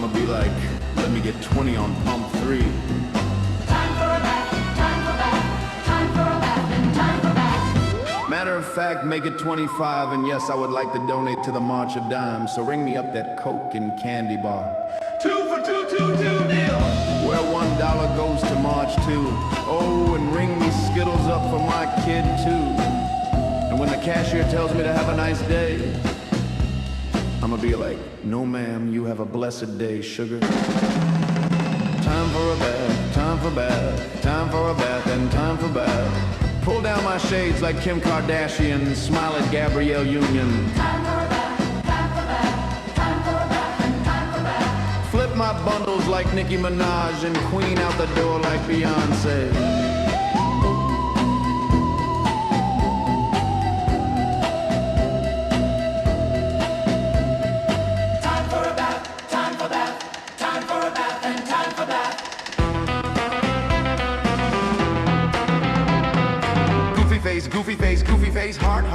I'ma be like, let me get 20 on pump 3. Time for a bath, time for a bath, time for a bath, and time for bath. Matter of fact, make it 25, and yes, I would like to donate to the March of Dimes, so ring me up that Coke and candy bar. 2 for 2, 2, 2 deal! Where $1 goes to March 2. Oh, and ring me Skittles up for my kid, too. And when the cashier tells me to have a nice day, I'ma be like, no ma'am, you have a blessed day, sugar. Time for a bath, time for bath, time for a bath, and time for bath. Pull down my shades like Kim Kardashian, smile at Gabrielle Union. Time for a bath, time for bath, time for a bath, and time for bath. Flip my bundles like Nicki Minaj and Queen out the door like Beyonce. Goofy face, heart,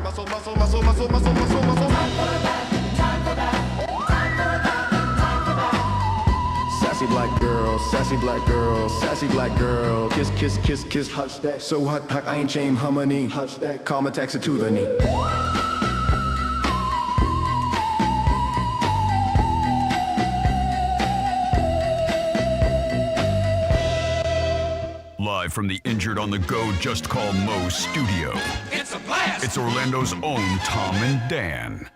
muscle, muscle, muscle, muscle, muscle, muscle, muscle. Time for a bath, time for bath, time for a bath, and time for bath. Sassy black girl, sassy black girl, sassy black girl. Kiss, kiss, kiss, kiss, hush that. So hot, I ain't chain harmony. Hush that, call my taxi to the knee. Live from the Injured on the Go Just Call Mo studio. It's a blast! It's Orlando's own Tom and Dan.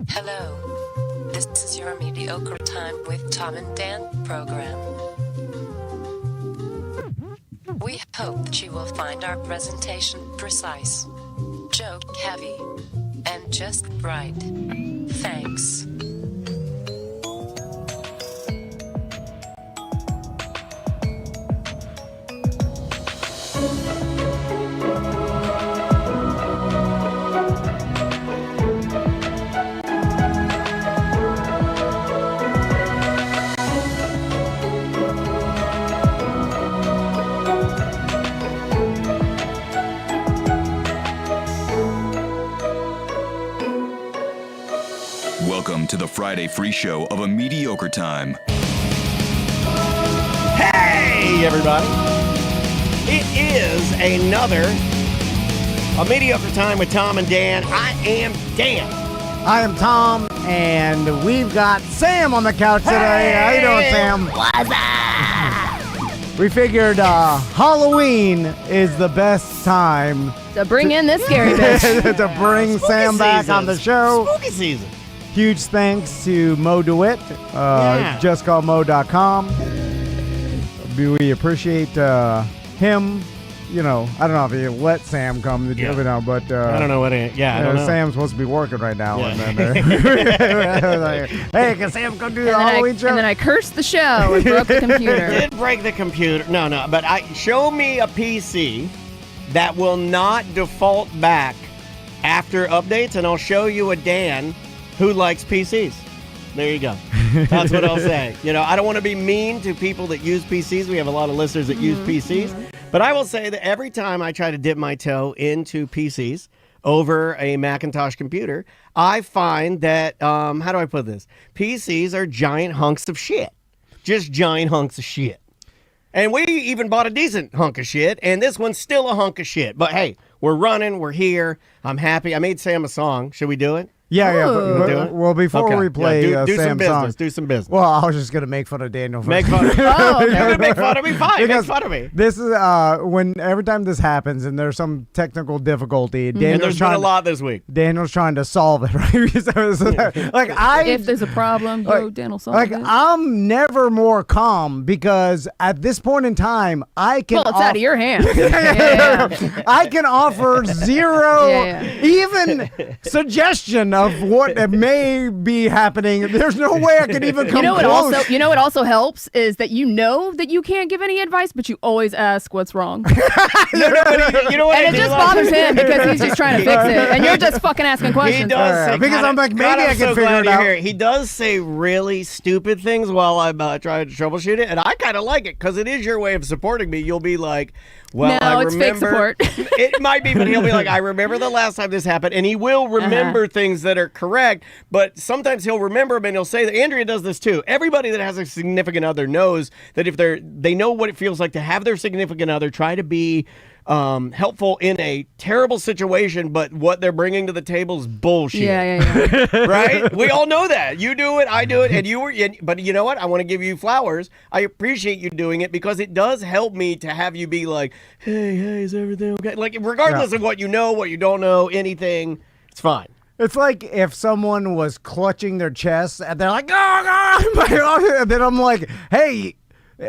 Hello. This is your Mediocre Time with Tom and Dan program. We hope that you will find our presentation precise, joke heavy, and just right. Thanks. Welcome to the Friday free show of A Mediocre Time. Hey, everybody. It is another A Mediocre Time with Tom and Dan. I am Dan. I am Tom, and we've got Sam on the couch today. How you doing, Sam? What's up? We figured Halloween is the best time to bring in this scary bitch. to bring Spooky Sam back season. on the show. Spooky season. Huge thanks to Mo DeWitt, justcallmo.com. We appreciate him. You know, I don't know if he let Sam come to do it now, but I don't know what it is. Yeah, I don't know. Sam's supposed to be working right now. Yeah. And then, like, hey, can Sam come do the Halloween show? And then I cursed the show and broke the computer. Did break the computer. No, but show me a PC that will not default back after updates, and I'll show you a Dan who likes PCs. There you go. That's what I'll say. You know, I don't want to be mean to people that use PCs. We have a lot of listeners that use PCs. But I will say that every time I try to dip my toe into PCs over a Macintosh computer, I find that, how do I put this? PCs are giant hunks of shit. Just giant hunks of shit. And we even bought a decent hunk of shit, and this one's still a hunk of shit. But hey, we're running, we're here. I'm happy. I made Sam a song. Should we do it? Yeah. Do it? Well, before we play do some Sam's business. song, Do some business. well, I was just gonna make fun of Daniel. Make fun of me. Make fun of me. Fine. Make fun of me. This is every time this happens and there's some technical difficulty. And there's been a lot this week. Daniel's trying to solve it, right? If there's a problem, Dan will solve it. I'm never more calm because at this point in time, I can. Well, it's out of your hands. I can offer zero, even suggestion of what may be happening. There's no way I could even come close. What also helps is that you know that you can't give any advice, but you always ask what's wrong. You know what? And it just bothers him because he's just trying to fix it, and you're just fucking asking questions. He does say because I'm like, maybe I can figure it out. He does say really stupid things while I'm trying to troubleshoot it, and I kind of like it because it is your way of supporting me. You'll be like, well, I it's remember. Fake support. It might be, but he'll be like, I remember the last time this happened, and he will remember things that are correct, but sometimes he'll remember them and he'll say that Andrea does this too. Everybody that has a significant other knows that if they know what it feels like to have their significant other try to be helpful in a terrible situation, but what they're bringing to the table is bullshit. Yeah. Right? We all know that. You do it, I do it, and you were. But you know what? I want to give you flowers. I appreciate you doing it because it does help me to have you be like, hey, is everything okay? Like, regardless of what you know, what you don't know, anything, it's fine. It's like if someone was clutching their chest and they're like, oh, and then I'm like, hey,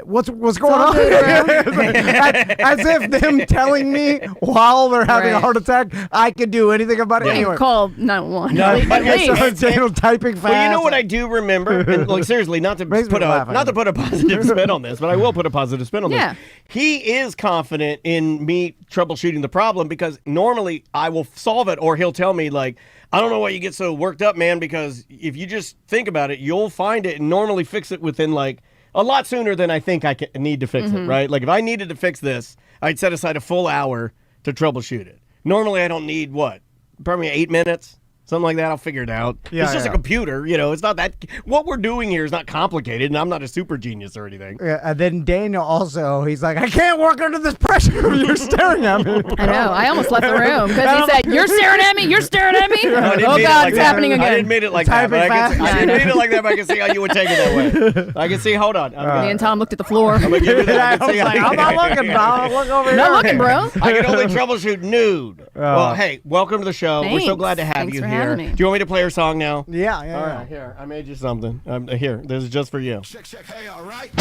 what's going on? As if them telling me while they're having a heart attack, I could do anything about it. Yeah, anyway. call 911. No, but Typing fast. Well, you know what I do remember? And, like, seriously, not to put a positive spin on this, but I will put a positive spin on this. He is confident in me troubleshooting the problem because normally I will solve it, or he'll tell me, like, I don't know why you get so worked up, man, because if you just think about it, you'll find it and normally fix it within, like, a lot sooner than I think I need to fix it, right? Like, if I needed to fix this, I'd set aside a full hour to troubleshoot it. Normally, I don't need, probably 8 minutes? Something like that. I'll figure it out. Yeah, it's just a computer. It's not that. What we're doing here is not complicated, and I'm not a super genius or anything. Yeah, and then Daniel also, he's like, I can't work under this pressure. You're staring at me. I know. I almost left the room because he said, "You're staring at me. You're staring at me." Oh God, it's happening again. I didn't mean it like that. I didn't mean it like that. But I can see how you would take it that way. I can see. Hold on. Me and Tom looked at the floor. I'm gonna give you that. I'm not looking, dog. Look over here. Not looking, bro. I can only troubleshoot nude. Well, hey, welcome to the show. Thanks. We're so glad to have Thanks you for here. having me. Do you want me to play her song now? Yeah. All right, here. I made you something. Here, this is just for you. Check, hey, all right.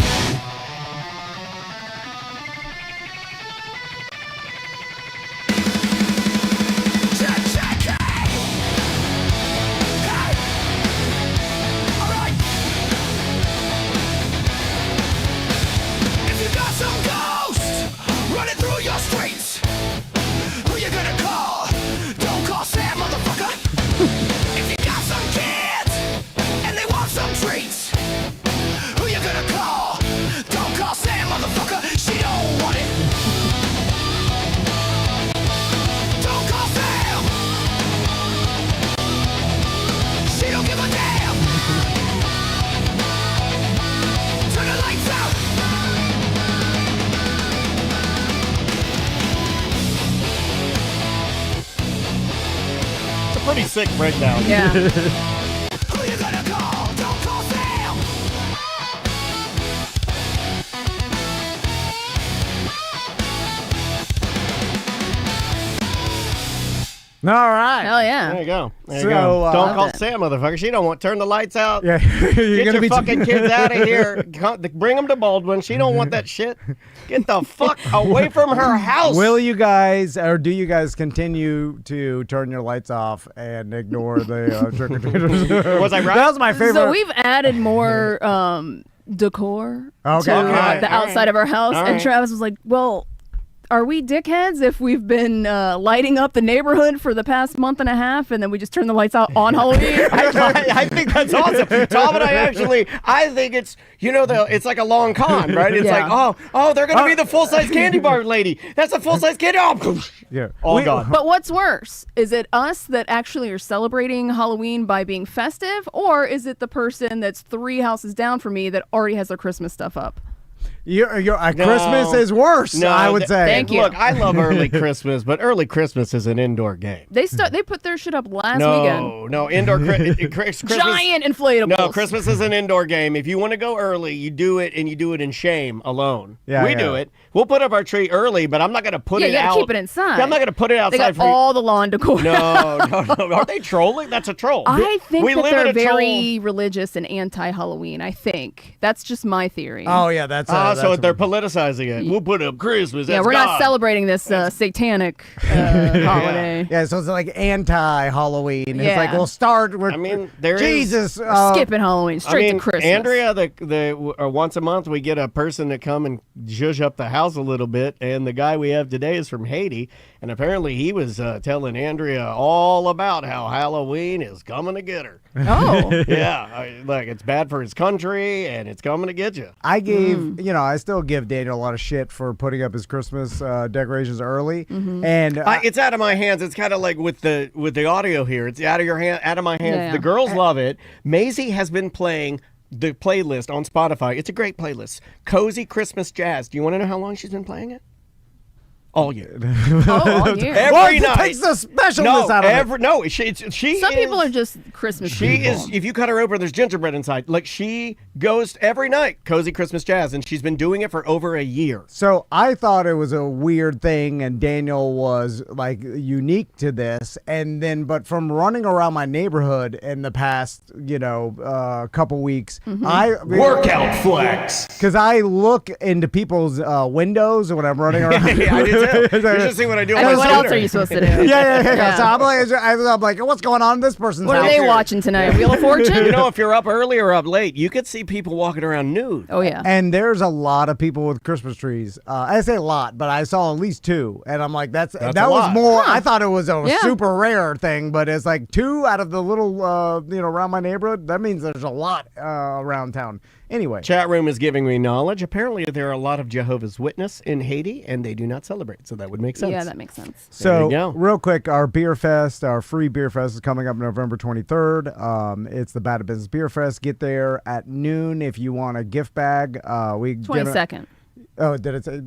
Pretty sick breakdown. Yeah. Who you gonna call? Don't call Sam! All right. Hell yeah. There you go. There So, you go. Don't call it. Sam, motherfucker. She don't want. Turn the lights out. Yeah, Get your fucking kids out of here. Bring them to Baldwin. She don't want that shit. Get the fuck away from her house. Will you guys, or do you guys continue to turn your lights off and ignore the trick-or-treaters? Was I right? That was my favorite. So we've added more decor to the outside of our house, and Travis was like, "Well, are we dickheads if we've been lighting up the neighborhood for the past month and a half and then we just turn the lights out on Halloween?" I think that's awesome. Tom and I think it's, it's like a long con, right? It's like, oh, they're going to be the full-size candy bar lady. That's a full-size candy. Oh, yeah. all gone. But what's worse? Is it us that actually are celebrating Halloween by being festive, or is it the person that's 3 houses down from me that already has their Christmas stuff up? Christmas is worse, I would say. Thank you. Look, I love early Christmas, but early Christmas is an indoor game. They put their shit up last weekend. No, indoor Christmas. Giant inflatables. No, Christmas is an indoor game. If you want to go early, you do it, and you do it in shame alone. Yeah, we do it. We'll put up our tree early, but I'm not going to put it out. Yeah, you gotta keep it inside. I'm not going to put it outside. They got all the lawn decor. No. Are they trolling? That's a troll. I think that they're very religious and anti-Halloween. I think that's just my theory. Oh yeah, that's so they're politicizing it. We'll put up Christmas. Yeah, we're not celebrating this satanic holiday. Yeah, so it's like anti-Halloween. Yeah. It's like we'll start. Jesus skipping Halloween straight to Christmas. Andrea, once a month we get a person to come and zhuzh up the house a little bit, and the guy we have today is from Haiti, And apparently he was telling Andrea all about how Halloween is coming to get her. Oh. Yeah, like it's bad for his country and it's coming to get you. I gave, I still give Daniel a lot of shit for putting up his Christmas decorations early, and It's out of my hands. It's kind of like with the audio here. It's out of your hand, out of my hands. Yeah. The girls love it. Maisie has been playing the playlist on Spotify. It's a great playlist. Cozy Christmas Jazz. Do you want to know how long she's been playing it? All year. All year. Every it night. takes the specialness out of it. No, she Some is, people are just Christmas She people. is, if you cut her open, there's gingerbread inside. Like, she goes every night, Cozy Christmas Jazz, and she's been doing it for over a year. So I thought it was a weird thing, and Daniel was like unique to this. And then, but from running around my neighborhood in the past, couple weeks, Workout flex. because I look into people's windows when I'm running around. Yeah, I do too. You should see what I do on I my mean, what scooter. else are you supposed to do? Yeah. So I'm like, what's going on in this person's What are house? they watching tonight? Wheel of Fortune? You know, if you're up early or up late, you could see people walking around nude. Oh, yeah. And there's a lot of people with Christmas trees. I say a lot, but I saw at least two, and I'm like, that a was lot. more. I thought it was a Yeah. super rare thing, but it's like two out of the little, around my neighborhood. That means there's a lot around town. Anyway, Chat room is giving me knowledge. Apparently, there are a lot of Jehovah's Witness in Haiti, and they do not celebrate, so that would make sense. Yeah, that makes sense. There so you go. real quick, our beer fest, our free beer fest, is coming up November 23rd. It's the Bad Business Beer Fest. Get there at noon if you want a gift bag. We 22nd. Oh, did it say?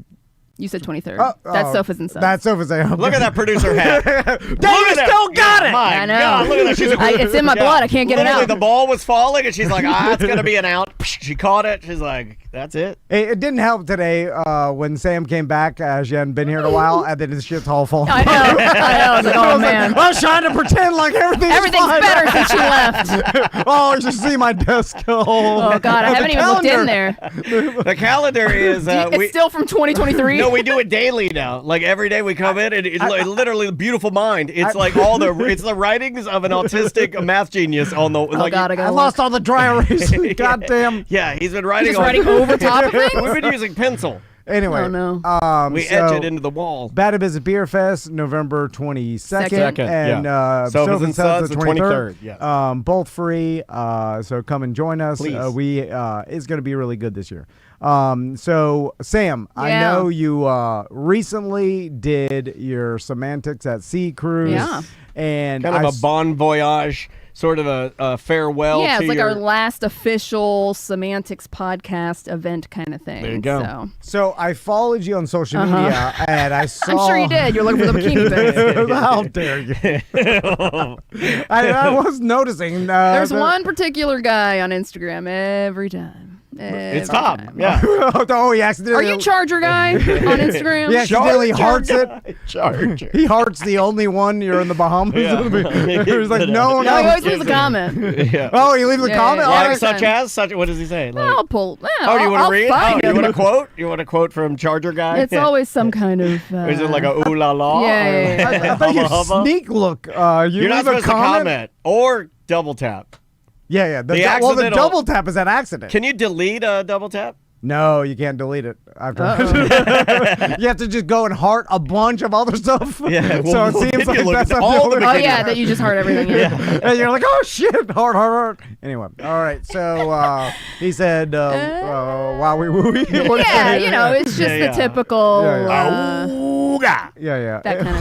You said 23rd. That's Sofas and Sons. That's Sofa's. Look at that producer hat. Dang, you still got it. My I know. God, look at that. She's It's in my blood. I can't get it Literally, out. the ball was falling, and she's like, it's going to be an out. She caught it. She's like, that's it. It didn't help today when Sam came back. She hadn't been here in a while, and then his shit's all falling. I know. I was like, oh, man. I was trying to pretend like everything's fine. better since she left. Oh, you should see my desk. Oh, God. I haven't even looked in there. The calendar is... It's still from 2023? No, we do it daily now. Like every day we come in, and it's like literally beautiful mind. It's like it's the writings of an autistic math genius on the. Oh, like, God, I I got lost all the dry erase. God damn. Yeah, he's been writing. Just writing over top of things? We've been using pencil. Anyway. Oh, no. We edge it into the wall. Bad Business Beer Fest, November 22nd. Second, And yeah. Sofas and Sons, the 23rd. yes. Both free. So come and join us. Please. It's going to be really good this year. So, Sam, I Yeah. know you recently did your Semantics at Sea Cruise. Yeah. And Kind of a bon voyage, sort of a farewell. Yeah, to it's like your, our last official Semantics podcast event kind of thing. There you go. So. So I followed you on social media, and I saw. I'm sure you did. You're looking for the bikini pics. How dare you? I was noticing. There's the- one particular guy on Instagram every time. It's Every top. time. Yeah. Oh, he accidentally. Are you Charger guy on Instagram? He accidentally hearts it. Charger. He hearts the only one. You're in the Bahamas. Yeah. He's like, no, No, he no. always leaves a comment. Yeah. Oh, he leaves a Yeah, comment. yeah, All yeah. right. Like such. What does he say? Like, I'll pull. Yeah, oh, do you want I'll to read? find Oh, you him. want a quote? You want a quote from Charger guy? It's always some kind of. Or is it like a ooh la la? Yeah. I thought you Hubba hubba? sneak look. You You're not leave a supposed to comment or double tap. Yeah. The The accidental- double tap is an accident. Can you delete a double tap? No, you can't delete it. After you have to just go and heart a bunch of other stuff. Yeah, so well, it seems if you like look that's at not all the the Oh only- yeah, that you just heard everything. Yeah. And you're like, oh shit, heart. Anyway, all right. So he said, "Wowie wooey." Yeah, you know, it's just Yeah. the typical. Yeah, Ooga. Yeah. That kind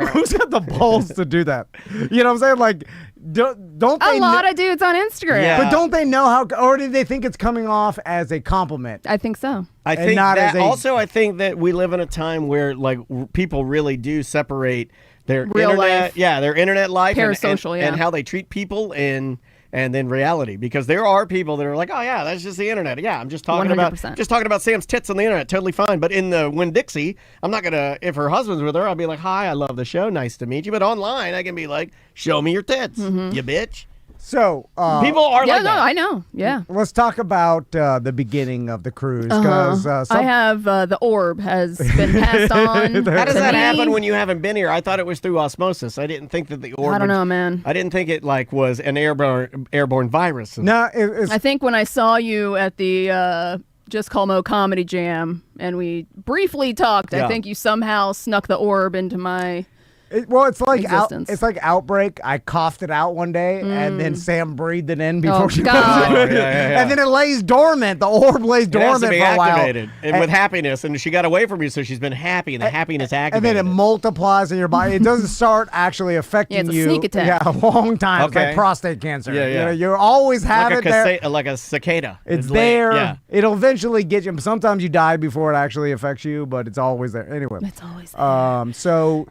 of. Who's got the balls to do that? You know what I'm saying? Like, don't they? A lot of dudes on Instagram. Yeah. But don't they know how? Or do they think it's coming off as a compliment? I think so. I And think not that as a- also. I think that we live in a time where like people really do separate their Real internet, life. yeah, their internet life, Parasocial, and yeah. how they treat people and then reality, because there are people that are like, oh yeah, that's just the internet. Yeah, I'm just talking 100%. about Sam's tits on the internet, totally fine. But in the Winn-Dixie, I'm not gonna. If her husband's with her, I'll be like, hi, I love the show, nice to meet you. But online, I can be like, show me your tits, you bitch. So People are Yeah, like no, that. I know. Yeah. let's talk about the beginning of the cruise because I have the orb has been passed on. How does to that me. happen when you haven't been here? I thought it was through osmosis. I didn't think that the orb. I don't would- know, man. I didn't think it like was an airborne virus. no. It's I think when I saw you at the Just Call Mo Comedy Jam, and we briefly talked. Yeah. I think you somehow snuck the orb into my. It's like existence. it's like Outbreak. I coughed it out one day, and then Sam breathed it in before she God. was and then it lays dormant. The orb lays It has dormant to be for a while. activated and with happiness, and she got away from you, so she's been happy, and the happiness And activated. then it multiplies in your body. It doesn't start actually affecting it's a you. sneak attack. Yeah, a long time. It's Okay. like prostate cancer. Yeah, yeah. You always have like it there. like a cicada. It's late. there. Yeah. It'll eventually get you. Sometimes you die before it actually affects you, but it's always there. Anyway. It's always there. So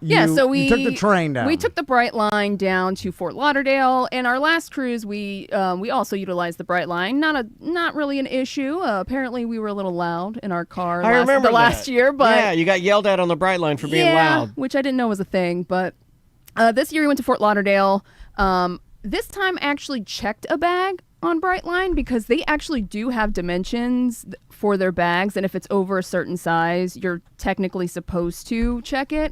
you took the train down. We took the Bright Line down to Fort Lauderdale, and our last cruise we also utilized the Bright Line. Not really an issue. Apparently, we were a little loud in our car I remember last that. year, but yeah, you got yelled at on the Bright Line for being loud. which I didn't know was a thing. But this year we went to Fort Lauderdale. This time I actually checked a bag on Brightline because they actually do have dimensions for their bags, and if it's over a certain size, you're technically supposed to check it.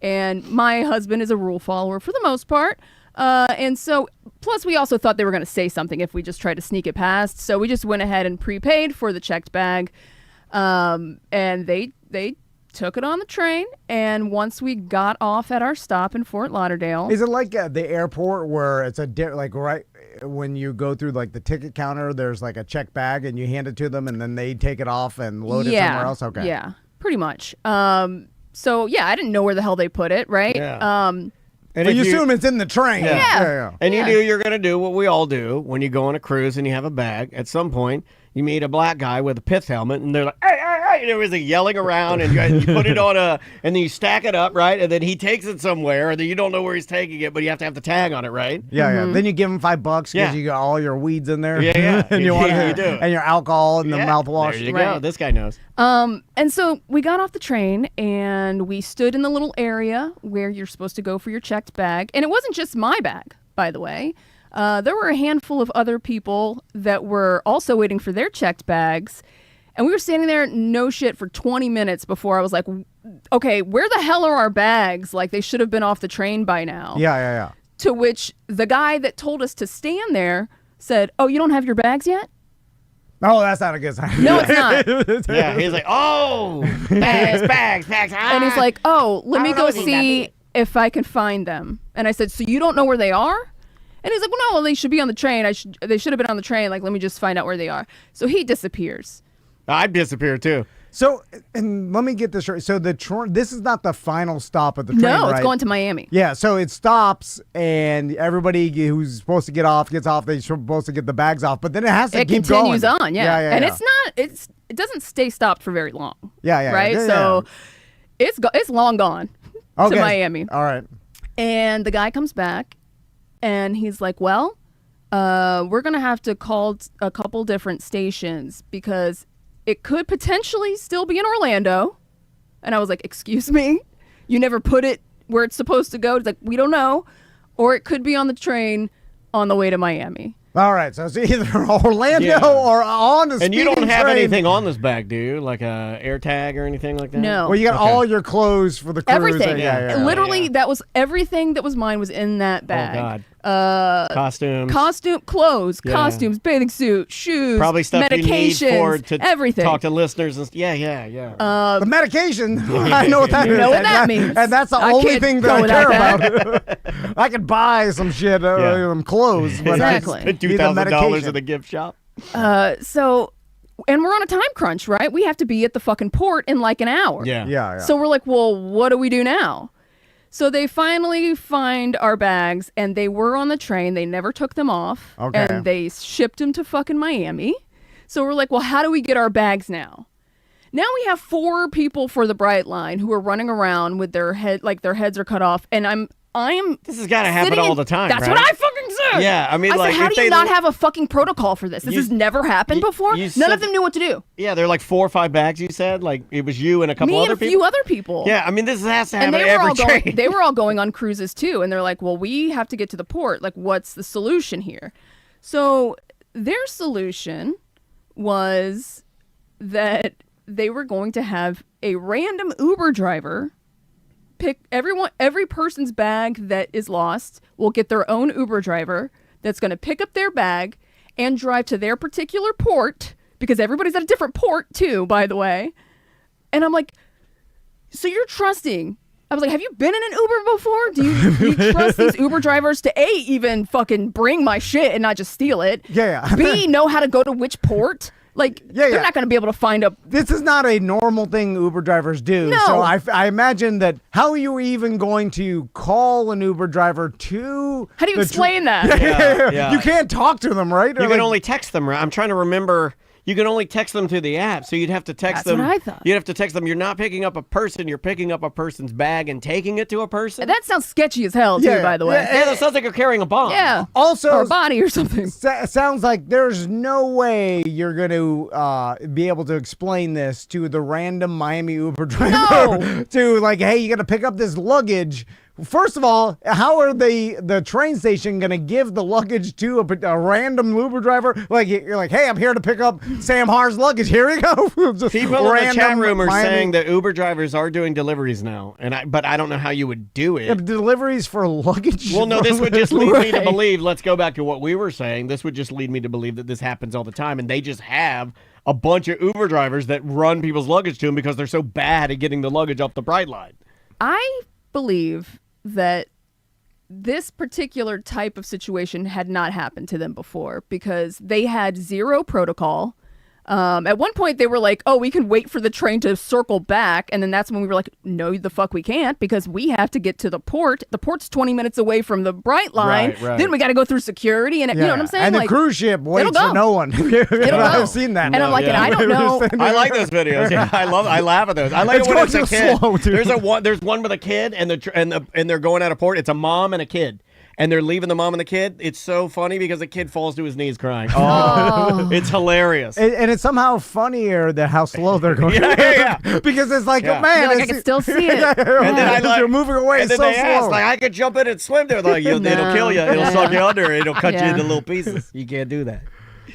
And my husband is a rule follower for the most part. And so, plus we also thought they were going to say something if we just tried to sneak it past. So we just went ahead and prepaid for the checked bag. And they took it on the train. And once we got off at our stop in Fort Lauderdale. Is it like the airport where it's like right when you go through like the ticket counter, there's like a checked bag and you hand it to them and then they take it off and load it somewhere else? Okay. Yeah, pretty much. So yeah, I didn't know where the hell they put it, right? Yeah. And you assume it's in the train. Yeah. And you knew you're going to do what we all do when you go on a cruise and you have a bag. At some point, you meet a black guy with a pith helmet, and they're like, hey, hey, hey, and everybody's like yelling around, and you put it on and then you stack it up, right? And then he takes it somewhere, and then you don't know where he's taking it, but you have to have the tag on it, right? Yeah. Then you give them $5 because Yeah. you got all your weeds in there. Yeah. and you You do. and your alcohol and the Yeah. mouthwash. There you go. Right. This guy knows. And so we got off the train and we stood in the little area where you're supposed to go for your checked bag. And it wasn't just my bag, by the way. There were a handful of other people that were also waiting for their checked bags. And we were standing there, no shit, for 20 minutes before I was like, okay, where the hell are our bags? Like, they should have been off the train by now. Yeah. To which the guy that told us to stand there said, oh, you don't have your bags yet? Oh, that's not a good sign. No, it's not. Yeah, he's like, oh, bags. And he's like, oh, let me go know what see if I can find them. And I said, so you don't know where they are? And he's like, well, no, they should be on the train. They should have been on the train. Like, let me just find out where they are. So he disappears. I'd disappear too. So, and let me get this right. So this is not the final stop of the train, No, right? it's going to Miami. Yeah, so it stops, and everybody who's supposed to get off gets off. They're supposed to get the bags off, but then it has to It keep going. continues on, yeah. And yeah. it doesn't stay stopped for very long. Yeah. Right? Yeah. So it's long gone to Miami. All right. And the guy comes back, and he's like, well, we're going to have to call a couple different stations because it could potentially still be in Orlando. And I was like, excuse me? You never put it where it's supposed to go? It's like, we don't know. Or it could be on the train on the way to Miami. All right, so it's either Orlando Yeah. or on the And you don't speeding have train. anything on this bag, do you? Like a air tag or anything like that? No. Well, you got Okay. all your clothes for the cruise. Everything. Yeah. Literally, that was everything that was mine was in that bag. Oh, God. Costumes. Clothes, Yeah. costumes, bathing suit, shoes, Probably stuff you need medications, to everything. talk to listeners. Yeah. The medication, I know what that is. You know what that And means. And that's the I only can't thing go that I without care about. I could buy some shit, some clothes, but Exactly. I need the $2,000 medication. at the gift shop. So, and we're on a time crunch, right? We have to be at the fucking port in like an hour. Yeah. So we're like, well, what do we do now? So they finally find our bags, and they were on the train. They never took them off. Okay. And they shipped them to fucking Miami. So we're like, well, how do we get our bags now? Now we have 4 people for the Bright Line who are running around with their heads are cut off, and I am. This has got to happen sitting all in- the time, That's right? what I fucking said. Yeah, I mean, I like, said, how if do you they- not have a fucking protocol for this? This You- has never happened before. you None said- of them knew what to do. Yeah, there are like 4 or 5 bags, you said? Like, it was you and a couple Me other and a people? few other people. Yeah, I mean, this has to happen And at they were every all train. going. They were all going on cruises too, and they're like, "Well, we have to get to the port. Like, what's the solution here?" So their solution was that they were going to have a random Uber driver pick every person's bag that is lost will get their own Uber driver that's going to pick up their bag and drive to their particular port because everybody's at a different port too, by the way. And I'm like, so you're trusting. I was like, have you been in an Uber before? Do you trust these Uber drivers to A, even fucking bring my shit and not just steal it? Yeah. B, know how to go to which port? Like, they're not going to be able to find a... This is not a normal thing Uber drivers do. No. So I imagine that how are you even going to call an Uber driver to... How do you explain that? Yeah. You can't talk to them, right? You can only text them, right? I'm trying to remember. You can only text them through the app, so you'd have to text them. That's what I thought. You'd have to text them. You're not picking up a person. You're picking up a person's bag and taking it to a person. That sounds sketcy as hell, too, by the way. Yeah, that sounds like you're carrying a bomb. Yeah. Also, or a body or something. Sounds like there's no way you're going to be able to explain this to the random Miami Uber driver. No. To like, hey, you got to pick up this luggage. First of all, how are the train station going to give the luggage to a random Uber driver? Like, you're like, hey, I'm here to pick up Sam Har's luggage. Here we go. People in the chat room are saying that Uber drivers are doing deliveries now, but I don't know how you would do it. Yeah, deliveries for luggage? Well, no, this would just lead me to believe, let's go back to what we were saying, this would just lead me to believe that this happens all the time, and they just have a bunch of Uber drivers that run people's luggage to them because they're so bad at getting the luggage off the bright line. I believe that this particular type of situation had not happened to them before because they had zero protocol. At one point, they were like, oh, we can wait for the train to circle back. And then that's when we were like, no, the fuck we can't because we have to get to the port. The port's 20 minutes away from the bright line. Right. Then we got to go through security. And you know what I'm saying? And like, the cruise ship waits for no one. I've seen that. And I'm like, and I don't know. I like those videos. Yeah, I laugh at those. I like it when it's a kid. Slow, dude. There's one with a kid and they're going out of port. It's a mom and a kid. And they're leaving the mom and the kid. It's so funny because the kid falls to his knees crying. Oh, it's hilarious. And it's somehow funnier than how slow they're going. Yeah. Because it's like, Yeah. oh, man. Like I can still see it. And then I like, you're moving away and then so they slow. ask, like, I could jump in and swim there. Like, it'll kill you. It'll suck you under. It'll cut you Yeah. into little pieces. You can't do that.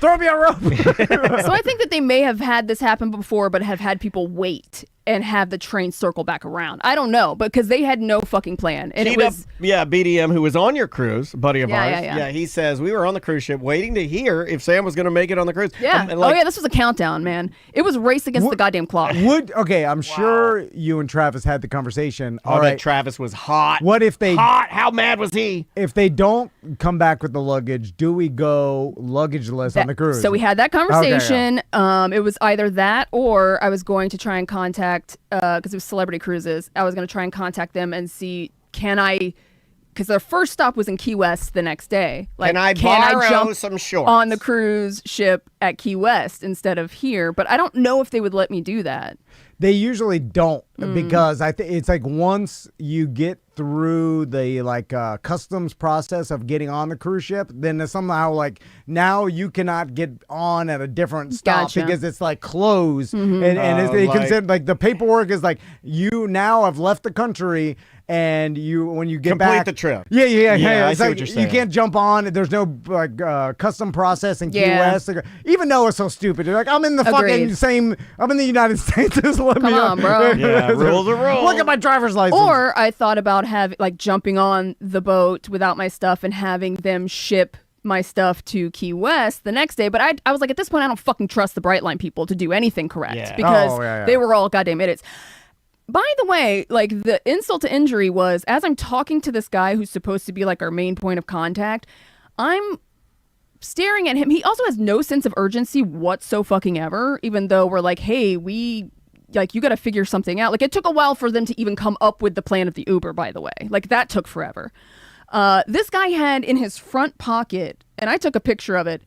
Throw me a rope. So I think that they may have had this happen before, but have had people wait and have the train circle back around. I don't know, because they had no fucking plan. And it was BDM, who was on your cruise, buddy of ours. Yeah. He says we were on the cruise ship waiting to hear if Sam was going to make it on the cruise. Yeah. And like, This was a countdown, man. It was race against the goddamn clock. I'm sure you and Travis had the conversation. All right, Travis was hot. What if they hot? How mad was he? If they don't come back with the luggage, do we go luggageless on the cruise? So we had that conversation. Okay, it was either that or I was going to try and contact, because it was Celebrity Cruises, I was going to try and contact them and see, because their first stop was in Key West the next day. Like, can I borrow jump some shorts on the cruise ship at Key West instead of here? But I don't know if they would let me do that. They usually don't because I think it's like once you get through the customs process of getting on the cruise ship, then somehow like now you cannot get on at a different stop Gotcha. because it's like closed and they like- consider like the paperwork is like you now have left the country. And when you get Complete back, the trip. Yeah. I It's see like what you're saying. you can't jump on. There's no custom process in Key West. Even though it's so stupid, you're like, I'm in the fucking same. I'm in the United States. Just let me Come on, bro. Yeah, rules are rules. Look at my driver's license. Or I thought about jumping on the boat without my stuff and having them ship my stuff to Key West the next day. But I was like, at this point, I don't fucking trust the Brightline people to do anything correct because they were all goddamn idiots. By the way, like the insult to injury was as I'm talking to this guy who's supposed to be like our main point of contact, I'm staring at him. He also has no sense of urgency whatsoever, even though we're like, hey, you got to figure something out. Like it took a while for them to even come up with the plan of the Uber, by the way. Like that took forever. This guy had in his front pocket, and I took a picture of it,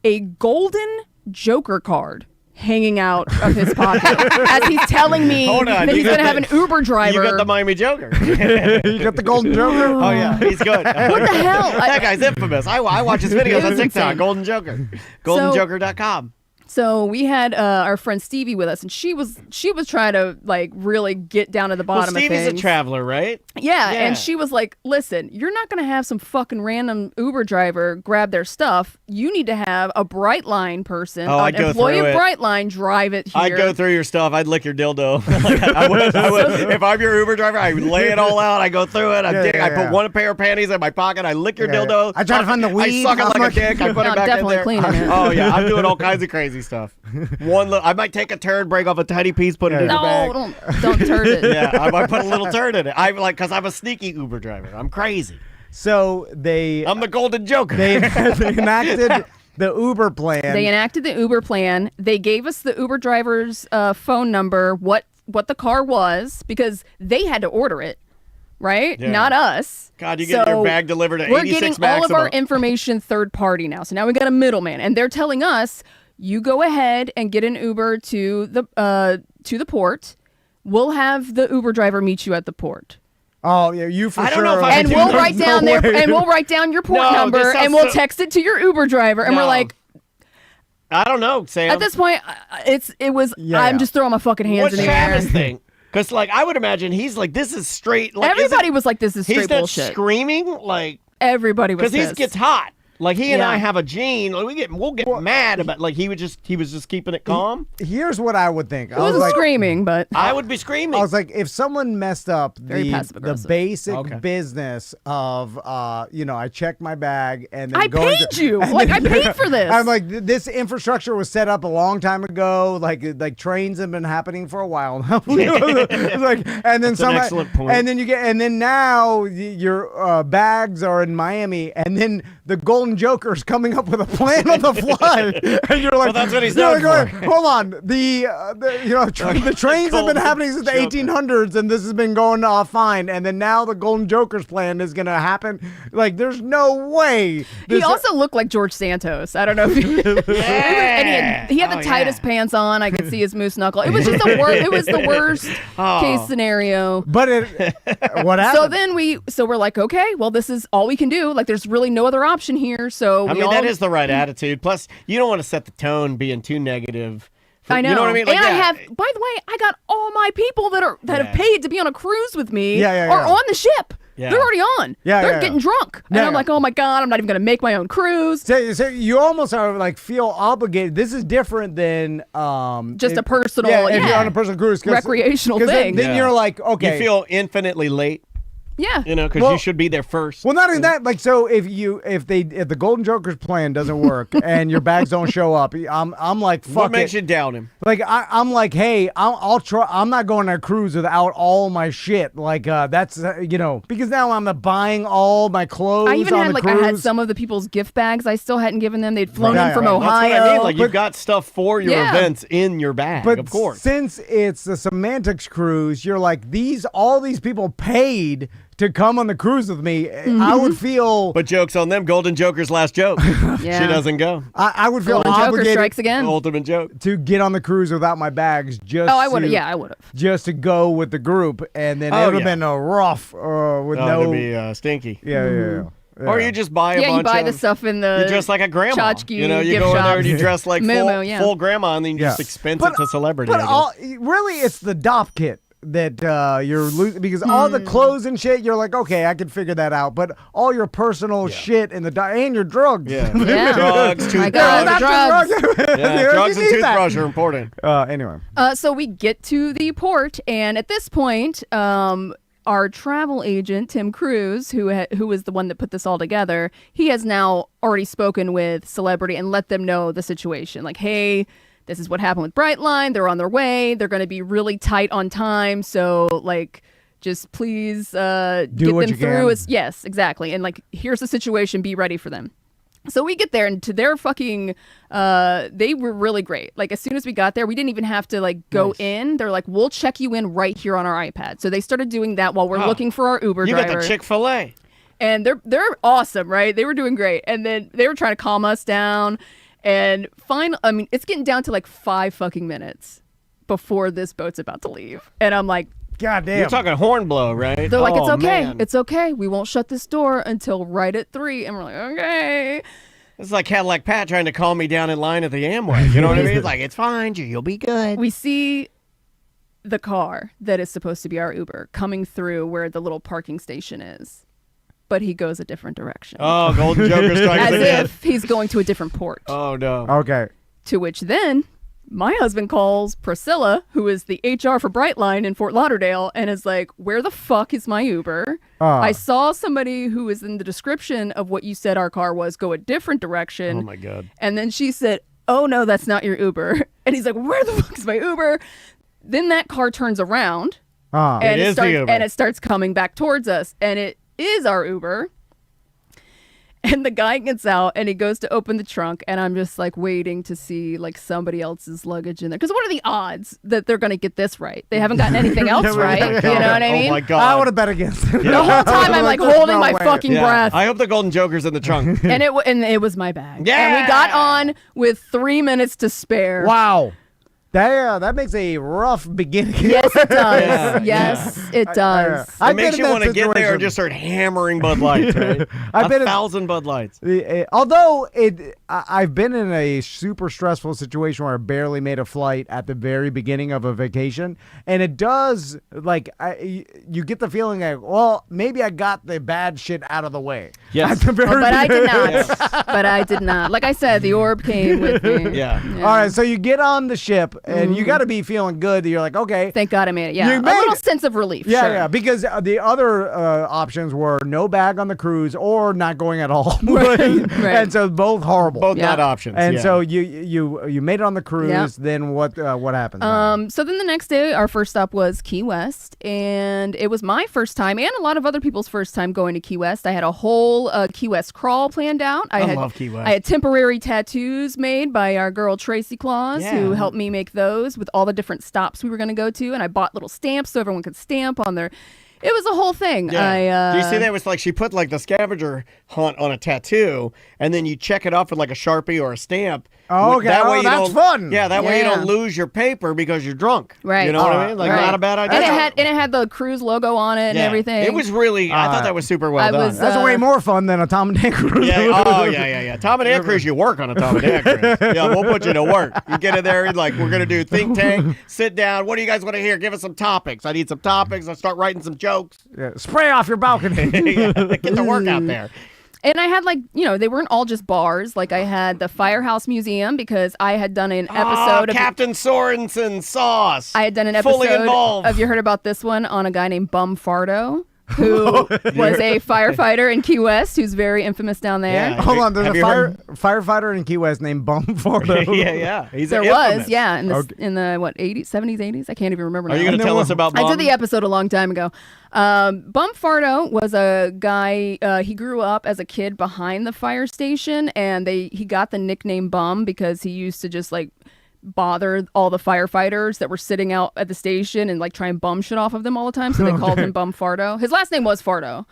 a golden Joker card hanging out of his pocket as he's telling me that he's going to have an Uber driver. You got the Miami Joker. You got the golden Joker? Oh, yeah. He's good. What the hell? That guy's infamous. I watch his videos on TikTok. Golden Joker. GoldenJoker.com. So we had our friend Stevie with us, and she was trying to like really get down to the bottom of things. Stevie's a traveler, right? Yeah, and she was like, listen, you're not going to have some fucking random Uber driver grab their stuff. You need to have a Brightline person, an employee of Brightline, drive it here. I'd go through your stuff. I'd lick your dildo. I would. If I'm your Uber driver, I would lay it all out. I go through it. I put one pair of panties in my pocket. I lick your dildo. I try to find the weed. I suck it like a dick. I put it back in definitely there. cleaning it. Oh, yeah. I'm doing all kinds of crazy crazy stuff. I might take a turd, break off a tiny piece, put it in the bag. No, don't turd it. Yeah, I might put a little turd in it. Because I'm a sneaky Uber driver. I'm crazy. So I'm the golden joker. They enacted the Uber plan. They enacted the Uber plan. They gave us the Uber driver's phone number, what the car was, because they had to order it, right? Yeah. Not us. God, you get your bag delivered at 86 We're getting maximum. all of our information third party now. So now we got a middleman, and they're telling us, you go ahead and get an Uber to the port. We'll have the Uber driver meet you at the port. Oh yeah, you for I don't sure. know if I And we'll write down way. and we'll write down your port No, number, this sounds and we'll so- text it to your Uber driver, and we're No. like, I don't know, Sam. at this point, Yeah, I'm yeah. just throwing my fucking hands What's in the air. Travis think? Because, I would imagine he's like, this is straight. Like, Everybody was like, this is straight he's not bullshit. screaming, like, Everybody was because he pissed. gets hot. Like, he and Yeah. I have a gene. Like, we'll get mad about, like, he was just keeping it calm. Here's what I would think. It wasn't screaming, but I would be screaming. I was like, if someone messed up Very the passive-aggressive. basic business of, I checked my bag and then I going paid to, you. and Like, then- I paid for this. I'm like, this infrastructure was set up a long time ago. Like trains have been happening for a while now. It's like, and then That's an excellent point. and then now your bags are in Miami, and then the Golden Joker's coming up with a plan on the fly, and you're like, Well, that's what he's you're known like, hold on, the trains have been happening since the Joker. 1800s, and this has been going off fine, and then now the Golden Joker's plan is gonna happen. Like, there's no way. he this- also looked like George Santos. I don't know if you. And he had the tightest pants on. I could see his moose knuckle. It was just it was the worst case scenario. But what happened? So we're like, okay, well, this is all we can do. Like, there's really no other option here. So I mean, that is the right attitude. Plus, you don't want to set the tone being too negative. I know. You know what I mean? Like, and I yeah. have, by the way, I got all my people that have paid to be on a cruise with me Yeah, are yeah. on the ship. Yeah. They're already on. Yeah, They're yeah. getting drunk. And Yeah, I'm yeah. like, oh my God, I'm not even going to make my own cruise. So you almost are like feel obligated. This is different than Just a personal, if you're yeah. on a personal cruise, Recreational thing. Then Yeah. you're like, okay, You feel infinitely late, Yeah. because Well- you should be there first. well, not only that, like, so if the Golden Joker's plan doesn't work and your bags don't show up, I'm like, fuck What makes it. you doubt him? Like I'm like, hey, I'll try. I'm not going on a cruise without all my shit. Like that's because now I'm buying all my clothes. I even on had the like cruise. I had some of the people's gift bags I still hadn't given them. They'd flown Right, in from right. Ohio. That's what I mean. Like, you've got stuff for your Yeah. events in your bag, But of course. since it's the semantics cruise, you're like all these people paid to come on the cruise with me. I would feel But joke's on them. Golden Joker's last joke. Yeah. She doesn't go. I would feel Golden Joker obligated strikes again. Ultimate joke. to get on the cruise without my bags. Just Oh, I would have. to- Yeah, I would have. just to go with the group, and then it Oh, would have yeah. been a rough with Oh, no. it'd be stinky. Yeah. Or you just buy a Yeah, bunch you buy of the stuff in the. You dress like a grandma. tchotchke You know, you gift go in there and shops. you dress like Moo-moo, yeah. full grandma, and then you just expense it to celebrity. But I guess. really, it's the DOP kit that you're losing, because all the clothes and shit, you're like, okay, I can figure that out. But all your personal shit and and your drugs. Yeah. Yeah. Drugs, My toothbrush. God, Not drugs. just drugs. Yeah, You drugs and need that. toothbrush are important. Anyway. So we get to the port, and at this point, our travel agent Tim Cruz, who was the one that put this all together, he has now already spoken with Celebrity and let them know the situation. Like, hey, this is what happened with Brightline. They're on their way. They're going to be really tight on time. So, like, just please get what them you through. can. Yes, exactly. And, like, here's the situation. Be ready for them. So we get there, and to their fucking, they were really great. Like, as soon as we got there, we didn't even have to, like, go in. They're like, we'll check you in right here on our iPad. So they started doing that while we're looking for our Uber You driver. got the Chick-fil-A. And they're awesome, right? They were doing great. And then they were trying to calm us down. And it's getting down to like 5 fucking minutes before this boat's about to leave. And I'm like, God damn. You're talking hornblow, right? they're like, Oh, it's okay. man. It's okay. We won't shut this door until right at 3. And we're like, okay. It's like Cadillac Pat trying to calm me down in line at the Amway. You know what I mean? It's like, it's fine, you'll be good. We see the car that is supposed to be our Uber coming through where the little parking station is. But he goes a different direction. Oh, Golden Joker strikes As again. if he's going to a different port. Oh, no. Okay. To which then my husband calls Priscilla, who is the HR for Brightline in Fort Lauderdale, and is like, where the fuck is my Uber? I saw somebody who was in the description of what you said our car was go a different direction. Oh, my God. And then she said, oh no, that's not your Uber. And he's like, where the fuck is my Uber? Then that car turns around and It is the Uber. And it starts coming back towards us. And it is our Uber. And the guy gets out and he goes to open the trunk, and I'm just like waiting to see like somebody else's luggage in there. Because what are the odds that they're going to get this right? They haven't gotten anything else right. You know what I mean? Oh my God. I would have bet against it. The whole time I'm like holding No my way. fucking breath. I hope the golden joker's in the trunk. And it was my bag. Yeah. And we got on with 3 minutes to spare. Wow. That makes a rough beginning. Yes, it does. Yeah. Yes, it does. I've It makes been you in want that to get there situation. and just start hammering Bud Lights, right? I've been in- 1,000 Bud Lights. Although I've been in a super stressful situation where I barely made a flight at the very beginning of a vacation, and it does you get the feeling like, well, maybe I got the bad shit out of the way. Yes. At the very But I did beginning. not. But I did not. Like I said, the orb came with me. Yeah. All right, so you get on the ship, and you got to be feeling good. You're like, okay. Thank God I made it. Yeah. You A made little it. sense of relief. Yeah, sure. yeah, because the other options were no bag on the cruise or not going at all. Right. And so both horrible. Both Yeah. not options. And yeah. so you made it on the cruise. Yeah. Then what happened? So then the next day, our first stop was Key West, and it was my first time and a lot of other people's first time going to Key West. I had a whole Key West crawl planned out. I love Key West. I had temporary tattoos made by our girl Tracy Claus, who Yeah. helped me make those with all the different stops we were going to go to, and I bought little stamps so everyone could stamp on their. It was a whole thing. Yeah. Do you see that? It was like she put like the scavenger hunt on a tattoo, and then you check it off with like a Sharpie or a stamp. Oh, okay. That Oh, way you that's don't- fun. Yeah, that way you Yeah. don't lose your paper because you're drunk. Right. You know what I mean? Like Right. not a bad idea. And it had the cruise logo on it and Yeah. everything. It was really. I thought that was super well I done. was, That's way more fun than a Tom and Dan cruise. Yeah. Oh, yeah. Tom and Dan cruise, you work on a Tom and Dan cruise. Yeah, we'll put you to work. You get in there, you're like, we're going to do think tank, sit down. What do you guys want to hear? Give us some topics. I need some topics. I'll start writing some jokes. Yeah, spray off your balcony. Yeah, get the work out there. And I had they weren't all just bars. Like I had the Firehouse Museum because I had done an episode of Captain Sorensen sauce. I had done an Fully episode involved. of, you heard about this one, on a guy named Bum Fardo, who was a firefighter in Key West, who's very infamous down there. Yeah. Hold on, there's Have a you heard- firefighter in Key West named Bum Fardo. yeah. He's There infamous. was, yeah, in the Okay. 80s, 70s, 80s. I can't even remember now. Are you going to tell us about Bum? I did the episode a long time ago. Bum Fardo was a guy. He grew up as a kid behind the fire station, and he got the nickname Bum because he used to just like bother all the firefighters that were sitting out at the station and like try and bum shit off of them all the time. So they called him Bum Fardo. His last name was Fardo.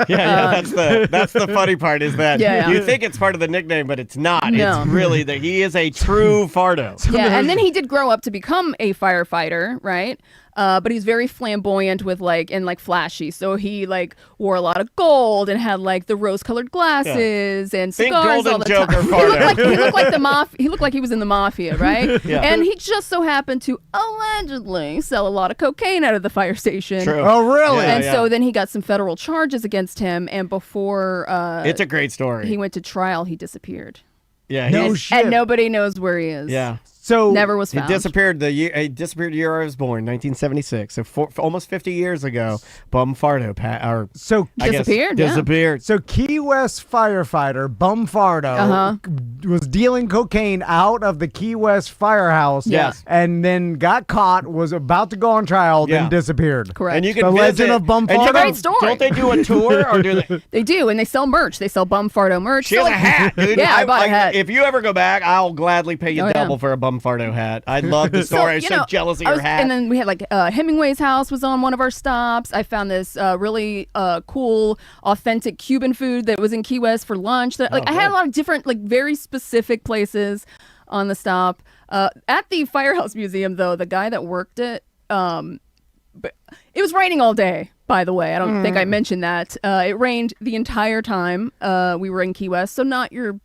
Yeah, that's the funny part is that Yeah. you think it's part of the nickname, but it's not. No. It's really that he is a true Fardo. Yeah, and then he did grow up to become a firefighter, right? But he's very flamboyant with and flashy. So he like wore a lot of gold and had like the rose-colored glasses and Think cigars all Golden the Joker time. Fardo. He looked like the mafia. He looked like he was in the mafia, right? Yeah. And he just so happened to allegedly sell a lot of cocaine out of the fire station. True. Oh, really? Yeah, And so then he got some federal charges against him, and before It's a great story. he went to trial, he disappeared. Yeah, No he's- shit. And nobody knows where he is. yeah. So Never was He found. disappeared the year the year I was born, 1976. So almost 50 years ago, Bum Fardo So I guess, Disappeared, yeah. disappeared. So Key West firefighter Bum Fardo was dealing cocaine out of the Key West firehouse. Yes. And then got caught, was about to go on trial, Yeah. then disappeared. Correct. And you The can Legend visit, of Bum and Fardo? It's a great story. Don't they do a tour or do they? They do, and they sell merch. They sell Bum Fardo merch. She has So, a like- hat, dude. Yeah, I bought a hat. If you ever go back, I'll gladly pay you Oh, yeah. double for a Bum Fardo hat. I love the story. I'm you so know, jealous of I your was- hat. And then we had Hemingway's house was on one of our stops. I found this really cool, authentic Cuban food that was in Key West for lunch. That I had a lot of different, very specific places on the stop. At the Firehouse Museum, though, the guy that worked it, but it was raining all day. By the way, I don't think I mentioned that. It rained the entire time we were in Key West, so not your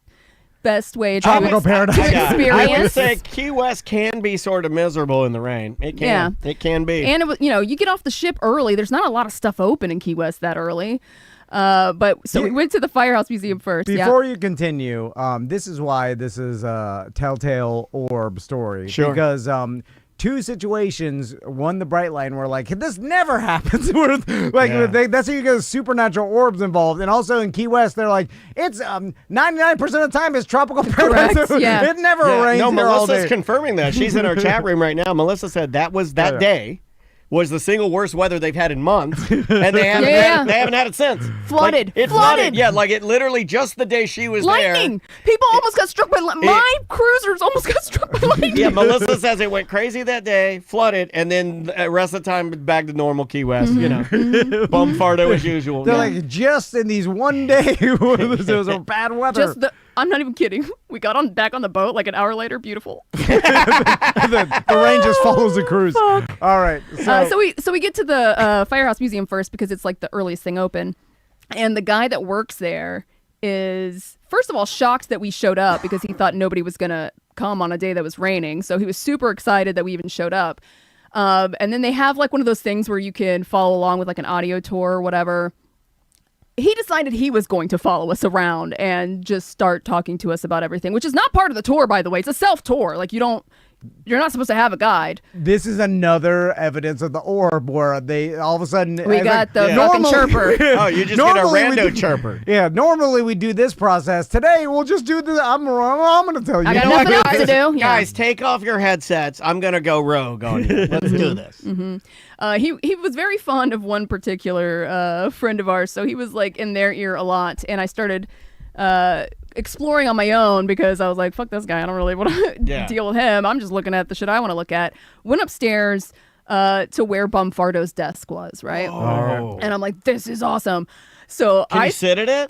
best way to Tropical paradise. Yeah, I would experience. say Key West can be sort of miserable in the rain. It can. Yeah. It can be. And it was, you get off the ship early. There's not a lot of stuff open in Key West that early. But we went to the Firehouse Museum first. Before you continue, this is why this is a telltale orb story. Sure. Because two situations. One, the Bright Line, where like this never happens. Where that's how you get supernatural orbs involved. And also in Key West, they're like it's 99% of the time it's tropical paradise. Yeah. It never rains. No, here all Melissa's day. confirming that. She's in our chat room right now. Melissa said that was that day was the single worst weather they've had in months, and they haven't had it since. Flooded. Like, it flooded. Yeah, like it literally just the day she was lightning. there. People almost got struck by my cruisers almost got struck by lightning. Yeah, Melissa says it went crazy that day, flooded, and then the rest of the time back to normal Key West. You know, bumfardo as usual. They're like just in these one day there was a bad weather. I'm not even kidding. We got back on the boat like an hour later. Beautiful. the rain just follows the cruise. All right. So we get to the Firehouse Museum first because it's like the earliest thing open, and the guy that works there is first of all shocked that we showed up because he thought nobody was gonna come on a day that was raining. So he was super excited that we even showed up. And then they have like one of those things where you can follow along with like an audio tour or whatever. He decided he was going to follow us around and just start talking to us about everything, which is not part of the tour, by the way. It's a self-tour. Like you're not supposed to have a guide. This is another evidence of the orb where they all of a sudden we got the fucking chirper. Oh, you just get a rando chirper. Yeah, normally we do this process. Today we'll just do the. I'm going to tell you. I got nothing else to do. Guys, take off your headsets. I'm gonna go rogue on you. Let's do this. He was very fond of one particular friend of ours, so he was like in their ear a lot, and I started exploring on my own because I was like, fuck this guy, I don't really want to deal with him. I'm just looking at the shit I want to look at. Went upstairs to where Bumfardo's desk was, right? Oh. And I'm like, this is awesome. So Can you sit at it?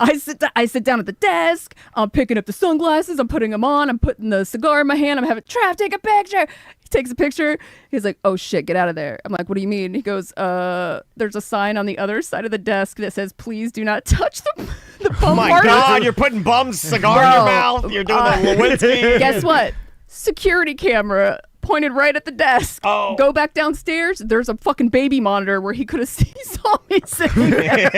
I sit down at the desk. I'm picking up the sunglasses. I'm putting them on. I'm putting the cigar in my hand. I'm having Trav take a picture. He takes a picture. He's like, "Oh shit, get out of there." I'm like, "What do you mean?" He goes, "There's a sign on the other side of the desk that says, please do not touch the Oh my Bumfardo." God, you're putting Bum's cigar in your mouth. You're doing the Lewinsky. Guess what? Security camera pointed right at the desk. Oh. Go back downstairs. There's a fucking baby monitor where he could have saw me sitting there,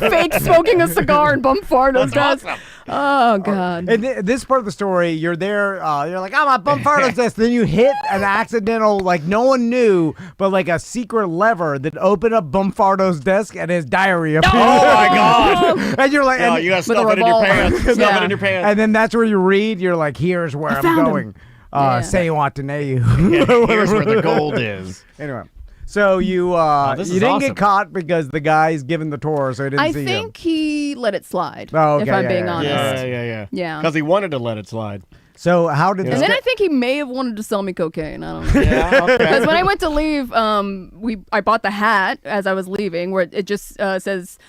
fake smoking a cigar in Bumfardo's desk. Awesome. Oh God. And this part of the story, you're there, you're like, I'm at Bumfardo's desk. Then you hit an accidental, like no one knew, but like a secret lever that opened up Bumfardo's desk and his diary appeared. Oh my God. And you're like, No, you gotta stuff it in your pants. Stuff Yeah. it in your pants. and then that's where you read. You're like, here's where I'm found him. going. Yeah. Say what to know you. Here's where the gold is. Anyway, so you this you is didn't awesome. get caught because the guy's giving the tour, so he didn't I see think he let it slide. Oh, okay, if I'm yeah, being yeah, honest. Yeah. Yeah. Because he wanted to let it slide. you. So how did And this? then I think he may have wanted to sell me cocaine. I don't know. Yeah, okay. Because when I went to leave, I bought the hat as I was leaving, where it just says,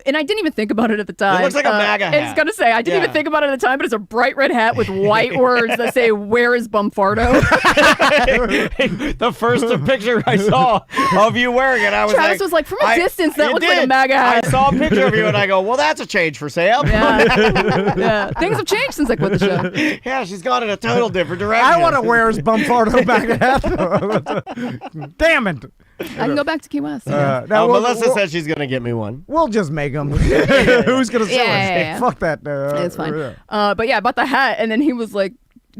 and I didn't even think about it at the time. It looks like a MAGA hat. I was gonna say I didn't even think about it at the time, but it's a bright red hat with white words that say "Where is Bumfardo?" The first picture I saw of you wearing it, I was Travis like, was like, from a distance, that you looks like a did. MAGA hat. I saw a picture of you and I go, well, that's a change for sale. Yeah. Yeah. Things have changed since I quit the show. Yeah, she's gone in a total different direction. I want to wear his Bumfardo back hat. Damn it! I can go back to Key West. Melissa says she's going to get me one. We'll just make them. Who's gonna sell it? Yeah. Fuck that. It's fine. Yeah. But yeah, I bought the hat, and then he was like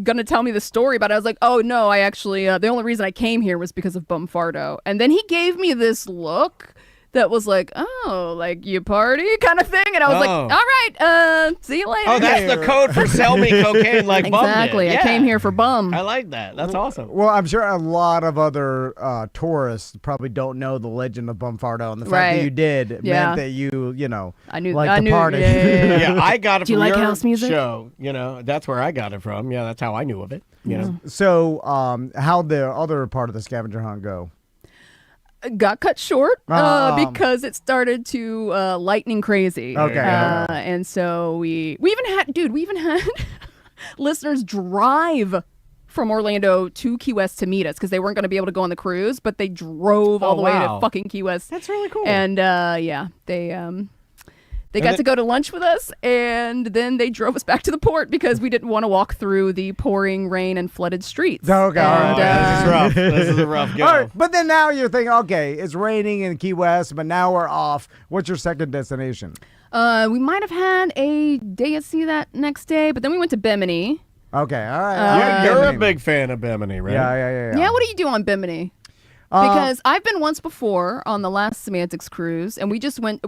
gonna tell me the story about it. I was like, oh no, I actually the only reason I came here was because of Bumfardo. And then he gave me this look that was like, oh, like you party kind of thing, and I was like, all right, see you later. Oh, that's the code for sell me cocaine like Bum did. Exactly. Yeah. I came here for Bum. I like that. That's awesome. Well, I'm sure a lot of other tourists probably don't know the legend of Bumfardo, and the fact Right. that you did Yeah. meant that you know, I knew. like I to knew. party. Yeah. I got it Do you from like your house music? show. You know, that's where I got it from. Yeah, that's how I knew of it. You know. So, how'd the other part of the scavenger hunt go? Got cut short Um. because it started to lightning crazy. Okay. And so we even had listeners drive from Orlando to Key West to meet us because they weren't going to be able to go on the cruise, but they drove all the way wow. to fucking Key West. That's really cool. And they got to go to lunch with us, and then they drove us back to the port because we didn't want to walk through the pouring rain and flooded streets. Okay. And, this is rough. This is a rough go. All right, but then now you're thinking, okay, it's raining in Key West, but now we're off. What's your second destination? We might have had a day at sea that next day, but then we went to Bimini. Okay, all right. You're a Bimini. big fan of Bimini, right? Yeah. What do you do on Bimini? Because I've been once before on the last Semantics cruise, and we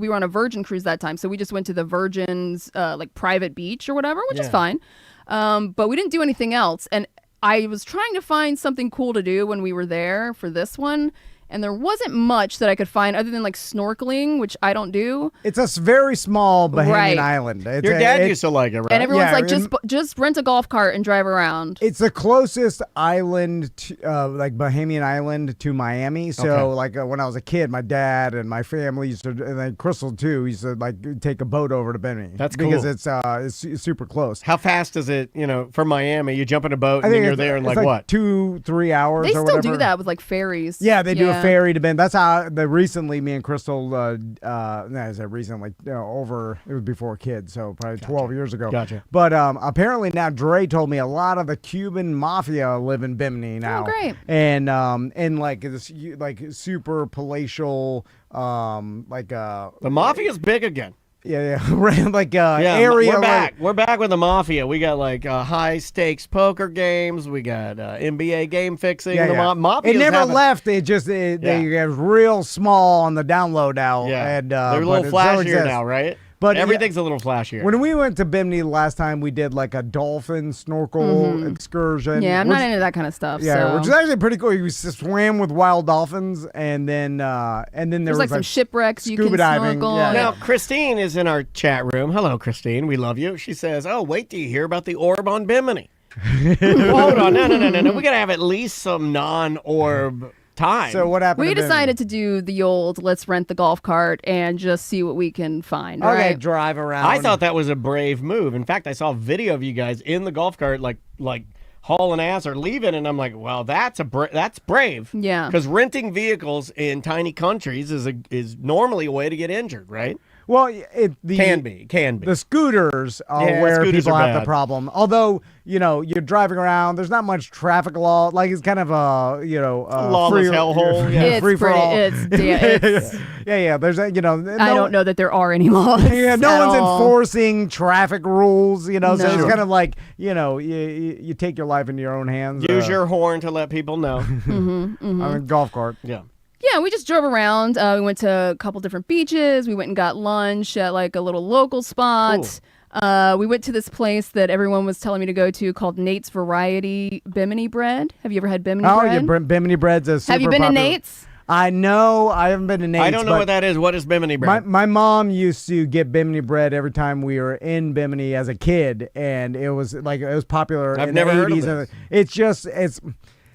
were on a Virgin cruise that time, so we just went to the Virgin's like private beach or whatever, which is fine. But we didn't do anything else. And I was trying to find something cool to do when we were there for this one, and there wasn't much that I could find other than like snorkeling, which I don't do. It's a very small Bahamian Right. island. Your dad used to like it, right? And everyone's Yeah, like, just rent a golf cart and drive around. It's the closest island, like Bahamian island, to Miami. So, like when I was a kid, my dad and my family used to, and then Crystal too, used to like take a boat over to Bimini. That's because cool. it's super close. How fast is it? From Miami, you jump in a boat I and then think you're it's- there in it's like what? 2-3 hours. They or still whatever. do that with like ferries. Yeah, they do a ferry to Bend. That's how recently me and Crystal, I said recently, over, it was before kids, so probably 12 years ago. Gotcha. But apparently now Dre told me a lot of the Cuban mafia live in Bimini now. Oh, great. And like this like super palatial, The mafia's big again. like area. We're back. like- We're back with the mafia. We got like high stakes poker games. We got NBA game fixing. Yeah, the yeah. mafia. It never left. It just they get real small on the download now. Yeah, and they're a but little it still flashier exists. now, right? But everything's a little flashier. When we went to Bimini last time, we did like a dolphin snorkel excursion. Yeah, I'm not into that kind of stuff. Yeah, so. which is actually pretty cool. We swam with wild dolphins, and then there There's was like some shipwrecks you scuba can diving. snorkel. Yeah. Now, Christine is in our chat room. Hello, Christine. We love you. She says, "Oh, wait till you hear about the orb on Bimini." Hold on, no. We gotta have at least some non-orb time. So what happened? We to Bimini? decided to do the old let's rent the golf cart and just see what we can find. Okay, Right? drive around. I thought that was a brave move. In fact, I saw a video of you guys in the golf cart, like hauling ass or leaving, and I'm like, well, that's brave. Yeah. Because renting vehicles in tiny countries is normally a way to get injured, right? Well, Can be. The scooters are Yeah, where scooters people are have the bad. problem. Although, you're driving around, there's not much traffic law. Like it's kind of a, Lawless hellhole, yeah. It's free for pretty. all. It's Yeah. There's a, I don't know that there are any laws. Yeah, no at one's all. enforcing traffic rules, so No. it's kind of like, you take your life into your own hands. Use your horn to let people know. I mean, golf cart. Yeah. Yeah, we just drove around. We went to a couple different beaches. We went and got lunch at like a little local spot. We went to this place that everyone was telling me to go to called Nate's Variety Bimini Bread. Have you ever had Bimini bread? Yeah, Bimini bread's a super Have you been popular. to Nate's? I know. I haven't been to Nate's. I don't know but what that is. What is Bimini bread? My mom used to get Bimini bread every time we were in Bimini as a kid, and it was popular I've in never the heard of 80s. this. It's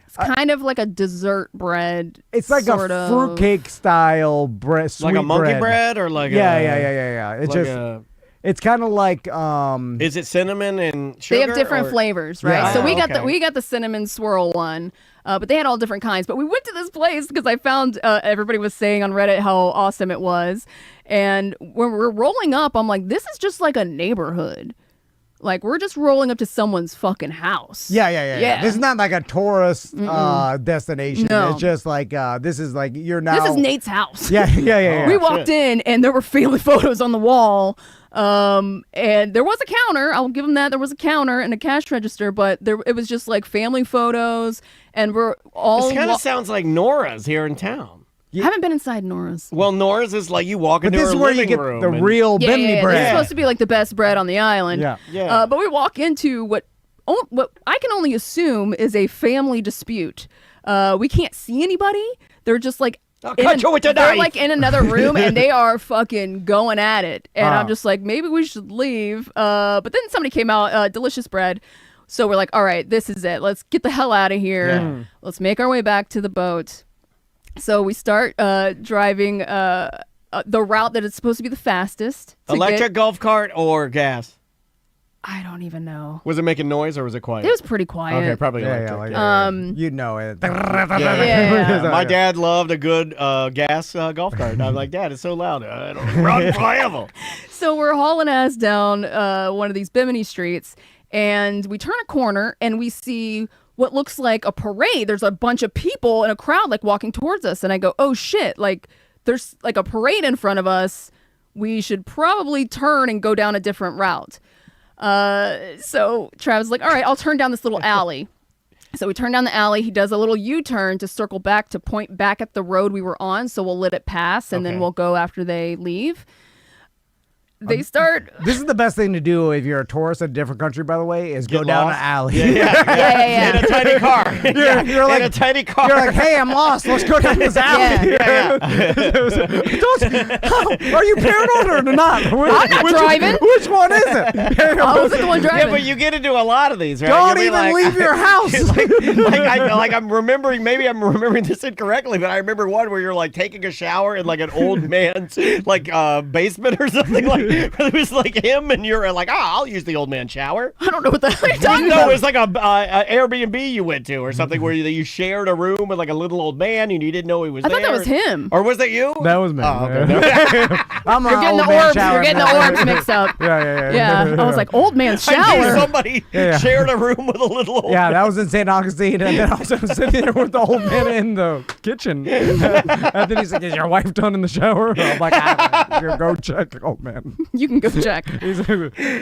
It's kind of like a dessert bread. It's like sort a of. fruitcake style bread, sweet like a monkey bread. bread or like Yeah. It's like just it's kind of like is it cinnamon and They sugar? have different or- flavors, right? Yeah. So we Oh, got okay. we got the cinnamon swirl one, but they had all different kinds. But we went to this place because I found everybody was saying on Reddit how awesome it was, and when we're rolling up, I'm like, this is just like a neighborhood. Like we're just rolling up to someone's fucking house. Yeah. This is not like a tourist destination. No. It's just like this is like you're now. This is Nate's house. Yeah. We walked in and there were family photos on the wall. And there was a counter. I'll give them that. There was a counter and a cash register, but it was just like family photos, and we're all. This kind of sounds like Nora's here in town. Haven't been inside Nora's. Well, Nora's is like you walk But into this her is where you living get room the and- real Bimini This is bread. supposed to be like the best bread on the island. Yeah. But we walk into what I can only assume is a family dispute. We can't see anybody. They're just like. I'll cut you with a They're knife. like in another room and they are fucking going at it. And Ah. I'm just like, maybe we should leave. But then somebody came out, delicious bread. So we're like, all right, this is it. Let's get the hell out of here. Yeah. Let's make our way back to the boat. So we start driving the route that is supposed to be the fastest. to Electric get- golf cart or gas? I don't even know. Was it making noise or was it quiet? It was pretty quiet. okay, probably Yeah, electric. like, you know it. Yeah. My dad loved a good gas golf cart. I'm like, Dad, it's so loud. I don't run forever. So we're hauling ass down one of these Bimini streets, and we turn a corner, and we see what looks like a parade. There's a bunch of people in a crowd, like, walking towards us. And I go, oh, shit. Like, there's, like, a parade in front of us. We should probably turn and go down a different route. So Travis is like, all right, I'll turn down this little alley. So we turn down the alley. He does a little U-turn to circle back to point back at the road we were on. So we'll let it pass, and then we'll go after they leave. They start. This is the best thing to do if you're a tourist in a different country, by the way, is go down an alley. Yeah. In a tiny car. You're like, in a tiny car. You're like, hey, I'm lost. Let's go down this alley. Are you paranoid or not? I'm not driving. Which one is it? I wasn't the one driving. Yeah, but you get into a lot of these, right? Don't even leave your house. I'm remembering, maybe I'm remembering this incorrectly, but I remember one where you're like taking a shower in like an old man's like basement or something like. It was like him, and you're like, I'll use the old man shower. I don't know what the hell you're talking about. No, it was like a Airbnb you went to or something where you shared a room with like a little old man, and you didn't know he was there. I thought that was him. Or was that you? That was me. Oh, okay. You're getting the orbs. You're getting the orbs mixed up. Yeah. I was like, old man I shower. knew somebody shared a room with a little old man. That was in St. Augustine, and then I was sitting there with the old man in the kitchen. And then he's like, is your wife done in the shower? I'm like, go check, old man. You can go check.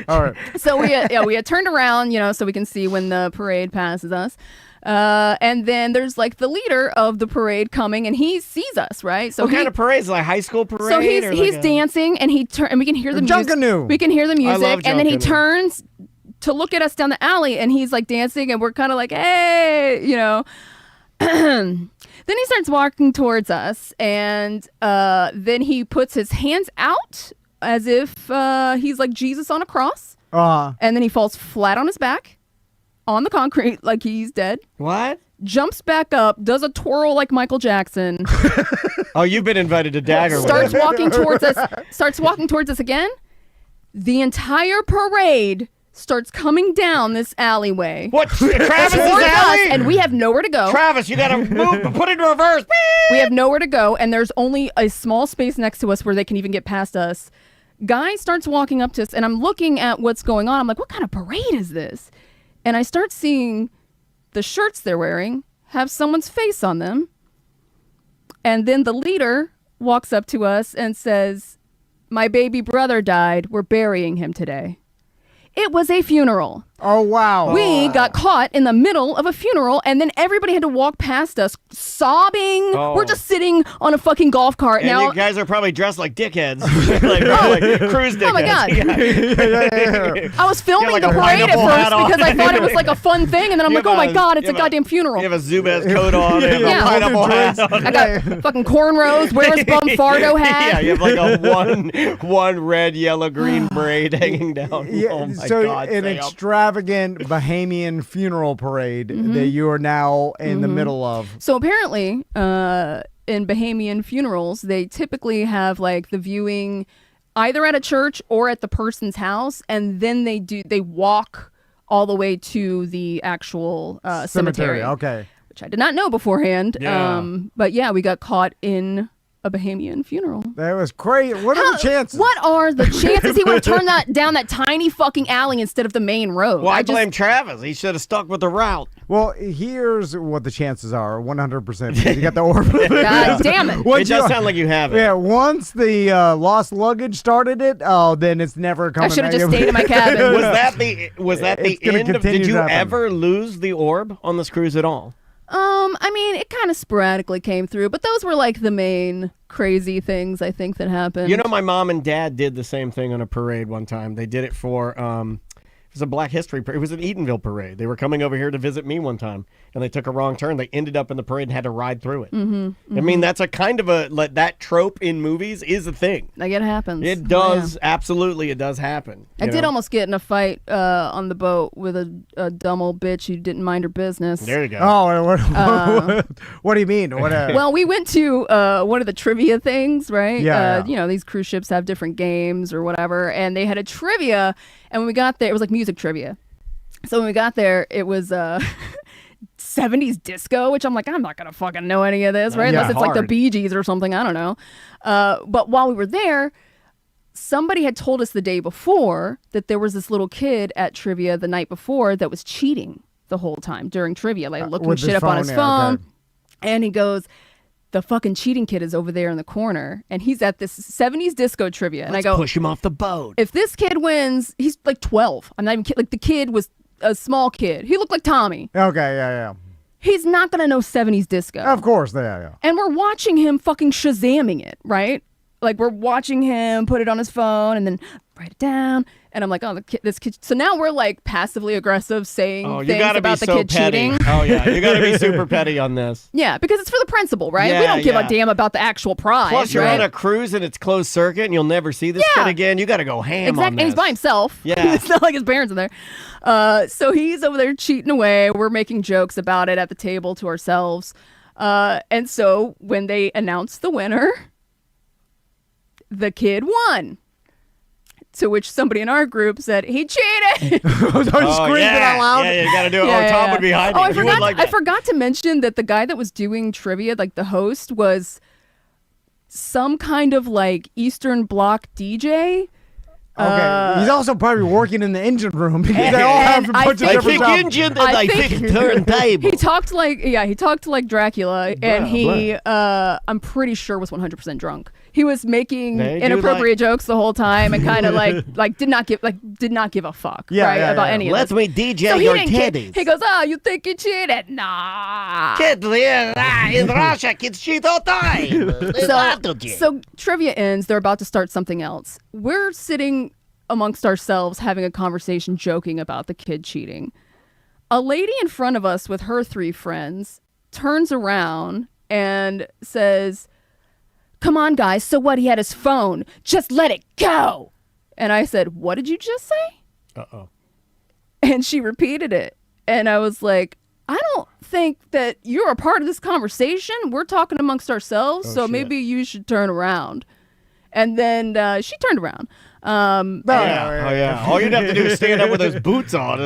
All right. So we had turned around, so we can see when the parade passes us. And then there's like the leader of the parade coming, and he sees us, right? So what kind of parade? Is it like a high school parade? So he's dancing, and and we can hear the music. We can hear the music, and then he turns to look at us down the alley, and he's like dancing, and we're kind of like, hey, Then he starts walking towards us, and then he puts his hands out as if he's like Jesus on a cross. And then he falls flat on his back on the concrete like he's dead. What? Jumps back up, does a twirl like Michael Jackson. Oh, you've been invited to Dagger. Starts walking towards us again. The entire parade starts coming down this alleyway. What? Travis's towards alley? us, and we have nowhere to go. Travis, you gotta move, put it in reverse. We have nowhere to go, and there's only a small space next to us where they can even get past us. Guy starts walking up to us, and I'm looking at what's going on. I'm like, what kind of parade is this? And I start seeing the shirts they're wearing have someone's face on them. And then the leader walks up to us and says, my baby brother died. We're burying him today. It was a funeral. Oh, wow. We got caught in the middle of a funeral, and then everybody had to walk past us sobbing. We're just sitting on a fucking golf cart. And now you guys are probably dressed like dickheads. like cruise dickheads. Oh, my God. I was filming like the a parade at pineapple hat first because on. I thought it was like a fun thing, and then I'm like, oh, my God, it's a goddamn funeral. You have a Zubaz coat on. You have a pineapple hat on. I got fucking cornrows. Where's Bum Fargo hat? Yeah, you have like a one red, yellow, green braid hanging down. Yeah, Oh, my so God. an extravagant Bahamian funeral parade that you are now in the middle of. So apparently, in Bahamian funerals, they typically have like the viewing either at a church or at the person's house, and then they walk all the way to the actual cemetery. Okay. Which I did not know beforehand. Yeah. But yeah, we got caught in a Bahamian funeral. That was great. What are the chances? What are the chances he would have turned down that tiny fucking alley instead of the main road? Well, I blame Travis. He should have stuck with the route. Well, here's what the chances are: 100%. You got the orb. God damn it! It does sound like you have it. Yeah, once the lost luggage started it, then it's never coming. I should have back. just stayed in my cabin. Was that the It's gonna end of? continue Did you to happen. ever lose the orb on this cruise at all? I mean, it kind of sporadically came through, but those were like the main crazy things I think that happened. You know, my mom and dad did the same thing on a parade one time. They did it for it was a Black History parade. It was an Eatonville parade. They were coming over here to visit me one time, and they took a wrong turn. They ended up in the parade and had to ride through it. I mean, that's a kind of that trope in movies is a thing. Like it happens. It does. Absolutely, it does happen. I did almost get in a fight on the boat with a dumb old bitch who didn't mind her business. There you go. Oh, what do you mean? Well, we went to one of the trivia things, right? Yeah. You know, these cruise ships have different games or whatever, and they had a trivia, and when we got there, it was like music trivia. So when we got there, it was 70s disco, which I'm like, I'm not going to fucking know any of this, right? Yeah, Unless it's like the hard. Bee Gees or something, I don't know. But while we were there, somebody had told us the day before that there was this little kid at trivia the night before that was cheating the whole time during trivia, like looking with shit his up on his phone, phone. okay. And he goes, the fucking cheating kid is over there in the corner, and he's at this 70s disco trivia. And I go, push him off the boat. if this kid wins, he's like 12. I'm not even kidding. Like, the kid was a small kid. He looked like Tommy. Okay, yeah. He's not going to know 70s disco. Of course, yeah. And we're watching him fucking Shazamming it, right? Like, we're watching him put it on his phone and then write it down. And I'm like, oh, this kid. So now we're like passively aggressive saying things about the kid petty. cheating. Oh, yeah. You got to be super petty on this. Yeah, because it's for the principal, right? Yeah, we don't give yeah. a damn about the actual prize. Plus, you're right? on a cruise and it's closed circuit and you'll never see this kid again. You got to go ham on Exactly. this. And he's by himself. Yeah. It's not like his parents are there. So he's over there cheating away. We're making jokes about it at the table to ourselves. And so when they announced the winner, the kid won. To which somebody in our group said, he cheated. Screaming out loud. Yeah, you got to do it. Tom would be hiding. I forgot to mention that the guy that was doing trivia, like the host, was some kind of like Eastern Bloc DJ. Okay, he's also probably working in the engine room because they all have a bunch of different jobs. Engine and I think turntable. He talked like Dracula, and he, I'm pretty sure was 100% drunk. He was making inappropriate jokes the whole time and kind of like did not give a fuck about any of this. Let me DJ So your he teddies. He goes, oh, you think you cheated? Nah. Kid, in Russia, kids cheat all the time. So trivia ends. They're about to start something else. We're sitting amongst ourselves having a conversation, joking about the kid cheating. A lady in front of us with her 3 friends turns around and says, come on, guys. So what? He had his phone. Just let it go. And I said, what did you just say? Uh-oh. And she repeated it. And I was like, I don't think that you're a part of this conversation. We're talking amongst ourselves. So maybe you should turn around. And then she turned around. Yeah. All you'd have to do is stand up with those boots on.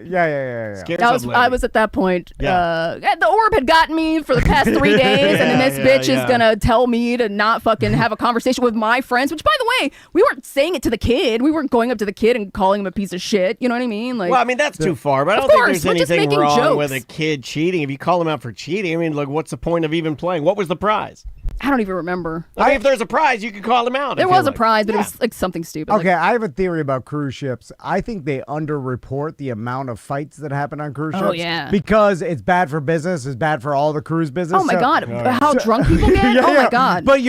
Yeah. I was at that point. The orb had gotten me for the past 3 days, and then this bitch is gonna tell me to not fucking have a conversation with my friends. Which, by the way, we weren't saying it to the kid. We weren't going up to the kid and calling him a piece of shit. You know what I mean? Like, well, I mean that's too far. But I don't think there's anything wrong with a kid cheating. If you call him out for cheating, I mean, like, what's the point of even playing? What was the prize? I don't even remember. I mean, if there's a prize, you can call him out. There was a prize, but it was like something stupid. Okay, I have a theory about cruise ships. I think they underreport the amount of fights that happen on cruise ships. Oh, yeah. Because it's bad for business, it's bad for all the cruise business. Oh my God, how drunk people get? My God. But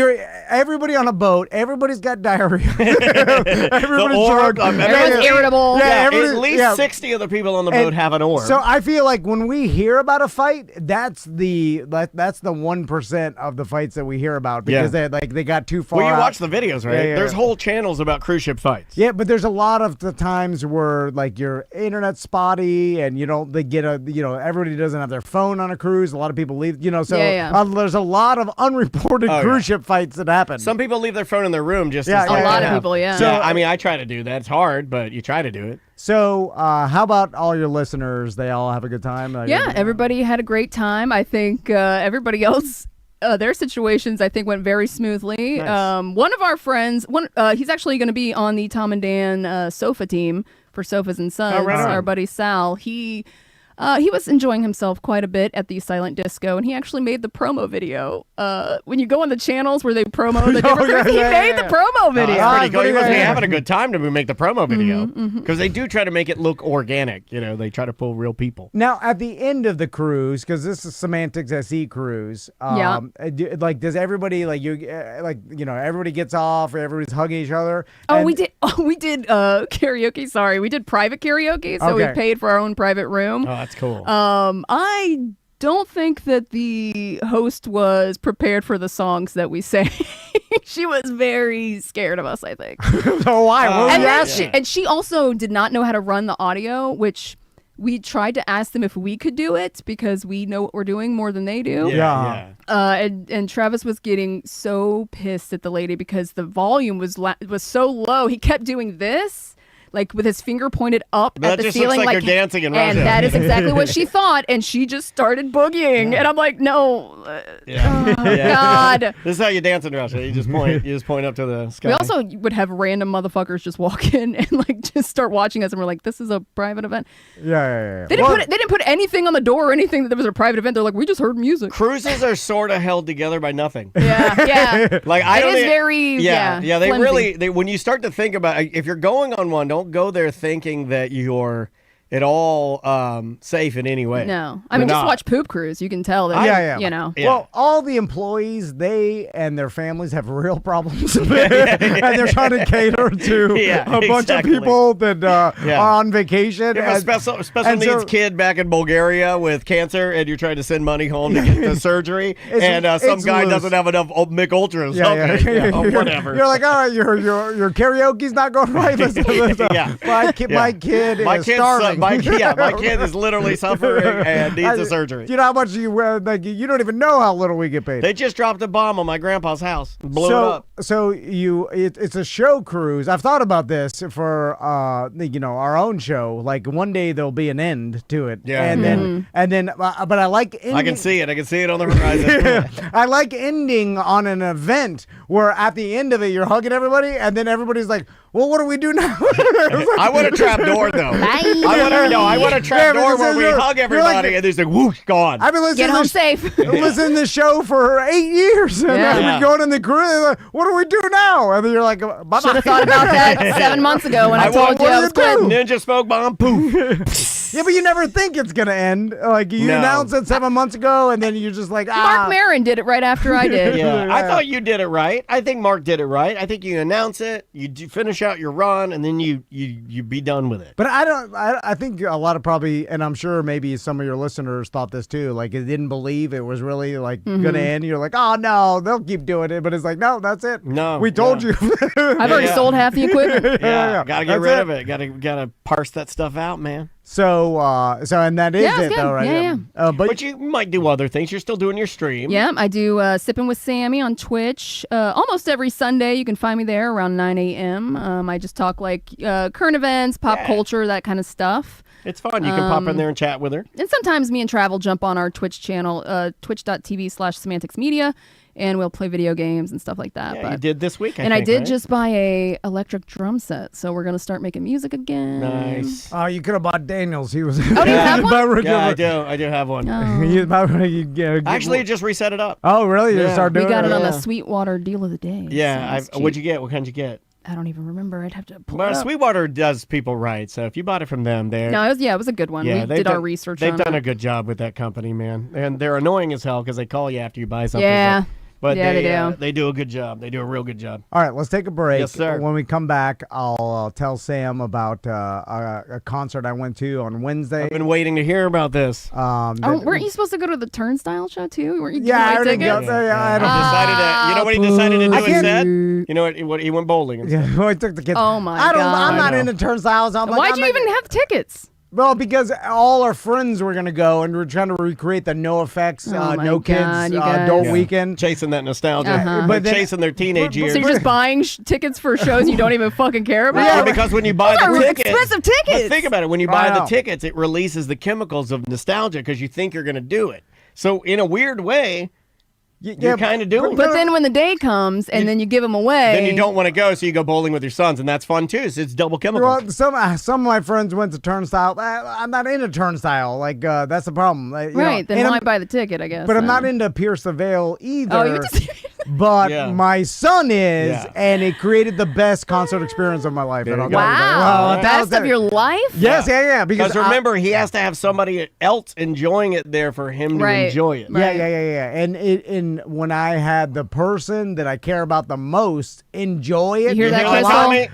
everybody on a boat, everybody's got diarrhea. Everybody's drunk. Everyone's irritable. Yeah, at least 60 of the people on the boat have an orb. So I feel like when we hear about a fight, that's the 1% of the fights that we hear about because they got too far. Well, you out. watch the videos, right? Yeah. There's whole channels about cruise ship fights. Yeah, but there's a lot of the times where like your internet's spotty and everybody doesn't have their phone on a cruise. A lot of people leave, there's a lot of unreported cruise ship fights that happen. Some people leave their phone in their room just a lot of people, yeah. So I mean, I try to do that. It's hard, but you try to do it. So how about all your listeners? They all have a good time? Everybody had a great time. I think everybody else, their situations, I think, went very smoothly. Nice. One of our friends, he's actually going to be on the Tom and Dan sofa team for Sofas and Sons. Right on. Our buddy Sal, he was enjoying himself quite a bit at the silent disco, and he actually made the promo video. When you go on the channels where they promo the different groups, he made the promo video. That's pretty cool. He must be having a good time to make the promo video because they do try to make it look organic. They try to pull real people. Now, at the end of the cruise, because this is Semantics SE cruise, does everybody everybody gets off, or everybody's hugging each other? We did karaoke. Sorry, we did private karaoke, so we paid for our own private room. Oh, that's cool. I don't think that the host was prepared for the songs that we sang. She was very scared of us, I think. So why? And she also did not know how to run the audio, which we tried to ask them if we could do it because we know what we're doing more than they do. Yeah. And Travis was getting so pissed at the lady because the volume was so low. He kept doing this. like with his finger pointed up That at the just ceiling, looks like you're dancing in and Russia. that is exactly what she thought, and she just started boogieing, and I'm like, no, Yeah. oh, God. This is how you dance in Russia. You just point up to the sky. We also would have random motherfuckers just walk in and like just start watching us, and we're like, "This is a private event." Yeah. They didn't put anything on the door or anything that there was a private event. They're like, "We just heard music." Cruises are sort of held together by nothing. Yeah. Like I It don't is think- very yeah. They flimsy. really when you start to think about if you're going on one, don't go there thinking that you're at all safe in any way. No, I mean, You're just not. watch Poop Cruise. You can tell that. Yeah. You know. Yeah. Well, all the employees, they and their families have real problems, and they're trying to cater to a bunch of people that are on vacation. You have a special needs kid back in Bulgaria with cancer, and you're trying to send money home to get the surgery, and some it's guy loose. doesn't have enough Mick Ultras. Yeah, Okay, yeah. whatever. You're like, all right, your karaoke's not going right. Listen. Yeah. My kid My is kid's starving. my kid is literally suffering and needs a surgery. You know how much you don't even know how little we get paid. They just dropped a bomb on my grandpa's house, blew it up. So it's a show cruise. I've thought about this for our own show. Like one day there'll be an end to it. Yeah. And then but I like ending. I can see it. I can see it on the horizon. I like ending on an event where at the end of it you're hugging everybody, and then everybody's like, "Well, what do we do now?" I want a trap door though. I want a trap door where we hug everybody, and there's like whoosh gone. I've been listening. Get to home this- safe. Listen to the show for 8 years, and then Yeah. we go in the cruise. Like, what do we do now? And then you're like, bye-bye. Should have thought about that 7 months ago when I told you I was quitting. Ninja smoke bomb, poof. Yeah, but you never think it's gonna end. Like you No. announced it 7 months ago, and then you're just like, Mark Maron did it right after I did. Yeah, I thought you did it right. I think Mark did it right. I think you announce it, you finish out your run, and then you be done with it. But I think a lot of probably, and I'm sure maybe some of your listeners thought this too. Like it didn't believe it was really like gonna end. You're like, oh no, they'll keep doing it. But it's like, no, that's it. No, we told you. I've already sold half the equipment. Yeah, gotta get That's rid it. of it. Gotta parse that stuff out, man. So and that is Yeah, it's it good. though, right? Yeah. But you might do other things. You're still doing your stream. Yeah, I do Sipping with Sammy on Twitch almost every Sunday. You can find me there around 9 a.m. I just talk like current events, pop culture, that kind of stuff. It's fun. You can pop in there and chat with her. And sometimes me and Travel jump on our Twitch channel, twitch.tv/semanticsmedia, and we'll play video games and stuff like that. Yeah, but you did this week, I did just buy a electric drum set, so we're going to start making music again. Nice. Oh, you could have bought Daniels. He was. Oh, do you have one? Yeah, I do. I do have one. Actually, Just reset it up. Oh, really? You Yeah. start We doing got it on Yeah. the Sweetwater deal of the day. Yeah. so it's What'd cheap. you get? What kind did you get? I don't even remember. I'd have to pull Well, it up. Sweetwater does people right. So if you bought it from them, they're No, it was a good one. yeah, We they've did our done- research They've on done it. a good job with that company, man, and they're annoying as hell because they call you after you buy something. Yeah. but Yeah, they they do. They do a good job. They do a real good job. All right, let's take a break. Yes, sir. When we come back, I'll tell Sam about a concert I went to on Wednesday. I've been waiting to hear about this. Weren't you supposed to go to the Turnstile show too? Weren't you Yeah, I giving away already got tickets? there. I don't. Decided to, you know what he decided to do I can't- instead? You know what? He went bowling instead. Yeah, I took the kids. Oh, my I'm God. not I know. into turnstiles. I'm like, Why'd I'm you not- even have tickets? Well, because all our friends were gonna go, and we're trying to recreate the No Effects, Oh, my No God, Kids you guys. adult Yeah. weekend. Chasing that nostalgia. Uh-huh. But But then- chasing their teenage years. So you're just buying tickets for shows you don't even fucking care about? Yeah, because when you buy Those the are tickets, expensive tickets. But think about it. When you buy I the know. tickets, it releases the chemicals of nostalgia because you think you're going to do it. So in a weird way, you're kind of doing But it. then when the day comes and then you give them away. Then you don't want to go, so you go bowling with your sons, and that's fun too. So it's double chemicals. Well, some of my friends went to Turnstile. I'm not into Turnstile. Like that's the problem. Like, you Right, know, then and why I'm- buy the ticket, I guess. But I'm then. not into Pierce the Veil either. Oh, you're just. But Yeah. my son is, Yeah. and it created the best concert experience of my life. There And you I'll go. tell you that. Wow. Well, Best that of was your it. life? Yes, yeah. Because remember, he has to have somebody else enjoying it there for him to Right. enjoy it. Yeah. And when I had the person that I care about the most enjoy it, You hear that, You know what, Crystal? Tommy?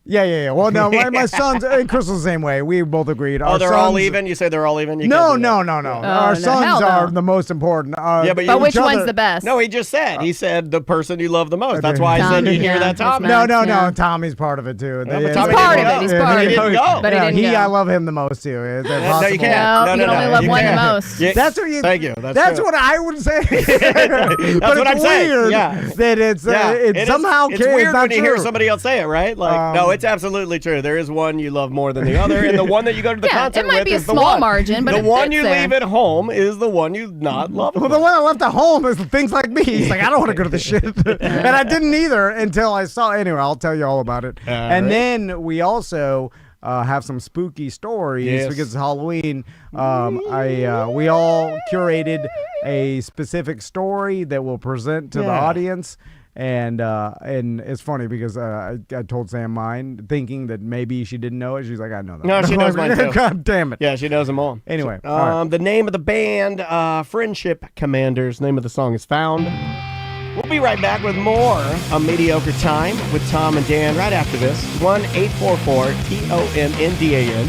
Yeah. Well, no, my son's and Crystal's the same way. We both agreed. Oh, Our they're all sons- even? You say they're all even? You No. can't do that. Our no, sons hell no. are the most important. Yeah, but But each which one's other- the best? No, he just said. He said the person you love the most. That's why I said Tommy, you hear yeah, that, that's Tommy. mad. No. Yeah. Tommy's part of it too. but Yeah, Tommy He's part of didn't it. He's go. part He of it. didn't go. But he didn't go. I love him the most too. Is that No, you possible? can't. No, No, you no, only no, love you one the can't. most. Yeah. That's what you. Thank you. That's true. what I would say. That's but what I'm it's saying. weird Yeah. that it's Yeah, it it is- somehow it's it's weird not when you hear true. somebody else say it, right? Like, no, it's absolutely true. There is one you love more than the other, and the one that you go to the concert it might with be a is the small one. margin, but the it one fits you there. leave at home is the one you not love. Well, the one I left at home is things like me. He's like, I don't want to go to the shit. And I didn't either until I saw. Anyway, I'll tell you all about it. And then we also have some spooky stories because it's Halloween. We all curated a specific story that we'll present to the audience. And it's funny because I told Sam mine, thinking that maybe she didn't know it. She's like, I know that. No, she knows mine too. God damn it. Yeah, she knows them all. Anyway, the name of the band, Friendship Commanders. Name of the song is Found. We'll be right back with more of Mediocre Time with Tom and Dan right after this. 1-844-TOMNDAN.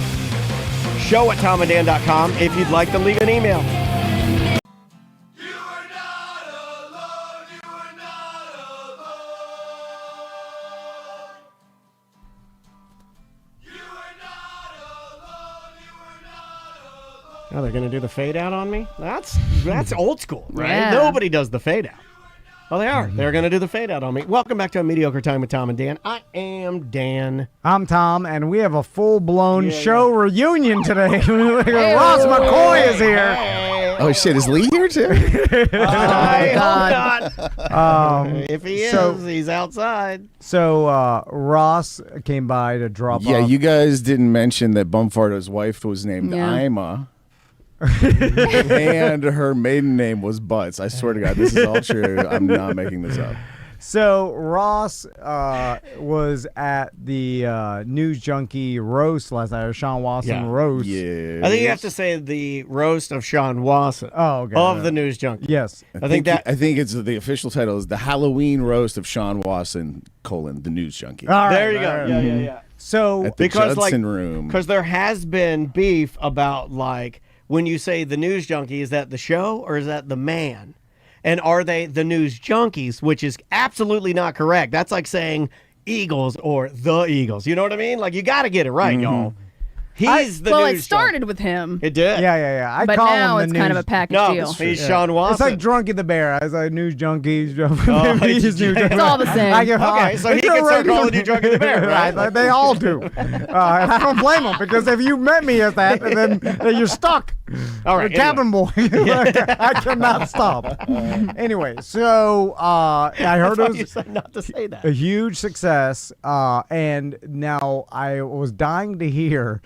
Show at tomanddan.com if you'd like to leave an email. Oh, they're going to do the fade out on me? That's old school, right? Yeah. Nobody does the fade out. Oh, they are. They're going to do the fade out on me. Welcome back to A Mediocre Time with Tom and Dan. I am Dan. I'm Tom, and we have a full-blown show reunion today. Ross McCoy is here. Oh, shit. Is Lee here, too? I God. hope not. If he is, he's outside. So Ross came by to drop Yeah, off. you guys didn't mention that Bumfardo's wife was named Yeah. Ima. And her maiden name was Butts. I swear to God, this is all true. I'm not making this up. So Ross was at the News Junkie roast last night, or Sean Watson roast. Yeah. I think you have to say the roast of Sean Watson. Oh, okay. Of the News Junkie. Yes. I think that. I think it's the official title is the Halloween roast of Sean Watson, the News Junkie. All right, There you go. all right. Yeah. So At the Because, Judson Room. Because there has been beef about, like, when you say the News Junkie, is that the show or is that the man? And are they the News Junkies, which is absolutely not correct. That's like saying Eagles or the Eagles. You know what I mean? Like, you got to get it right, y'all. He's the Well, News it started Junkie. with him. It did. yeah. I But call now him it's the kind news. of a package No, deal. he's Sean Watson. It's like Drunky the Bear. I was like News Junkie. he's News Junkie. It's all the same. Okay, so he can start calling you Drunky the Bear, right? Like, they all do. And I don't blame them, because if you met me as that, then you're stuck. All right, You're cabin boy. I cannot stop. Anyway, so I heard it You was said not to say that. a huge success, and now I was dying to hear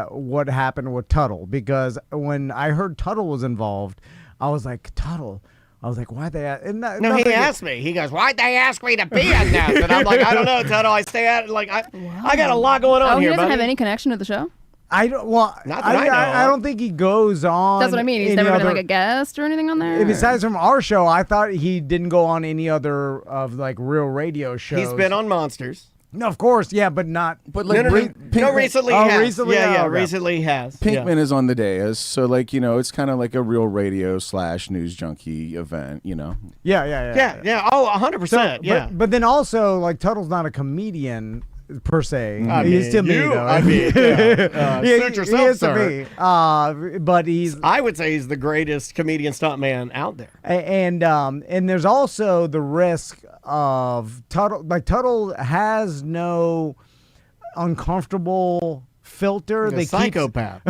what happened with Tuttle, because when I heard Tuttle was involved, I was like, Tuttle. I was like, why'd they? No, he asked me. He goes, "Why'd they ask me to be in this?" And I'm like, "I don't know, Tuttle. I stay at it. Like, I got a lot going on Oh, he here, doesn't buddy." have any connection to the show? I don't. Well, Not that I know I of. don't think he goes on. That's what I mean. He's any never been other- like a guest or anything on there? Besides from our show, I thought he didn't go on any other of like real radio shows. He's been on Monsters. No, of course, yeah, but not. But like No, recently he has. recently? Yeah, Oh, okay. recently he has. Pinkman is on the dais, so like it's kind of like a real radio / News Junkie event, Yeah. Oh, 100%. Yeah. But then also, like, Tuttle's not a comedian per se. I He's mean, to me, you- though. I mean, yeah. Suit he yourself, is to sir. me. But he's I would say he's the greatest comedian stuntman out there. and there's also the risk of Tuttle. Like, Tuttle has no uncomfortable filter. A They keep- psychopath.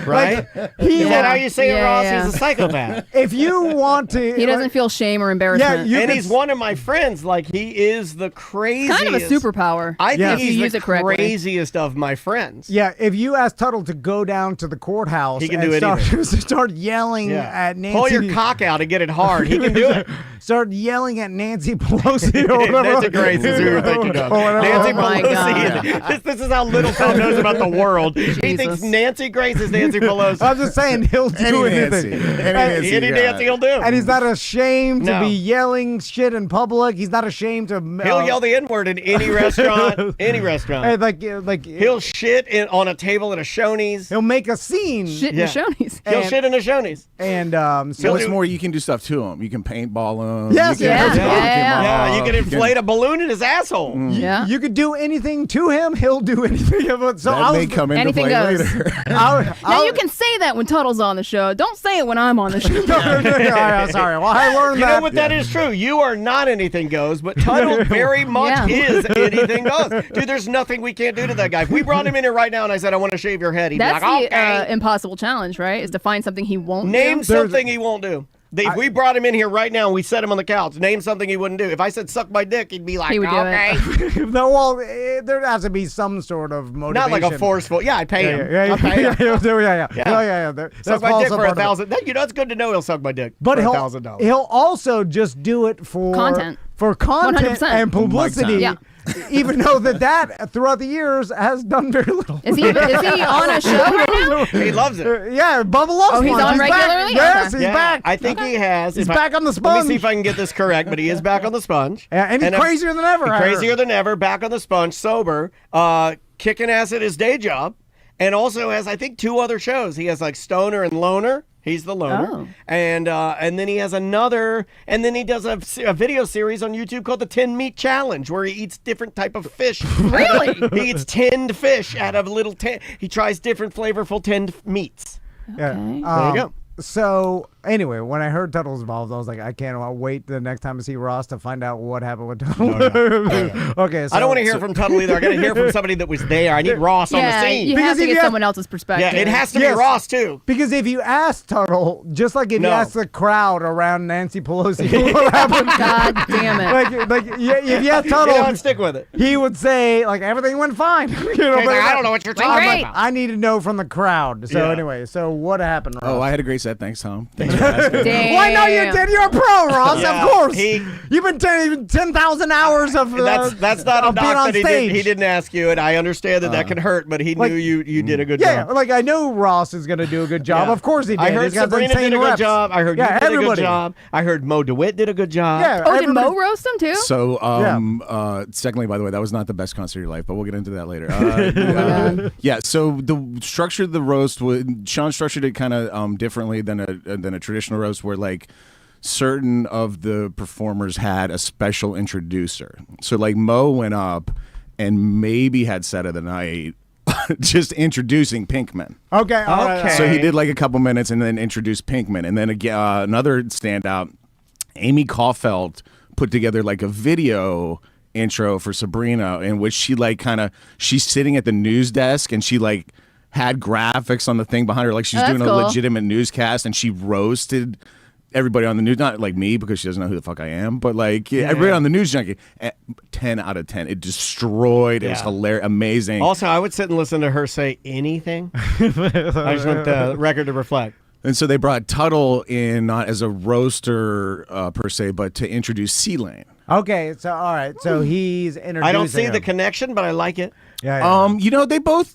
Right? he Is that how you say it, Yeah, Ross? yeah. He's a psychopath. if you want to, He doesn't feel shame or embarrassment. you And could he's one of my friends. Like, he is the craziest. kind of a superpower. I Yeah. think If you he's use the it correctly. craziest of my friends. Yeah, if you ask Tuttle to go down to the courthouse He can and do start, anything. start yelling at Nancy, Pull your cock out and get it hard. He can do it. start yelling at Nancy Pelosi or whatever. Nancy Grace is who you're thinking of. Or whatever. Nancy Oh my Pelosi. This is how little Tom knows about the world. He thinks Nancy Grace is Nancy Pelosi. I'm just saying he'll do Any anything. Nancy. Any Nancy. Any you Nancy got. he'll do. And he's not ashamed to No. be yelling shit in public. He's not ashamed to. He'll yell the N-word in any restaurant. Any restaurant. like He'll shit on a table at a Shoney's. he'll make a scene. Shit in Yeah. the Shoney's. He'll and- shit in a Shoney's. And So He'll what's do- more, you can do stuff to him. You can paintball him. Yes, you can yeah, knock him yeah. Yeah, off. you can inflate a balloon in his asshole. Yeah. you could do anything to him. He'll do anything. So So that may come into Anything play goes. later. Now you can say that when Tuttle's on the show. Don't say it when I'm on the show. Sorry. Well, I learned You that. know what? That is true. You are not anything goes, but Tuttle very much is anything goes. Dude, there's nothing we can't do to that guy. If we brought him in here right now and I said, I want to shave your head, he'd That's be like, the okay. impossible challenge, right? Is to find something he won't Name do. something he won't do. If we brought him in here right now and we set him on the couch, name something he wouldn't do. If I said suck my dick, he'd be like, He would do okay. it. No, well, there has to be some sort of motivation. Not like a forceful. Yeah, I'd pay him. Yeah. I'd pay him. That's Suck my dick also for part of it. $1,000. You know, it's good to know he'll suck my dick But for he'll $1,000. he'll also just do it for Content. for content 100%. and publicity. Yeah. Even though that throughout the years has done very little. Is he on a show right now? He loves it. Yeah, Bubba loves Oh, he's Sponge. on back. regularly? Yes, Okay. he's back. I think he has. He's If back on the Let sponge. me see if I can get this correct, but he is back on the sponge. Yeah, and he's crazier than ever. I heard. Crazier than ever, back on the sponge, sober, kicking ass at his day job, and also has, I think, 2 other shows. He has like Stoner and Loner. He's the loner. Oh. And then he has another, and then he does a video series on YouTube called the 10 Meat Challenge, where he eats different type of fish. Really? He eats tinned fish out of little he tries different flavorful tinned meats. Yeah. Okay. There you go. So anyway, when I heard Tuttle's involved, I was like, I can't wait the next time I see Ross to find out what happened with Tuttle. Okay, so I don't want to hear from Tuttle either. I got to hear from somebody that was there. I need Ross on the Yeah, scene. you Because have to if you get have- someone else's perspective. Yeah, it has to Yes. be Ross too. Because if you ask Tuttle, just like if No. you ask the crowd around Nancy Pelosi what happened, God damn it. if you ask You know, Tuttle, and stick with it. he would say like everything went fine. He's like, I don't know what you're Went talking great. about. I need to know from the crowd. So Yeah. anyway, so what happened, Ross? Oh, I had a great set. Thanks, Tom. Thanks for asking. Damn. Well, I know you did. You're a pro, Ross. Yeah, Of course. he- You've been 10,000 hours of That's not a of being knock on that stage. he didn't ask you, and I understand that can hurt, but he like- knew you did a good Yeah, job. like I know Ross is going to do a good job. Yeah. Of course he did. I heard He's got Sabrina insane did a good reps. job. I heard Yeah, you did a everybody. good job. I heard Mo DeWitt did a good job. Yeah. Oh, did Mo everybody- roast him too? So, secondly, by the way, that was not the best concert of your life, but we'll get into that later. Yeah. So the structure of the roast was Sean structured it kind of differently than a traditional roast, where like certain of the performers had a special introducer. So like Mo went up and maybe had set of the night. Just introducing Pinkman. Okay. all right. Okay. So he did like a couple minutes and then introduced Pinkman. And then again, another standout, Amy Caulfield put together like a video intro for Sabrina in which she like she's sitting at the news desk and she like had graphics on the thing behind her. Like she's Oh, doing that's a cool. legitimate newscast and she roasted everybody on the news, not like me because she doesn't know who the fuck I am, but like everybody on the News Junkie. 10 out of 10. It destroyed. It was Yeah. hilarious, amazing. Also, I would sit and listen to her say anything. I just want the record to reflect. And so they brought Tuttle in not as a roaster per se, but to introduce C-Lane. Okay. So all right. So he's introducing I don't see him. the connection, but I like it. Yeah. You know, they both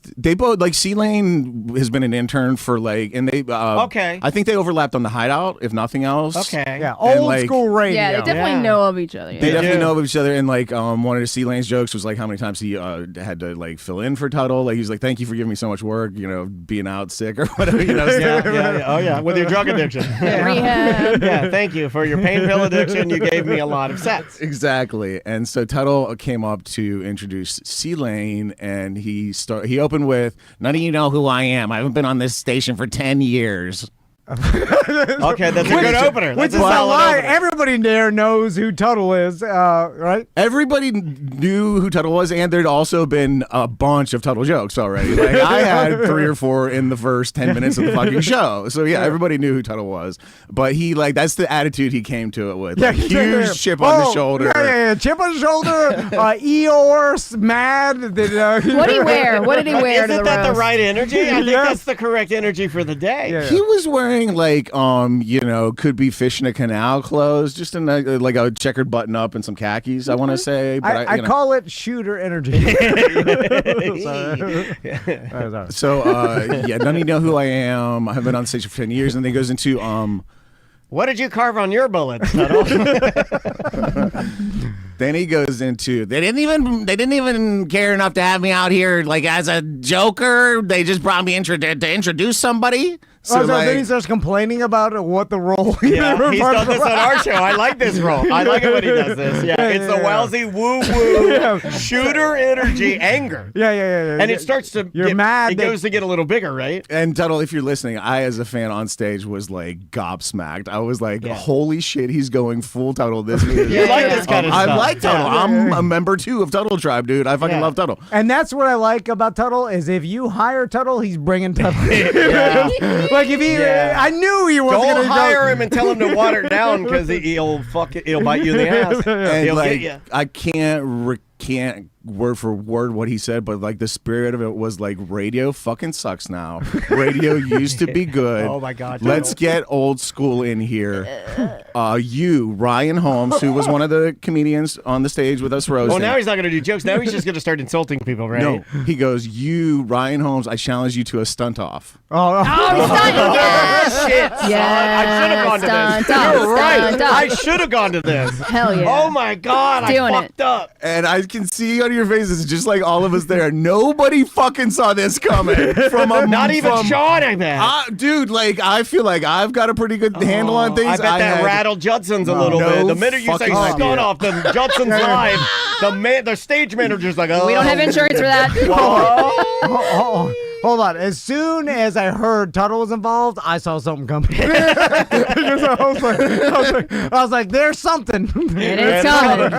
like C-Lane has been an intern for like, and they Okay. I think they overlapped on the Hideout, if nothing else. Okay. Yeah. and, Old like- school radio. Yeah, they definitely Yeah. know of each other. They Yeah. definitely do. know of each other, and like one of C-Lane's jokes was like how many times he had to like fill in for Tuttle. Like he's like, "Thank you for giving me so much work," you know, being out sick or whatever. You know, Yeah. Oh, yeah. With your drug addiction. Rehab. Yeah, thank you for your pain pill addiction. You gave me a lot of sets. Exactly. And so Tuttle came up to introduce C-Lane, and he opened with, "None of you know who I am. I haven't been on this station for 10 years." Okay, that's a good opener. Which That's is a a solid lie. opener. Everybody there knows who Tuttle is, right? Everybody knew who Tuttle was, and there'd also been a bunch of Tuttle jokes already. Like I had 3 or 4 in the first 10 minutes of the fucking show. So yeah, everybody knew who Tuttle was. But he like that's the attitude he came to it with. Like, huge chip on the shoulder. Yeah. Chip on the shoulder. Eeyore, mad. What did he wear? What did he wear to the Isn't that the roast? right energy? I think Yes. that's the correct energy for the day. Yeah. He was wearing like you know, could be fish in a canal clothes, just in like a checkered button up and some khakis, I want to say. But I you know. call it shooter energy. So yeah, none of you know who I am. I have been on stage for 10 years, and then he goes into What did you carve on your bullets, Tuttle? then he goes into they didn't even care enough to have me out here like as a joker. They just brought me to introduce somebody. So like, then he starts complaining about what the role. Yeah, he's done this on our show. I like this role. I like it when he does this. Yeah, it's the Wowsy woo-woo shooter energy anger. Yeah. And it starts to mad It that- goes to get a little bigger, right? And Tuttle, if you're listening, I as a fan on stage was like gobsmacked. I was like, holy shit, he's going full Tuttle this year. You like this kind of I stuff. like Tuttle. I'm a member too of Tuttle Tribe, dude. I fucking love Tuttle. And that's what I like about Tuttle is if you hire Tuttle, he's bringing Tuttle. Like if he, I knew he wasn't Don't going to hire him and tell him to water it down because he'll bite you in the ass. And He'll like, get you. I can't word for word what he said, but like the spirit of it was like, radio fucking sucks now. Radio used to be good. Oh my God, Let's get old school in here. You, Ryan Holmes, who was one of the comedians on the stage with us roasting. Well, now he's not going to do jokes. Now he's just going to start insulting people, right? No, he goes, you, Ryan Holmes, I challenge you to a stunt off. Oh, shit. son. I should have gone to this. You're right. I should have gone to this. Hell yeah. Oh my God, I Doing fucked up. And I can see on your faces, just like all of us there, nobody fucking saw this coming. Not even Sean, I bet. Dude, like, I feel like I've got a pretty good handle on things. I bet that rattled Judson's a little bit. The minute you say fucking idea. stunt off, the Judson's live, the stage manager's like, oh. We don't have insurance for that. Hold on. As soon as I heard Tuttle was involved, I saw something coming. Because I was like, there's something. It is coming.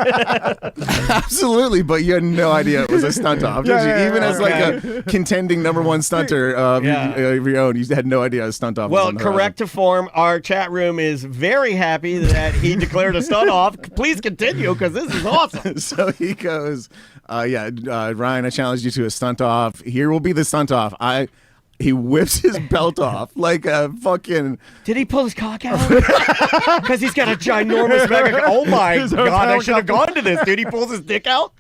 Absolutely, but you had no idea it was a stunt off, did you? Even as like a contending #1 stunter of your own, you had no idea a stunt off. Well, was on the correct to form, our chat room is very happy that he declared a stunt off. Please continue, because this is awesome. So he goes, Ryan, I challenged you to a stunt off. Here will be the stunt off. He whips his belt off like a fucking... Did he pull his cock out? Because he's got a ginormous bag. Oh my God, I should have gone to this. Dude, he pulls his dick out?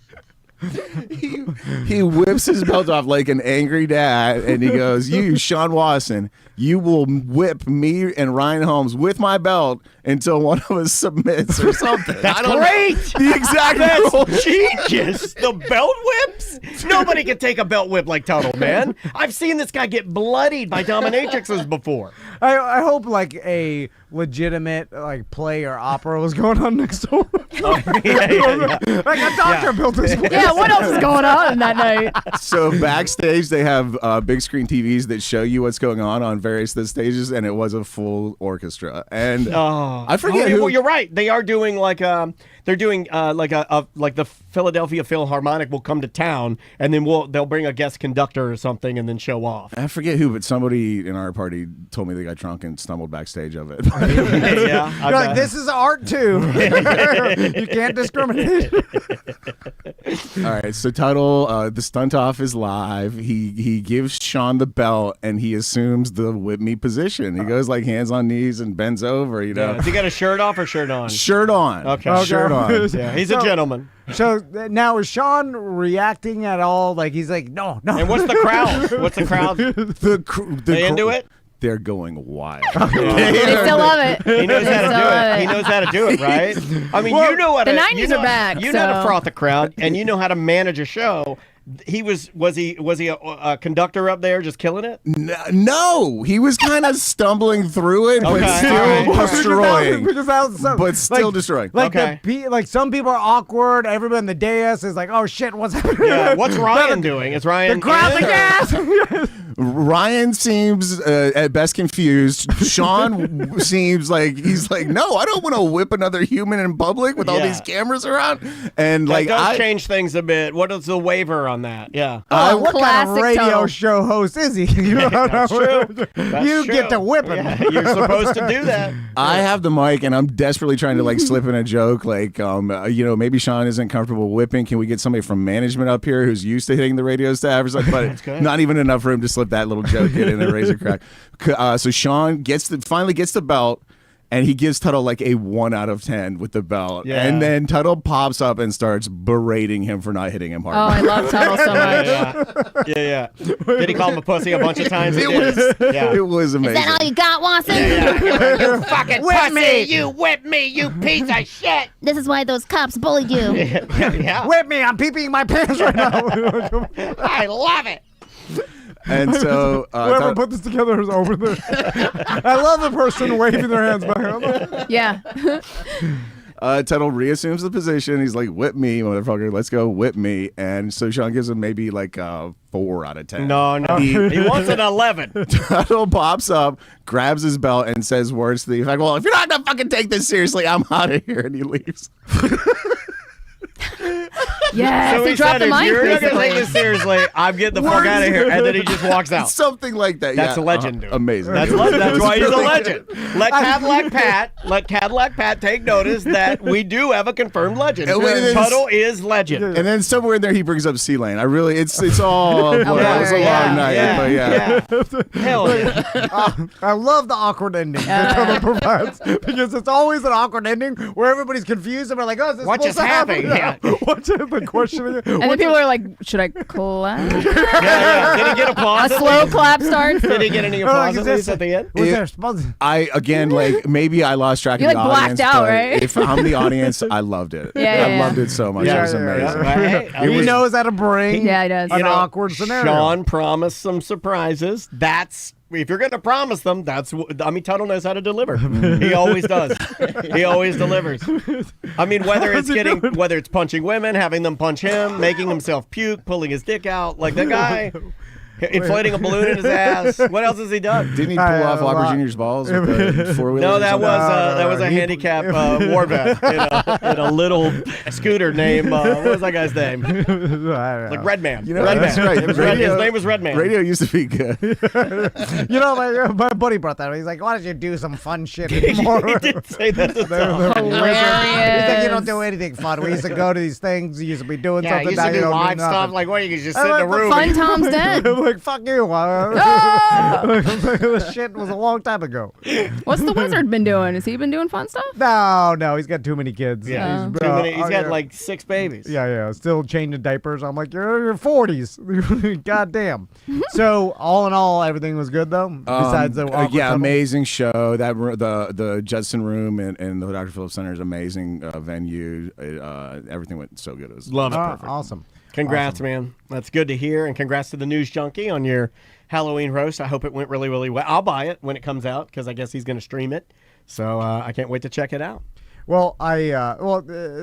He whips his belt off like an angry dad, and he goes, you, Sean Wasson, you will whip me and Ryan Holmes with my belt until one of us submits or something. That's great. The exact rule. That's genius. The belt whips? Nobody can take a belt whip like Tuttle, man. I've seen this guy get bloodied by dominatrixes before. I hope like a legitimate like play or opera was going on next door. Like a doctor built this place. Yeah, what else is going on that night? So backstage, they have big screen TVs that show you what's going on various of the stages, and it was a full orchestra. And I forget who. Well, you're right. They are doing like they're doing like the Philadelphia Philharmonic will come to town, and then they'll bring a guest conductor or something, and then show off. I forget who, but somebody in our party told me they got drunk and stumbled backstage of it. Yeah, You're like, this is art too. You can't discriminate. All right, so Tuttle, the stunt off is live. He gives Sean the belt, and he assumes the whip me position. He goes like hands on knees and bends over. You know, Has he got a shirt off or shirt on? Shirt on. Okay. Shirt on. Yeah, he's a gentleman. So now is Sean reacting at all? Like he's like, no. And what's the crowd? What's the crowd? They into it? They're going wild. They still love it. He knows how to do it. He knows how to do it, right? I mean, you know what? The 90s are back. You know how to froth the crowd, and you know how to manage a show. Was he a conductor up there just killing it? No, he was kind of stumbling through it, but Okay, still all right. destroying. Because that was so, But still destroying. Like Okay. like some people are awkward. Everybody in the dais is like, oh shit, what's happening? Yeah. What's Ryan doing? Is Ryan The crowd's in like, it? yes. Ryan seems at best confused. Sean seems like he's like, no, I don't want to whip another human in public with all these cameras around. And That like, does change things a bit. What is the waiver on that? Yeah. What kind of Classic radio Tuttle. show host is he? You know, That's true. That's you true. get to whip him. Yeah, you're supposed to do that. I have the mic and I'm desperately trying to like slip in a joke. Like, maybe Sean isn't comfortable whipping. Can we get somebody from management up here who's used to hitting the radio staff or something? But not even enough room to slip that little joke in a razor crack. So Sean finally gets the belt. And he gives Tuttle like a 1 out of 10 with the belt. Yeah. And then Tuttle pops up and starts berating him for not hitting him hard. Oh, I love Tuttle so much. Yeah. Did he call him a pussy a bunch of times? He It did. was, Yeah. it was amazing. Is that all you got, Watson? You fucking pussy! You whip me, you piece of shit! This is why those cops bullied you. Yeah. Whip me! I'm peeing my pants right now. I love it. And so whoever put this together is over there. I love the person waving their hands back. Yeah. Tuttle reassumes the position. He's like, whip me, motherfucker. Let's go, whip me. And so Sean gives him maybe like 4 out of 10. No. He wants an 11. Tuttle pops up, grabs his belt, and says words to the effect, well, if you're not going to fucking take this seriously, I'm out of here. And he leaves. Yes, So he dropped the if mic. you're not going to basically. take this seriously, I'm getting the fuck out of here. And then he just walks out. Something like that. That's yeah. a legend, dude. Amazing. That's why he's a legend. Let Cadillac Pat take notice that we do have a confirmed legend. Tuttle is legend. And then somewhere in there he brings up C-Lane. It's all it was a long night. But yeah. Hell yeah. I love the awkward ending that Tuttle provides because it's always an awkward ending where everybody's confused and we're like, oh, is this What supposed just to happen? happened? Yeah. What's the question? And then people are like, should I clap? Yeah. Did he get applause? A slow clap starts. Did he get any applause at least at the end? Was there supposed I again like maybe I lost track You, of the like, blacked audience. out, but right? If I'm the audience, I loved it. I loved it so much. It was amazing. He knows how to bring Yeah, he does. an awkward scenario. Sean promised some surprises. That's if you're going to promise them. Tuttle knows how to deliver. He always does. He always delivers. I mean, whether it's punching women, having them punch him, making himself puke, pulling his dick out, like that guy. Inflating a balloon in his ass. What else has he done? Didn't he pull off Whopper Jr.'s balls with the 4-wheeler? No, that was a handicap war vet in a little scooter named what was that guy's name? Like Redman. You know, Redman. that's right. His name was Redman. Radio used to be good. my buddy brought that up. He's like, why don't you do some fun shit anymore? He did say that. To He's like, you don't do anything fun. We used to go to these things. You used to be doing yeah, something. he used now to you do don't live do stuff. nothing. Like, what, you could just sit in a room. Fun Tom's dead. I'm like, fuck you. Ah! The shit was a long time ago. What's the wizard been doing? Has he been doing fun stuff? No, he's got too many kids. Yeah, He's, too many. He's got yeah. like 6 babies. Yeah, still changing diapers. I'm like, you're in your 40s. God damn. So, all in all, everything was good, though? Besides the awkward tunnel? amazing show. That the Judson Room and the Dr. Phillips Center is amazing venue. Everything went so good. It was Love it. perfect. Awesome. Congrats, man. That's good to hear. And congrats to the News Junkie on your Halloween roast. I hope it went really, really well. I'll buy it when it comes out because I guess he's going to stream it. So I can't wait to check it out. Well,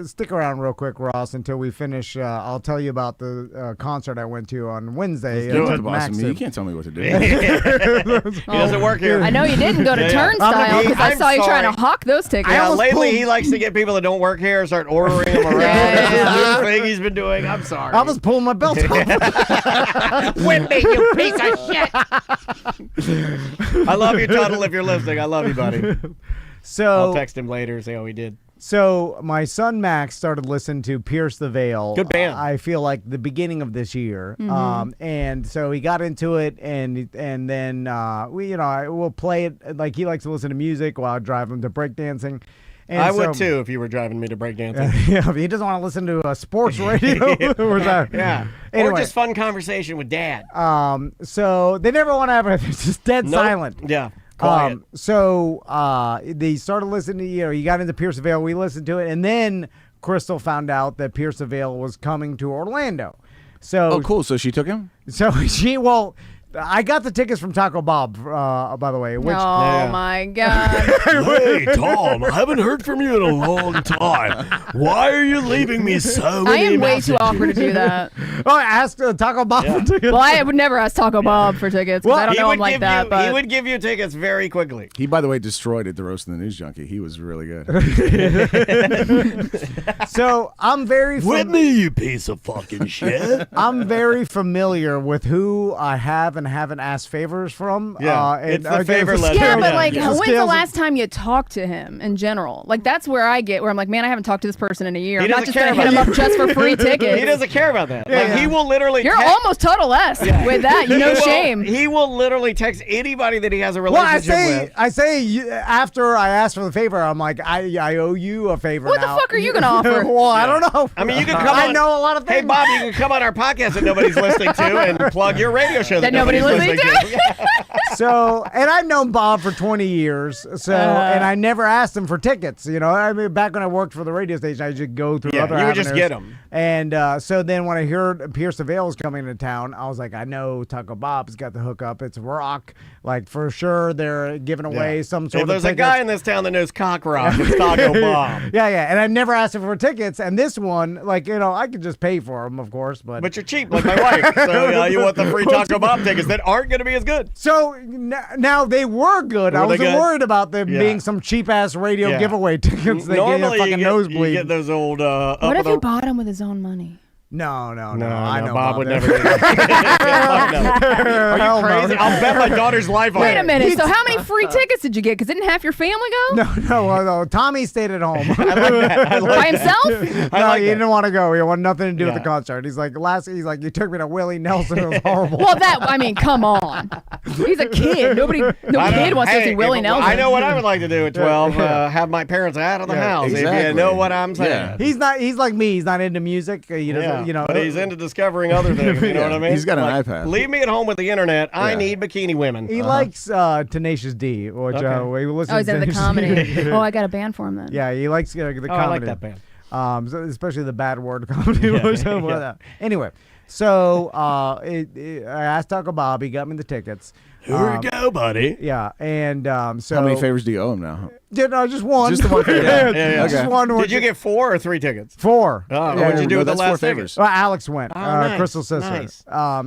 stick around real quick, Ross, until we finish. I'll tell you about the concert I went to on Wednesday. You Took Max to. can't tell me what to do. He doesn't work here. I know you didn't go to Turnstile because I I'm saw you trying sorry. to hawk those tickets. Yeah, lately pulled- he likes to get people that don't work here and start ordering them around. That's the thing he's been doing. I'm sorry. I was pulling my belt off. Whip me, you piece of shit. I love you, Tuttle, if you're listening. I love you, buddy. I'll So, text him later and say how he did. so my son Max started listening to Pierce the Veil. Good band. I feel like the beginning of this year. And so he got into it, and then we'll play it. Like, he likes to listen to music while I drive him to breakdancing. And I would too if you were driving me to breakdancing. Yeah, he doesn't want to listen to a sports radio. Yeah. Anyway. Or just fun conversation with Dad. So they never want to have it. It's just dead Nope. silent. Yeah. Quiet. They started listening to, he got into Pierce the Veil. We listened to it. And then Crystal found out that Pierce the Veil was coming to Orlando. So, Oh, cool. So she took him? So I got the tickets from Taco Bob, by the way. Which, Oh my God. Hey, Tom, I haven't heard from you in a long time. Why are you leaving me so I many am way too awkward to do that. I asked Taco Bob for tickets. Well, I would never ask Taco Bob for tickets because I don't know him like that. He But would give you tickets very quickly. He, by the way, destroyed it, the Roast of the News Junkie. He was really good. So I'm very me, you piece of fucking shit. I'm very familiar with who I have and haven't asked favors from. Yeah, and it's the again, favor for letter. yeah, scales- but like, for when's the scales- last time you talked to him in general? Like, that's where I get where I'm like, man, I haven't talked to this person in a year. He I'm not doesn't just gonna care hit him about up just for free tickets. He doesn't care about that. Like, he will literally You're text- almost Tuttle-esque with that. You know, shame. He will literally text anybody that he has a Well, relationship with. I say after I ask for the favor, I'm like, I owe you a favor What the now. fuck are you gonna offer? Well, I don't know. I mean, you can come I on. know a lot of things. Hey, Bob, you can come on our podcast that nobody's listening to and plug your radio show that, That nobody's listening to? So, and I've known Bob for 20 years. So, and I never asked him for tickets. You know, I mean, back when I worked for the radio station, I used to go through Yeah, other you would just avenues. get 'em. And so then when I heard Pierce the Veil's coming to town, I was like, I know Taco Bob's got the hookup. It's rock. Like, for sure, they're giving away some sort If of there's a tickets. guy in this town that knows cock rock, it's Taco Bob. Yeah. And I've never asked him for tickets. And this one, like, I could just pay for them, of course. But you're cheap, like my wife. So you want the free Taco Bob tickets that aren't going to be as good. So now they were good. I Were they wasn't good? worried about them being some cheap-ass radio giveaway tickets. They gave you a Normally, fucking nosebleed. you get those old. What if he bought him with his own money? No. I know Bob would that. never do that. Are Hell you no. crazy? I'll bet my daughter's life on Wait a it. minute. So how many free tickets did you get? Because didn't half your family go? No. Tommy stayed at home. I like that. I like By himself? No, he that. didn't want to go. He wanted nothing to do with the Yeah. concert. He's like, you took me to Willie Nelson. It was horrible. Well, come on. He's a kid. No kid wants to see Willie Nelson. I know what I would like to do at 12. Have my parents out of the house. If you exactly. know what I'm saying. Yeah. He's like me. He's not into music. He doesn't, But he's into discovering other things. You know what I mean? He's got an Like, iPad. Leave me at home with the internet. I Yeah. need bikini women. He likes Tenacious D, which Okay. he listens Oh, he's into the to comedy. Oh, I got a band for him then. Yeah, he likes the comedy. I like that band. Especially the bad word comedy. Anyway, so I asked Taco Bob. He got me the tickets. Here we go, buddy. Yeah, and so How many favors do you owe him now? just one. Just the one favor. Yeah. Just Okay. one. Did you get 4 or 3 tickets? 4? Oh, Yeah, what'd you do with the that's 4 last ticket? favors. Well, Alex went. nice, Crystal's sister. nice.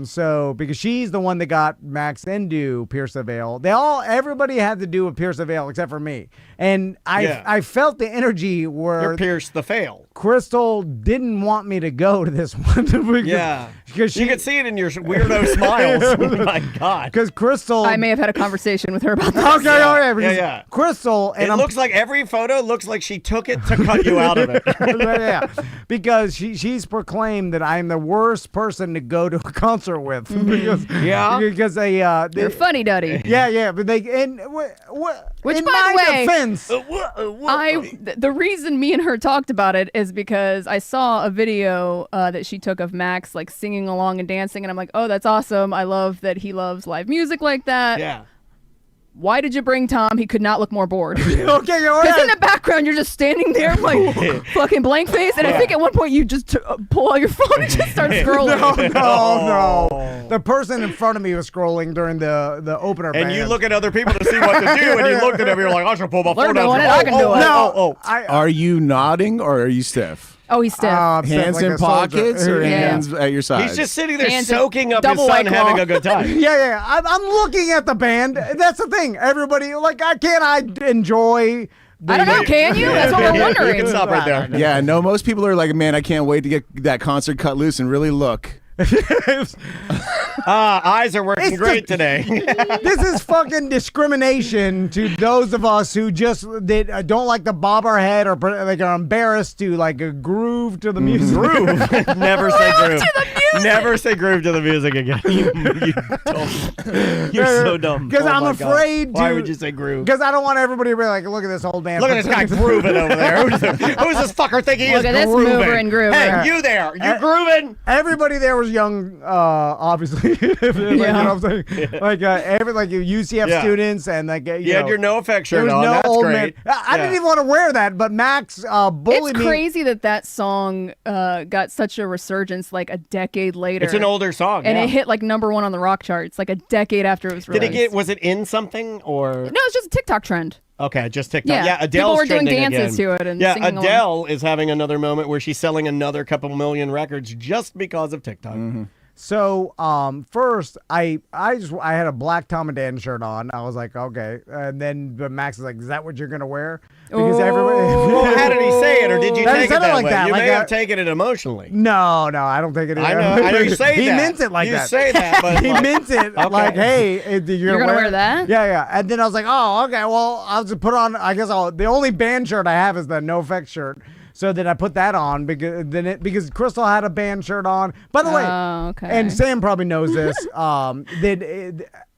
So because she's the one that got Max into Pierce the Veil, everybody had to do with Pierce the Veil except for me, and I felt the energy where You're Pierce the Fail. Crystal didn't want me to go to this one. because you could see it in your weirdo smiles. Oh my God. Because Crystal, I may have had a conversation with her about this. Okay, all right. Because Yeah. Crystal, and It looks like every photo looks like she took it to cut you out of it. yeah, because she's proclaimed that I'm the worst person to go to a concert with. because You're funny, Duddy. Yeah, but they Which, in by my the way, defense, the reason me and her talked about it is because I saw a video that she took of Max like singing along and dancing, and I'm like, oh, that's awesome. I love that he loves live music like that. Yeah. Why did you bring Tom? He could not look more bored. okay, all Because in right. the background, you're just standing there like fucking blank face, and I think at one point you just pull out your phone and just start scrolling. No. The person in front of me was scrolling during the opener. And band. you look at other people to see what to do, and you looked at them, you're like, I should pull my They're phone out. doing it, I can do it. No, Are you nodding or are you stiff? Oh, he's stiff. I'm stiff Hands like in a soldier. pockets or Yeah. hands at your sides? He's just sitting there Hands soaking up his double son White having Claw. a good time. Yeah. I'm looking at the band. That's the thing. Everybody, like, I enjoy. I don't know, can you? That's what we're You wondering. can stop right there. Yeah, no, most people are like, man, I can't wait to get that concert cut loose and really look. Eyes are working It's great today. This is fucking discrimination to those of us who just don't like to bob our head or like are embarrassed to like groove to the music. Groove. Never say groove. Never say groove to the music again. You're so dumb. Because Oh I'm my God. afraid to. Why would you say groove? Because I don't want everybody to be like, look at this old man. Look at this guy grooving over there. Who's this fucker think he is Look at this grooving? mover and groover. Hey, you there. You grooving? Everybody there was young, obviously. Like, you know what I'm saying? Like UCF Yeah. students and like You had your no effect there shirt was on. no That's old great. man. I didn't even want to wear that, but Max bullied It's me. crazy that song got such a resurgence like a decade later. It's an older song. And yeah. it hit like #1 on the rock charts like a decade after it was Did released. it get? Was it in something or? No, it's just a TikTok trend. Okay, just TikTok. Yeah, Adele's people were doing trending dances again. to it and yeah, singing along. Adele is having another moment where she's selling another couple million records just because of TikTok. So first I had a black Tom and Dan shirt on. I was like, okay, and then but Max is like, is that what you're gonna wear? Because everybody. Well, how did he say it, or did you He take said it that like way? that, You like may a- have taken it emotionally. No, I don't think it is. I know you say he that. meant it like you that. say that, but He like, meant it Okay. like, hey, you're gonna wear that? Yeah. And then I was like, oh, okay. Well, I'll just put on. I guess the only band shirt I have is the No Effects shirt. So then I put that on because Crystal had a band shirt on. By the way, Oh, okay. and Sam probably knows this.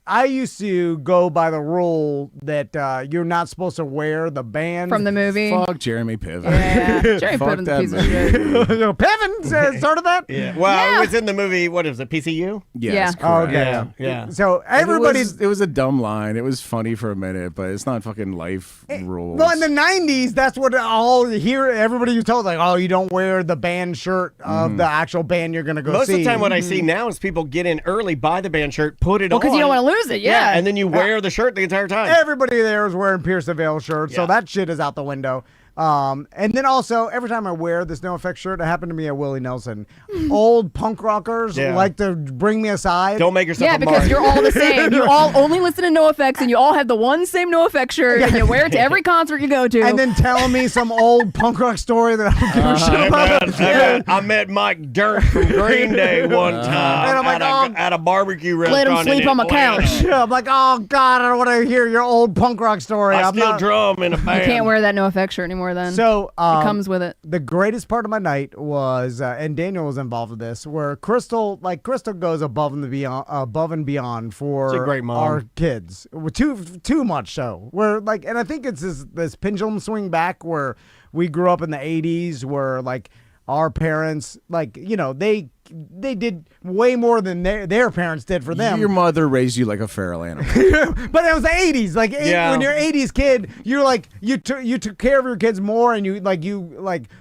I used to go by the rule that you're not supposed to wear the band From the movie. Fuck Jeremy Piven. Yeah. Jeremy Fuck Piven's that a piece of shit. Piven started that. Yeah. Well, Yeah. it was in the movie. What is it? PCU? Yes, Yeah. correct. Okay. Yeah. So And everybody's. it was a dumb line. It was funny for a minute, but it's not fucking life rules. Well, in the '90s, that's what everybody you told, like, oh, you don't wear the band shirt of the actual band you're gonna go Most see. of the time, what I see now is people get in early, buy the band shirt, put it on. Because you don't want to lose it. Yeah. and then you wear the shirt the entire time. Everybody there is wearing Pierce the Veil shirts, so Yeah. that shit is out the window. And then also, every time I wear this NoFX shirt, it happened to me at Willie Nelson. Old punk rockers Yeah. like to bring me aside. Don't make yourself Yeah, a because mark. you're all the same. You all only listen to NoFX, and you all have the one same NoFX shirt, and you wear it to every concert you go to. and then telling me some old punk rock story that I don't give a shit about. I met Mike Dirt from Green Day one time And I'm like, at a barbecue let restaurant. him sleep in on my Atlanta. couch. Yeah, I'm like, oh God, I don't want to hear your old punk rock story. I I'm still not. drum in a band. You can't wear that NoFX shirt anymore. Then So it comes with it. the greatest part of my night was, and Daniel was involved with this, where Crystal goes above and beyond for She's a great mom. our kids. Too much so. Where and I think it's this pendulum swing back where we grew up in the '80s, where like our parents, they did way more than their parents did for them. Your mother raised you like a feral animal. But it was the '80s. When you're an '80s kid, you're like you took care of your kids more, and you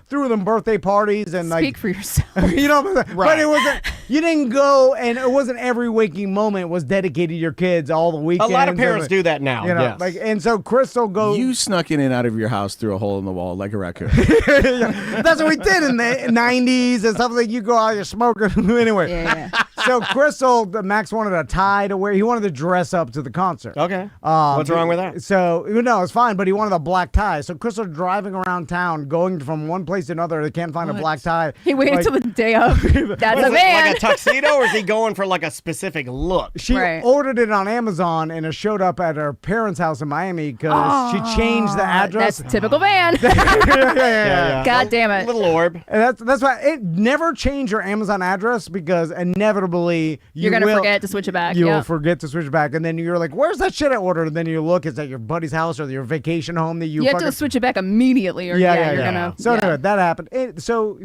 threw them birthday parties and Speak for yourself. you know. But it wasn't. You didn't go, and it wasn't every waking moment was dedicated to your kids all the A weekends. lot of parents do that now. You know, yes. and so Crystal goes. You snuck in and out of your house through a hole in the wall like a raccoon. That's what we did in the '90s and stuff. Like you go out, you're smoking anyway. Yeah. So Crystal, Max wanted a tie to wear. He wanted to dress up to the concert. Okay. What's wrong with that? So no, it's fine. But he wanted a black tie. So Crystal driving around town, going from one place to another. They can't find a black tie. He waited till the day of. That's Is a it man. like a tuxedo, or is he going for like a specific look? She Right. ordered it on Amazon, and it showed up at her parents' house in Miami because she changed the address. That's typical van. Yeah. God damn it. Little orb. And that's why it never change your Amazon address, because inevitably You're gonna forget to switch it back. You will Yep. forget to switch back, and then you're like, "Where's that shit I ordered?" And then you look, it's at your buddy's house or your vacation home that you. You have fucking... to switch it back immediately, or you're gonna. So yeah. anyway, that happened. So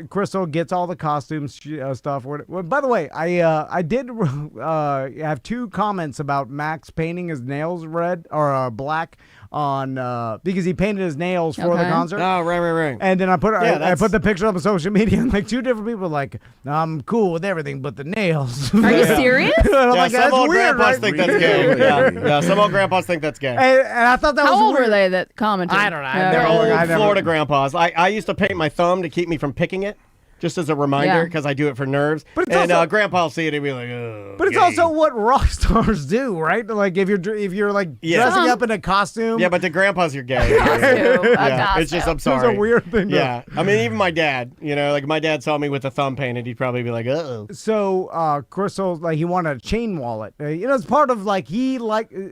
Crystal gets all the costumes stuff. Well, by the way, I did have two comments about Max painting his nails red or black on because he painted his nails for the Okay. concert. Oh, right. And then I put that's- the picture up on social media, and like two different people were like, I'm cool with everything but the nails. Are you serious? And I'm Yeah, like, some that's old weird, grandpas right? think that's gay. Yeah, some old grandpas think that's gay. And I thought that was How old weird. were they that commented? I don't know. Yeah. They're Oh, old I never- Florida grandpas. I used to paint my thumb to keep me from picking it, just as a reminder, Yeah. because I do it for nerves. But it's and also- grandpa will see it and be like, oh, But it's gay. also what rock stars do, right? Like if you're like Yeah. dressing up in a costume. Yeah, but to grandpas, you're gay. Yeah, It's just, I'm It's sorry. a weird thing. to- Yeah, I mean, even my dad, like my dad saw me with a thumb painted, he'd probably be like, "Uh-oh." So Crystal, like, he wanted a chain wallet. It's part of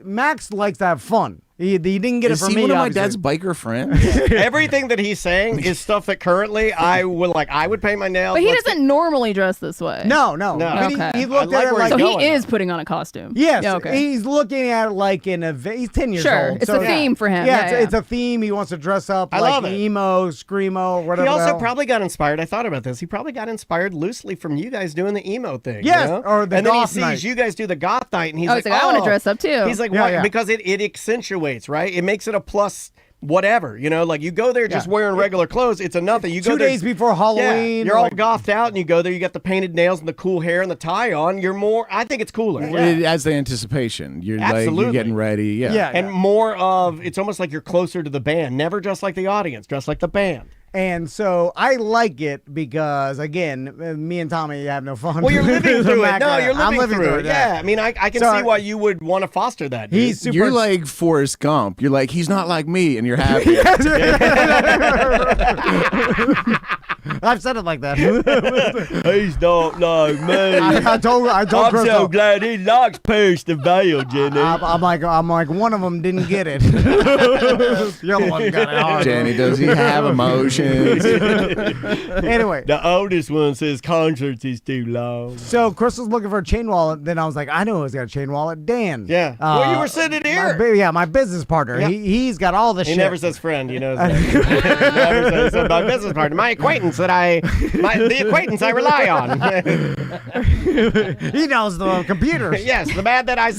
Max likes to have fun. He didn't get Is it from he me. one of my obviously. dad's biker friends? Everything that he's saying is stuff that currently I would paint my nails. But he Let's doesn't normally dress this way. No. No. But Okay. he looked I like at it where like So he's he going, is though. putting on a costume. yes. Yeah, okay. He's looking at it like he's 10 years Sure. old. It's so a theme for him. Yeah, Yeah, it's a theme. He wants to dress up I like love it. emo, screamo, whatever. He the also hell. probably got inspired. I thought about this. He probably got inspired loosely from you guys doing the emo thing. Yes, you know? or the and then he goth sees night. you guys do the goth night, and he's Oh, like, he's like, I want to dress up too. He's like, Yeah, why? yeah. Because it accentuates, right? It makes it a plus. Whatever, like you go there just Yeah. wearing regular clothes, it's a nothing. You go 2 there, days before Halloween. Yeah, you're all like- gothed out, and you go there. You got the painted nails and the cool hair and the tie on. You're more. I think it's cooler. It adds the anticipation. You're Absolutely. you're getting ready. Yeah. Yeah. And more of it's almost like you're closer to the band. Never dress like the audience. Dress like the band. And so I like it because, again, me and Tommy have no fun. Well, you're living The through it. Mac No, Rap. you're living, I'm through it. Yeah, I mean, I can So- see why you would want to foster that. Dude. He's super. You're like Forrest Gump. You're like, he's not like me, and you're happy. I've said it like that. He's not like me. I told I'm Crystal. so glad he likes Pierce the Veil, Jenny. I'm like, one of them didn't get it. The other one got it hard. Jenny, does he have emotions? Anyway, The oldest one says concerts is too long. so Crystal's looking for a chain wallet. Then I was like, I know who's got a chain wallet. Dan. Yeah. Well, you were sitting here. My business partner. Yeah. He's got all the He shit. never says friend, he knows that. Never says my business partner, my acquaintance the acquaintance I rely on. He knows the computers. Yes, the man that I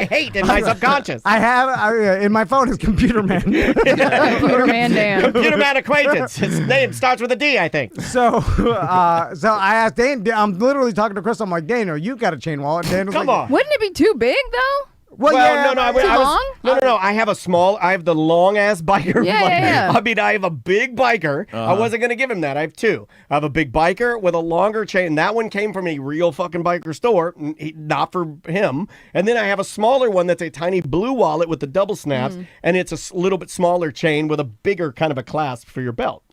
hate in my subconscious. I have in my phone is Computer Man. Computer Man Dan. Computer man acquaintance. His name starts with a D, I think. So I asked Dan. I'm literally talking to Chris. I'm like, Daniel, you got a chain wallet. Dan was Come like, on. Wouldn't it be too big though? Well, yeah, no, Too long? No. I have the long ass biker. Yeah. I mean, I have a big biker. I wasn't gonna give him that. I have two. I have a big biker with a longer chain. That one came from a real fucking biker store, not for him. And then I have a smaller one that's a tiny blue wallet with the double snaps, and it's a little bit smaller chain with a bigger kind of a clasp for your belt.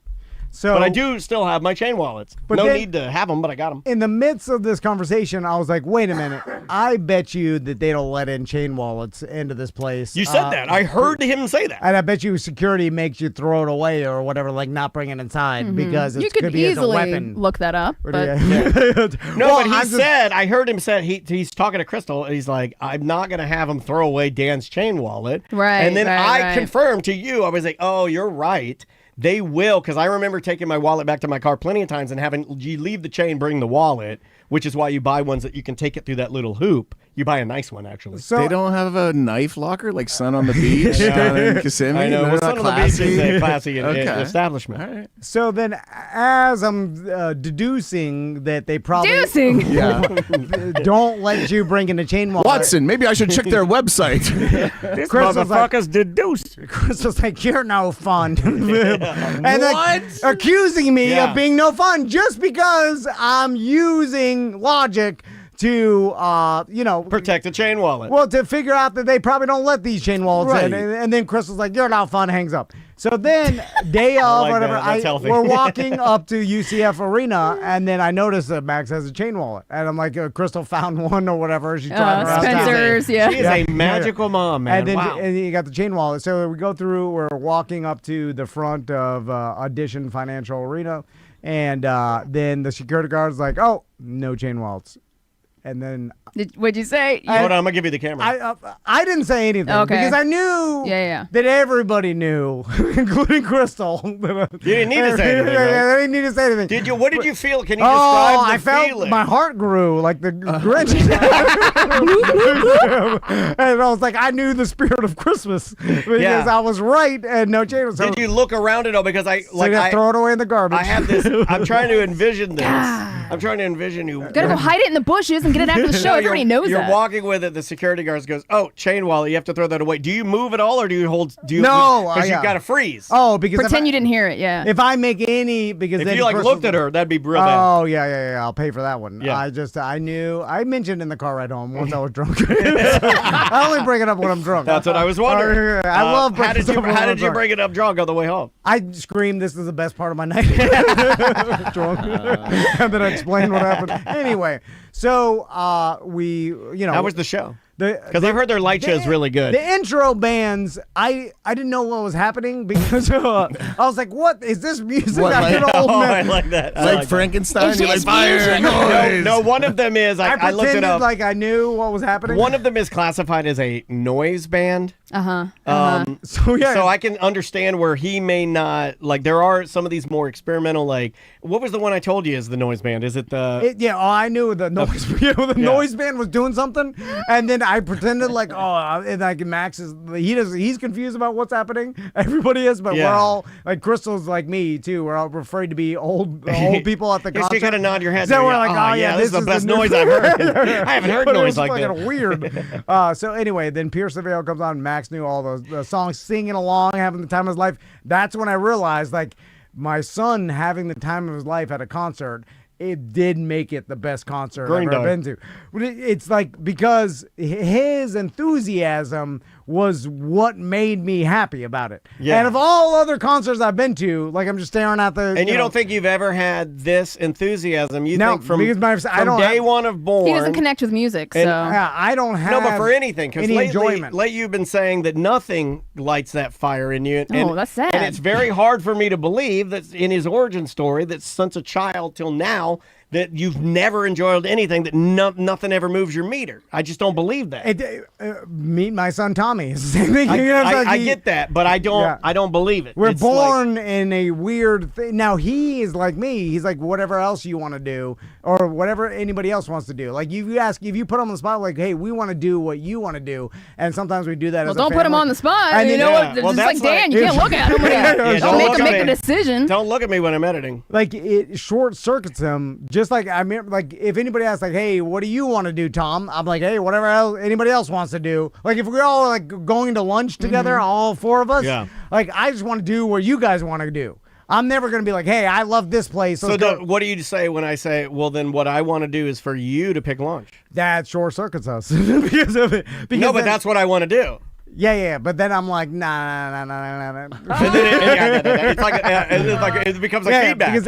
So, But I do still have my chain wallets. But No then- need to have them, but I got them. in the midst of this conversation, I was like, wait a minute. I bet you that they don't let in chain wallets into this place. You said that. I heard him say that. And I bet you security makes you throw it away or whatever, like not bring it inside because You it could could be as a easily weapon. look that up. But No, Well, but he I'm just- said, I heard him say, he's talking to Crystal, and he's like, I'm not going to have him throw away Dan's chain wallet. Right, And then I right. confirmed to you, I was like, oh, you're right. They will, because I remember taking my wallet back to my car plenty of times and having you leave the chain, bring the wallet, which is why you buy ones that you can take it through that little hoop. You buy a nice one, actually. So They don't have a knife locker like Sun on the Beach down in Kissimmee? I know. They're Well, not Sun on the Beach is a classy? classy establishment. All right. So then, as I'm deducing that they probably Deducing. Yeah. don't let you bring in a chain wallet. Watson, maybe I should check their website. This Crystal's like- motherfucker's deduced. Crystal's like, you're no fun. And like, What? accusing me Yeah. of being no fun just because I'm using logic to, Protect the chain wallet. well, to figure out that they probably don't let these chain wallets in. Right. And then Crystal's like, you're not fun, hangs up. So then, day of, like whatever, that. That's healthy. we're walking up to UCF Arena, and then I notice that Max has a chain wallet. And I'm like, Crystal found one or whatever. She's driving around town. Spencer's, yeah. She is a magical mom, man. And then wow. and you got the chain wallet. So we go through, we're walking up to the front of Audition Financial Arena. And then the security guard's like, oh, no chain wallets. And then What'd you say? Hold on, I'm going to give you the camera. I didn't say anything Okay. because I knew Yeah. that everybody knew, including Crystal. You didn't need to say anything, right? I didn't need to say anything. What did you feel? Can you Oh, describe the I felt feeling? my heart grew like the Grinch. And I was like, I knew the spirit of Christmas because Yeah. I was right and no chain. So, Did you look around it all? Because so you gotta throw it away in the garbage. I have this. I'm trying to envision this. I'm trying to envision you. Gotta go hide it in the bushes and get it after the show. Everybody knows You're that. walking with it. The security guard goes, "Oh, chain wallet. You have to throw that away." Do you move at all, or do you hold? Do you? No, because yeah. you've got to freeze. Oh, because Pretend you didn't hear it. Yeah. if I make any, because if then you like Crystal- looked at her, that'd be real bad. Oh yeah, I'll pay for that one. Yeah. I knew. I mentioned in the car ride home once I was drunk. I only bring it up when I'm drunk. That's what I was wondering. I love How bringing did you? stuff up when How I'm did you drunk. bring it up drunk on the way home? I screamed, "This is the best part of my night." Drunk, and then I explained what happened. Anyway, so we, How was the show? Because Because I've heard their light show is really good. The intro bands, I didn't know what was happening because I was like, "What is this music?" What, I like- hear old Oh, I men. like that. I Like like that. Frankenstein? It's You're like, just fire, music. noise. No, one of them is. I I looked it pretended up. like I knew what was happening. One of them is classified as a noise band. So yeah, So I can understand where he may not like. There are some of these more experimental. Like, what was the one I told you is the noise band? Is it the? I knew the noise. The noise band was doing something, and then I pretended like, and like Max is he's confused about what's happening. Everybody is, but Yeah. we're all like Crystal's like me too. We're all afraid to be old people at the Yes, concert. you kind of nod your head. So there. we're Yeah. like, oh yeah, this is the the best new- noise I've heard. I haven't heard But it noise was like fucking that. weird. So anyway, then Pierce the Veil comes on. Max knew all the songs, singing along, having the time of his life. That's when I realized, like, my son having the time of his life at a concert. It did make it the best concert Green I've ever Day. been to. But it's like because his enthusiasm was what made me happy about it. Yeah. And of all other concerts I've been to, like I'm just staring at the. And you don't think you've ever had this enthusiasm? You No, think from because I don't day have- one of Born. He doesn't connect with music, so. Yeah, I don't have. No, but for anything, because any lately enjoyment. you've been saying that nothing lights that fire in you. And, Oh, that's sad. And it's very hard for me to believe that in his origin story, that since a child till now, that you've never enjoyed anything, that nothing ever moves your meter. I just don't believe that. Meet my son Tommy. It's the same thing. You know, it's like I he- get that, but I don't. Yeah. I don't believe it. We're It's like- born in a weird thing. Now he is like me. He's like whatever else you want to do, or whatever anybody else wants to do. Like if you put him on the spot, like, hey, we want to do what you want to do, and sometimes we do that. Well, as a don't put him family. on the spot. And you then- know Yeah. what? Well, Just like that's like- Dan, you can't look at him. Yeah, Don't make look him at make me. a decision. Don't look at me when I'm editing. Like it short circuits him. Just like I mean, like if anybody asks, like, hey, what do you want to do, Tom? I'm like, hey, whatever else anybody else wants to do. Like if we're all like going to lunch together, all four of us. Yeah. Like I just want to do what you guys want to do. I'm never gonna be like, hey, I love this place. So let's go. what do you say when I say, well, then what I want to do is for you to pick lunch? That short circuits us because of it. Because No, but then- that's what I want to do. yeah. But then I'm like, nah. And then it's like it becomes like Yeah, feedback. because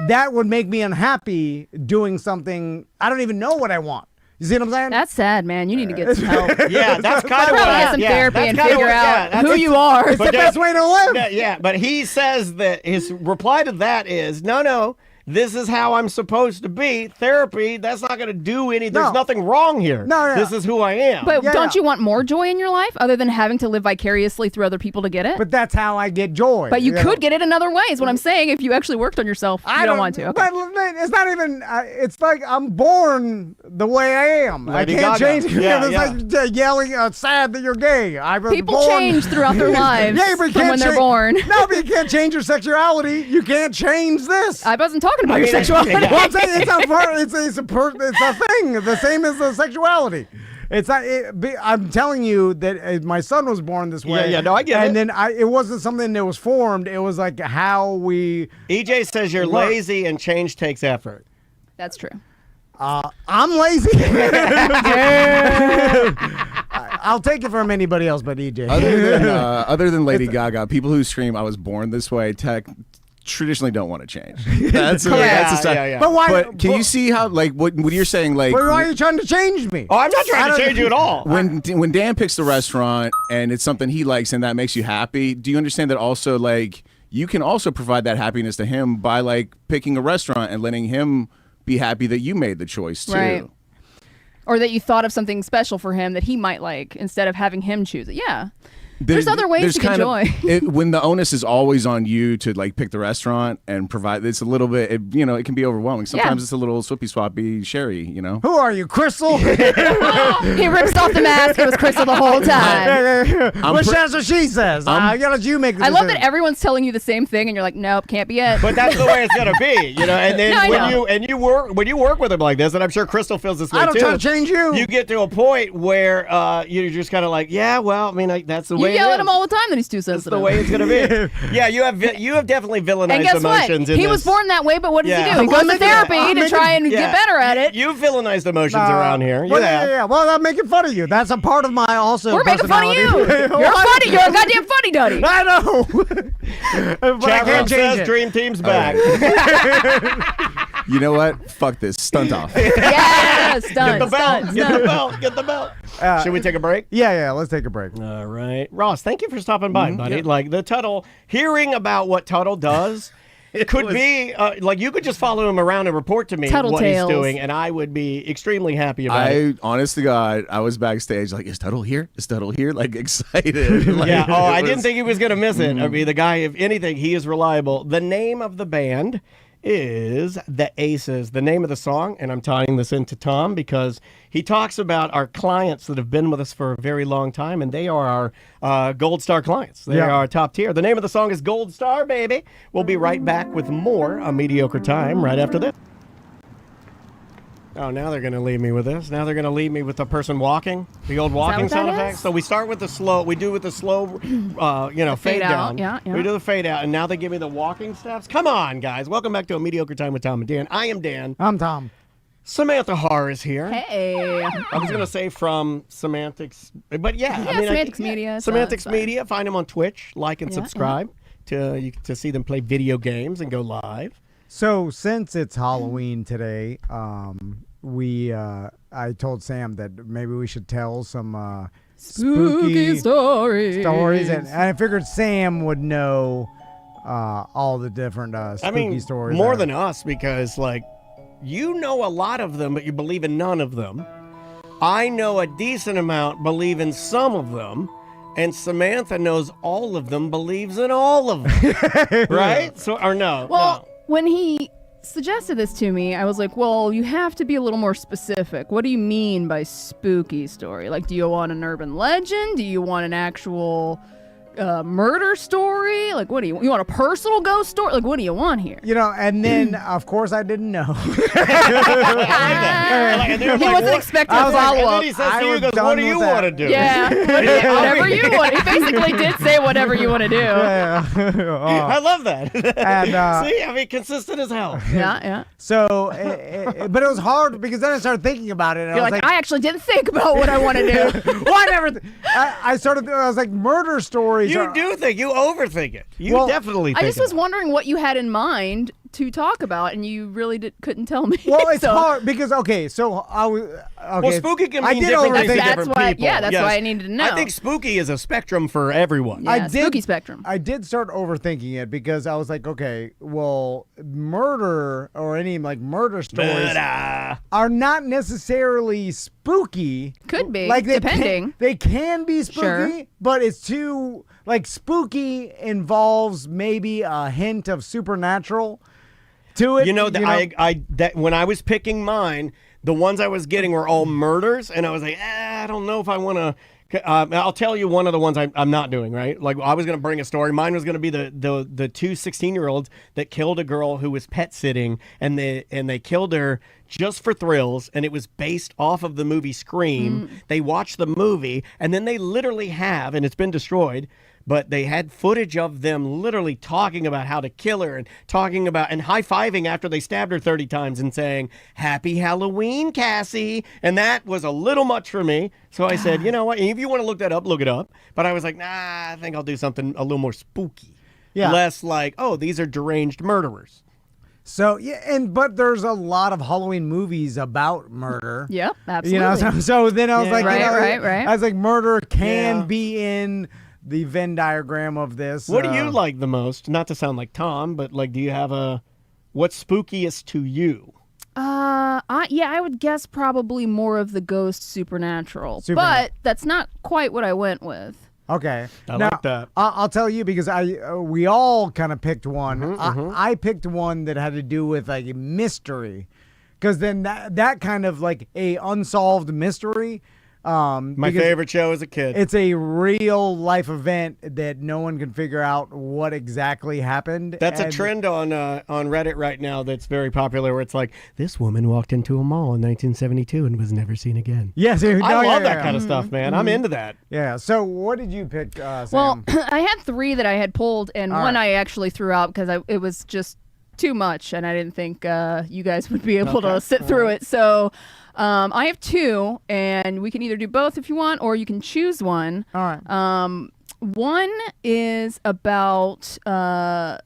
that would make me unhappy doing something I don't even know what I want. You see what I'm saying? That's sad, man. You need to get some help. Yeah, that's kind of Probably what get some therapy that's and kinda figure what- yeah, out that's- who you are. It's the But best way to live. Yeah, but he says that his reply to that is, no, this is how I'm supposed to be. Therapy, that's not going to do anything. There's No. nothing wrong here. No, yeah. This is who I am. But Yeah, don't yeah. you want more joy in your life other than having to live vicariously through other people to get it? But that's how I get joy. But you know? could get it another way, is what I'm saying, if you actually worked on yourself. You don't want to. Okay. But it's not even. It's like I'm born the way I am. Lady I can't Gaga. change. Yeah, It's like yelling, sad that you're gay. I was People born. change throughout their lives Yeah, but you from can't when they're change- born. No, but you can't change your sexuality. You can't change this. I wasn't talking about I your mean, sexuality. yeah. Well, I'm saying it's a thing. The same as the sexuality. It's not. I'm telling you that my son was born this way. Yeah, no, I get it. And then it wasn't something that was formed. It was like how we. EJ says you're Work. lazy and change takes effort. That's true. I'm lazy. I'll take it from anybody else but EJ. Other than Lady Gaga, people who scream "I was born this way" traditionally don't want to change. That's a sign. Yeah. But why? But can you see how, like, what you're saying, like, Why are you trying to change me? Oh, I'm not trying to change you at all. when Dan picks the restaurant and it's something he likes and that makes you happy, do you understand that also, like, you can also provide that happiness to him by, like, picking a restaurant and letting him be happy that you made the choice too. Right. Or that you thought of something special for him that he might like instead of having him choose it. Yeah. There's other ways to get joy. When the onus is always on you to, like, pick the restaurant and provide, it's a little bit, it can be overwhelming. Sometimes it's a little swippy swappy sherry, Who are you, Crystal? He rips off the mask. It was Crystal the whole time. That's what she says. I gotta let you make the I love that decision. everyone's telling you the same thing, and you're like, nope, can't be it. But that's the way it's gonna be, And then No, I when know. you work with him like this, and I'm sure Crystal feels this way I don't too. try to change you. You get to a point where you're just kind of like, yeah, well, I mean, that's the You way. yell it at is. him all the time that he's too That's sensitive. the way it's gonna be. Yeah, you have definitely villainized and guess emotions. what? In He was this. born that way, but what does Yeah. he do? He Well, goes to therapy to try and get better at it. You've villainized emotions around here. You Well, have. yeah. Well, I'm making fun of you. That's a part of my also. We're making fun of you. personality. You're funny. You're a goddamn funny duddy. I know. But I Chat room can't change says it. Dream Team's back. You know what? Fuck this. Stunt off. Yes, Get done. the belt. Done. Get the belt. Get the belt. Should we take a break? Yeah. Let's take a break. All right. Ross, thank you for stopping by, buddy. Like the Tuttle, hearing about what Tuttle does could be, like you could just follow him around and report to me Tuttle what tales. he's doing, and I would be extremely happy about it. Honest to God, I was backstage like, is Tuttle here? Is Tuttle here? Like, excited. Like, Yeah. Oh, I it didn't was- think he was going to miss it. I mean, the guy, if anything, he is reliable. The name of the band is The Aces, the name of the song, and I'm tying this into Tom because he talks about our clients that have been with us for a very long time, and they are our Gold Star clients. They are top tier. The name of the song is Gold Star, baby. We'll be right back with more A Mediocre Time right after this. Oh, now they're going to leave me with this. Now they're going to leave me with the person walking, the old walking what that sound is? effect. So we start with the slow. We do with the slow, fade fade down. out, yeah. We do the fade out, and now they give me the walking steps. Come on, guys. Welcome back to A Mediocre Time with Tom and Dan. I am Dan. I'm Tom. Samantha Har is here. Hey. I was going to say from Semantics, but yeah. Semantics Media. Semantics Media. Find them on Twitch. Like and subscribe to see them play video games and go live. So since it's Halloween today, I told Sam that maybe we should tell some spooky stories. And I figured Sam would know all the different spooky stories. More than us, because you know a lot of them, but you believe in none of them. I know a decent amount, believe in some of them, and Samantha knows all of them, believes in all of them. Right? Well, when he suggested this to me, I was like, well, you have to be a little more specific. What do you mean by spooky story? Do you want an urban legend? Do you want an actual murder story? What do you want? A personal ghost story? What do you want here? And then of course I didn't know. He wasn't expecting a follow up. And then he says to you, what do you want to do? Yeah, whatever you want. He basically did say whatever you want to do. Yeah. I love that. And, See, consistent as hell. Yeah. So, but it was hard because then I started thinking about it. And You're I was I actually didn't think about what I want to do. Whatever. I was like, murder stories. You do think, you overthink it. You definitely think I just was wondering what you had in mind to talk about, and you really couldn't tell me. Well, it's hard because so I was Well, spooky can mean different things to different people. Yeah, that's why I needed to know. I think spooky is a spectrum for everyone. Yeah, spooky spectrum. I did start overthinking it because I was like, okay, well, murder or any murder stories are not necessarily spooky. Could be, depending. They can be spooky, Sure. but it's too spooky involves maybe a hint of supernatural to it. That when I was picking mine, the ones I was getting were all murders, and I was like, I don't know if I want to. I'll tell you one of the ones I'm not doing, right? I was going to bring a story. Mine was going to be the two 16-year-olds that killed a girl who was pet sitting, and they killed her just for thrills, and it was based off of the movie Scream. They watched the movie, and then they literally have, and it's been destroyed, but they had footage of them literally talking about how to kill her and talking about and high-fiving after they stabbed her 30 times and saying, "Happy Halloween, Cassie." And that was a little much for me. So I said, you know what? If you want to look that up, look it up. But I was like, I think I'll do something a little more spooky. Yeah. Less these are deranged murderers. So but there's a lot of Halloween movies about murder. Yep, absolutely. So then I was like, right. I was like, murder can be in the Venn diagram of this. What do you like the most? Not to sound like Tom, but do you have what's spookiest to you? I would guess probably more of the ghost supernatural. But that's not quite what I went with. Okay. I like that. I'll tell you because we all kind of picked one. I picked one that had to do with a mystery, because then that kind of a unsolved mystery. My favorite show as a kid. It's a real life event that no one can figure out what exactly happened. That's a trend on Reddit right now that's very popular, where it's this woman walked into a mall in 1972 and was never seen again. Yes, I love that kind of stuff, man. I'm into that. Yeah. So what did you pick, Sam? Well, I had 3 that I had pulled, and one I actually threw out because it was just too much, and I didn't think you guys would be able to sit through it. So I have 2, and we can either do both if you want, or you can choose one. All right. One is about a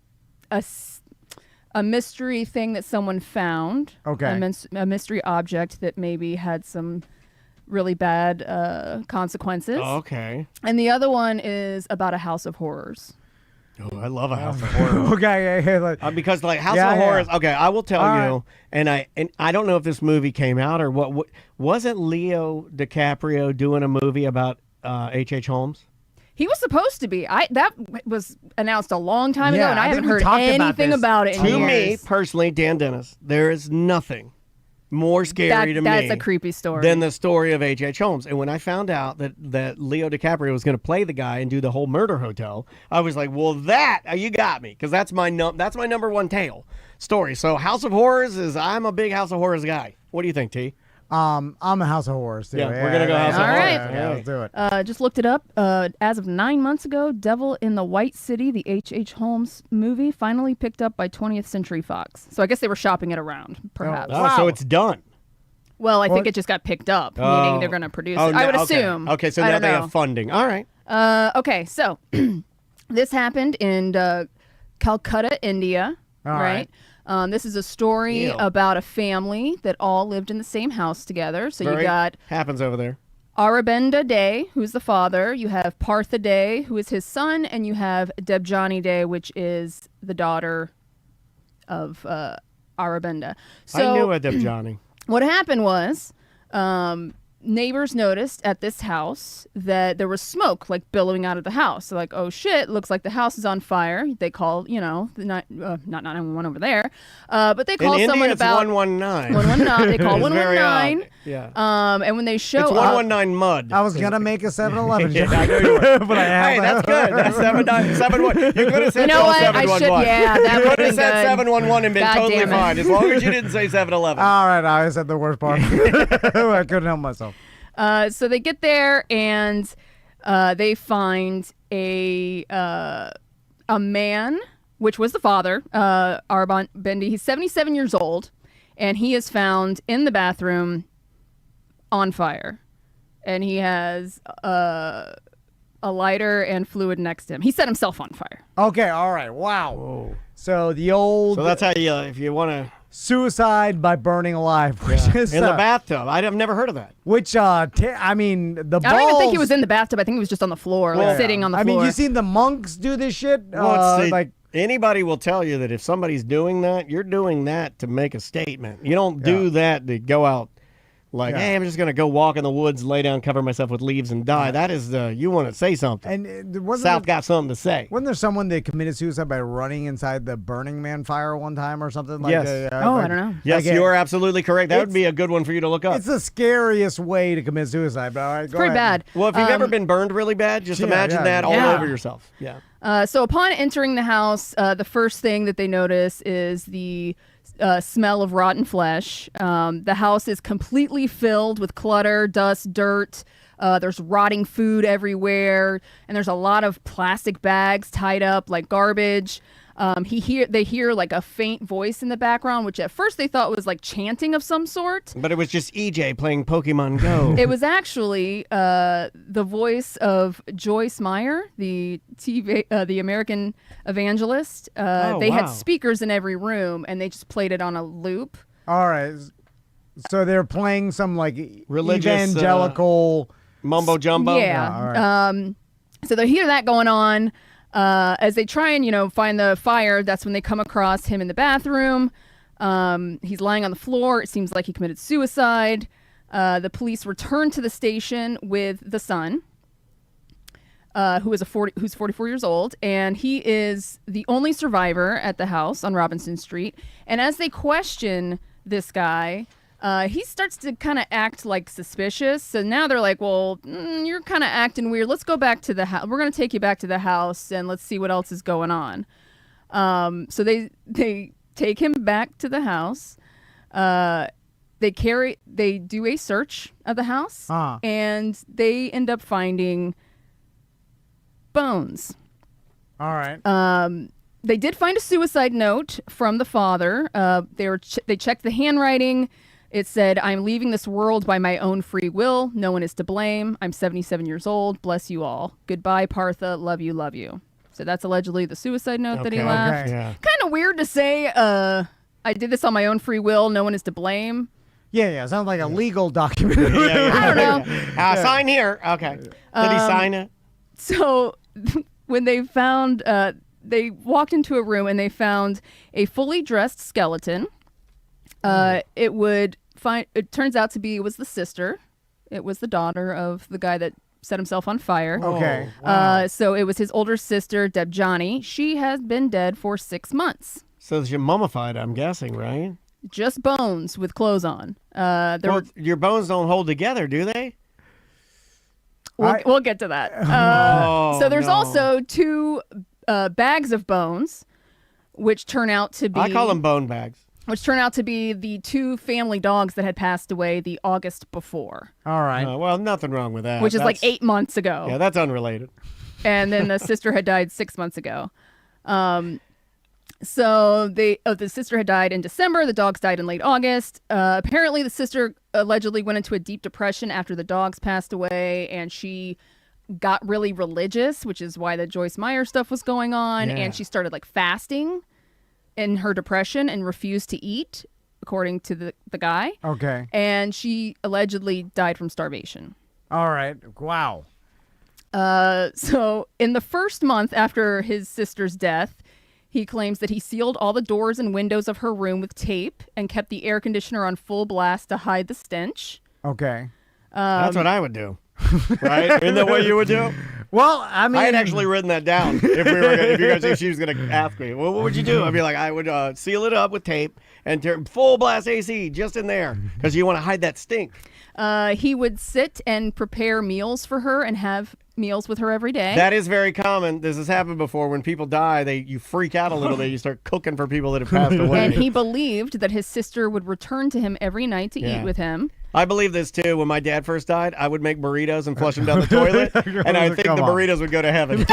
mystery thing that someone found. Okay. A mystery object that maybe had some really bad consequences. Oh, okay. And the other one is about a house of horrors. Oh, I love a House of Horrors. Okay. Because House of Horrors. Okay, I will tell you. Right. And I don't know if this movie came out or what. Wasn't Leo DiCaprio doing a movie about H.H. Holmes? He was supposed to be. That was announced a long time ago, and I haven't heard anything about it in To years. me, personally, Dan Dennis, there is nothing more scary to me. That's a creepy story. Than the story of H.H. Holmes. And when I found out that Leo DiCaprio was going to play the guy and do the whole murder hotel, I was like, well, you got me, because that's my number one tale story. So House of Horrors I'm a big House of Horrors guy. What do you think, T? I'm a House of Horrors too. Yeah, we're gonna go House of Horrors. All right. Yeah, let's do it. Just looked it up. As of 9 months ago, Devil in the White City, the H.H. Holmes movie, finally picked up by 20th Century Fox. So I guess they were shopping it around, perhaps. Oh, so it's done. Well, I think it just got picked up, meaning they're going to produce it. I would assume. Okay, so I now don't they know. have funding. All right. Okay, so this happened in Calcutta, India, right? This is a story about a family that all lived in the same house together. So you got happens over there. Arabenda Day, who's the father. You have Partha Day, who is his son, and you have Debjani Day, which is the daughter of Arabenda. So I knew a Debjani. What happened was neighbors noticed at this house that there was smoke like billowing out of the house. So like, oh shit, looks like the house is on fire. They call, not 911 over there, but they call in someone India, it's about 119. 119. They call It's very 119. odd. Yeah. And when they show It's up, 119 mud. I was gonna make a 7-Eleven joke, I know you were. but I have. Hey, that's good. That's 771. You could have said You know what? I 711. should. Yeah, that You would could have have been said good. 711 and been God totally damn it. fine, as long as you didn't say 711. All right, I said the worst part. I couldn't help myself. So they get there and they find a man, which was the father, Arban Bendi. He's 77 years old, and he is found in the bathroom on fire, and he has a lighter and fluid next to him. He set himself on fire. Okay, all right, wow. Whoa. So the old So that's how you, if you want to. suicide by burning alive, which is In the bathtub. I've never heard of that. which I mean the balls. I don't even think he was in the bathtub. I think he was just on the floor, like sitting on the floor. I mean, you seen the monks do this shit? Well, anybody will tell you that if somebody's doing that, you're doing that to make a statement. You don't do that to go out like, hey, I'm just going to go walk in the woods, lay down, cover myself with leaves, and die. That is, you want to say something. And South got something to say. Wasn't there someone that committed suicide by running inside the Burning Man fire one time or something? Yes. I don't know. Yes, Like you are absolutely correct. That would it's- be a good one for you to look up. It's the scariest way to commit suicide. But all right, It's pretty bad. Well, if you've ever been burned really bad, just imagine that all Yeah. over yourself. Yeah. So upon entering the house, the first thing that they notice is the smell of rotten flesh. The house is completely filled with clutter, dust, dirt. There's rotting food everywhere, and there's a lot of plastic bags tied up like garbage. They hear like a faint voice in the background, which at first they thought was like chanting of some sort. But it was just EJ playing Pokemon Go. It was actually the voice of Joyce Meyer, the American evangelist. They had speakers in every room, and they just played it on a loop. All right. So they're playing some like Religious, evangelical mumbo jumbo. Yeah. all right. So they hear that going on. As they try and, find the fire, that's when they come across him in the bathroom. He's lying on the floor. It seems like he committed suicide. The police return to the station with the son, who's 44 years old, and he is the only survivor at the house on Robinson Street. And as they question this guy, he starts to kind of act like suspicious. So now they're like, well, you're kind of acting weird. Let's go back to the house. We're going to take you back to the house and let's see what else is going on. So they take him back to the house. They do a search of the house and they end up finding bones. All right. They did find a suicide note from the father. They checked the handwriting. It said, "I'm leaving this world by my own free will. No one is to blame. I'm 77 years old. Bless you all. Goodbye, Partha. Love you, love you." So that's allegedly the suicide note that he left. Okay. Yeah. Kind of weird to say, I did this on my own free will. No one is to blame. Yeah. Sounds like a legal document. I don't know. Sign here. Okay. Did he sign it? So when they found, they walked into a room and they found a fully dressed skeleton. It turns out to be, it was the sister. It was the daughter of the guy that set himself on fire. Okay. Wow. So it was his older sister, Debjani. She has been dead for 6 months. So she's mummified, I'm guessing, right? Just bones with clothes on. Your bones don't hold together, do they? We'll get to that. So there's also 2 bags of bones, which turn out to be... I call them bone bags. Which turned out to be the 2 family dogs that had passed away the August before. All right. Well, nothing wrong with that. Which is like 8 months ago. Yeah, that's unrelated. And then the sister had died 6 months ago. So the sister had died in December. The dogs died in late August. Apparently, the sister allegedly went into a deep depression after the dogs passed away, and she got really religious, which is why the Joyce Meyer stuff was going on. Yeah. And she started like fasting in her depression and refused to eat, according to the guy. Okay. And she allegedly died from starvation. All right. Wow. So in the first month after his sister's death, he claims that he sealed all the doors and windows of her room with tape and kept the air conditioner on full blast to hide the stench. Okay. That's what I would do. Right? Isn't that what you would do? Well, I mean, I had actually written that down. If she was going to ask me, well, what would you do? I'd be like, I would seal it up with tape and turn full blast AC just in there because you want to hide that stink. He would sit and prepare meals for her and have meals with her every day. That is very common. This has happened before. When people die, you freak out a little bit. You start cooking for people that have passed away. And he believed that his sister would return to him every night to eat with him. I believe this too. When my dad first died, I would make burritos and flush them down the toilet, and I think the burritos would go to heaven.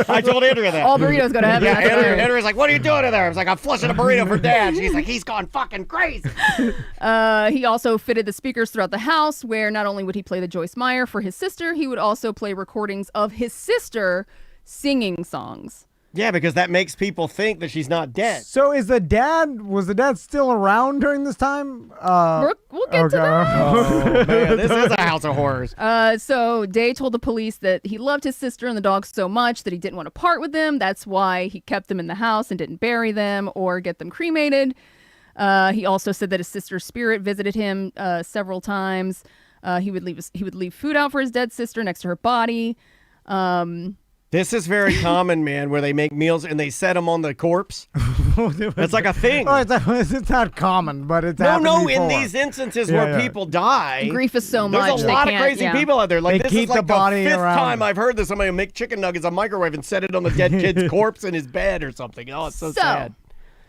I told Andrea that. All burritos go to heaven. Yeah, Andrea's like, "What are you doing in there?" I was like, "I'm flushing a burrito for Dad." She's like, "He's gone fucking crazy." He also fitted the speakers throughout the house, where not only would he play the Joyce Meyer for his sister, he would also play recordings of his sister singing songs. Yeah, because that makes people think that she's not dead. So was the dad still around during this time? We'll get to that. Oh, man, this is a house of horrors. So Day told the police that he loved his sister and the dogs so much that he didn't want to part with them. That's why he kept them in the house and didn't bury them or get them cremated. He also said that his sister's spirit visited him several times. He would leave food out for his dead sister next to her body. This is very common, man, where they make meals and they set them on the corpse. That's like a thing. Oh, it's not common, but it's happened No, before. in these instances where people die, grief is so much. there's a lot of crazy people out there. Like, They this keep is like the body fifth around. time I've heard this. Somebody will make chicken nuggets on microwave and set it on the dead kid's corpse in his bed or something. Oh, it's so sad.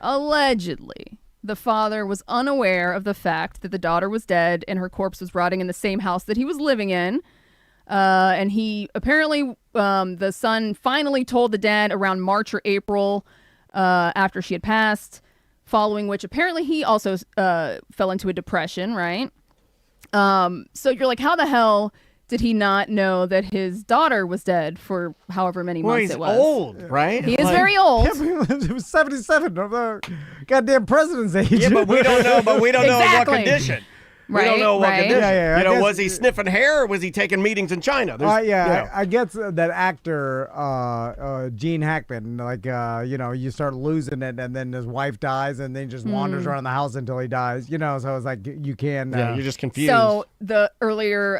Allegedly, the father was unaware of the fact that the daughter was dead and her corpse was rotting in the same house that he was living in. And he apparently, the son finally told the dad around March or April after she had passed, following which apparently he also fell into a depression, right? So you're like, how the hell did he not know that his daughter was dead for however many months it was? He's old, right? He is very old. It was 77 of the goddamn president's age. Yeah, but we don't know. But we don't know in what Exactly. condition. We Right, don't know what right. condition. Yeah, I guess- was he sniffing hair or was he taking meetings in China? I guess that actor, Gene Hackman, like, you start losing it and then his wife dies and then he just wanders around the house until he dies, so it's like you can. You're just confused. So the earlier,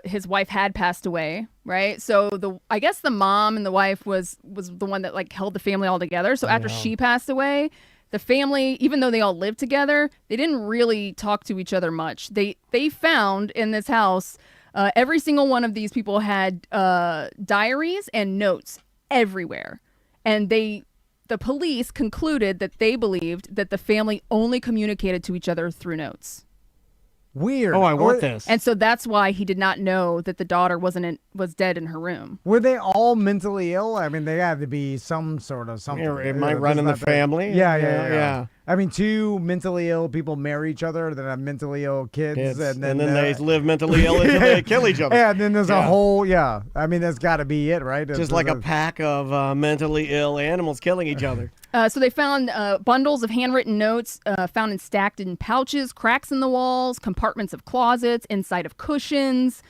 his wife had passed away, right? So I guess the mom and the wife was the one that like held the family all together. So after she passed away, the family, even though they all lived together, they didn't really talk to each other much. They found in this house, every single one of these people had diaries and notes everywhere, and the police concluded that they believed that the family only communicated to each other through notes. Weird. Oh, I want this. And so that's why he did not know that the daughter was dead in her room. Were they all mentally ill? I mean, they had to be some sort of something. It might run in the family. Yeah. I mean, two mentally ill people marry each other, then have mentally ill kids, and then they live mentally ill until they kill each other. Yeah, and then there's a whole, I mean, that's got to be it, right? Just like a pack of mentally ill animals killing each other. So they found bundles of handwritten notes found and stacked in pouches, cracks in the walls, compartments of closets, inside of cushions.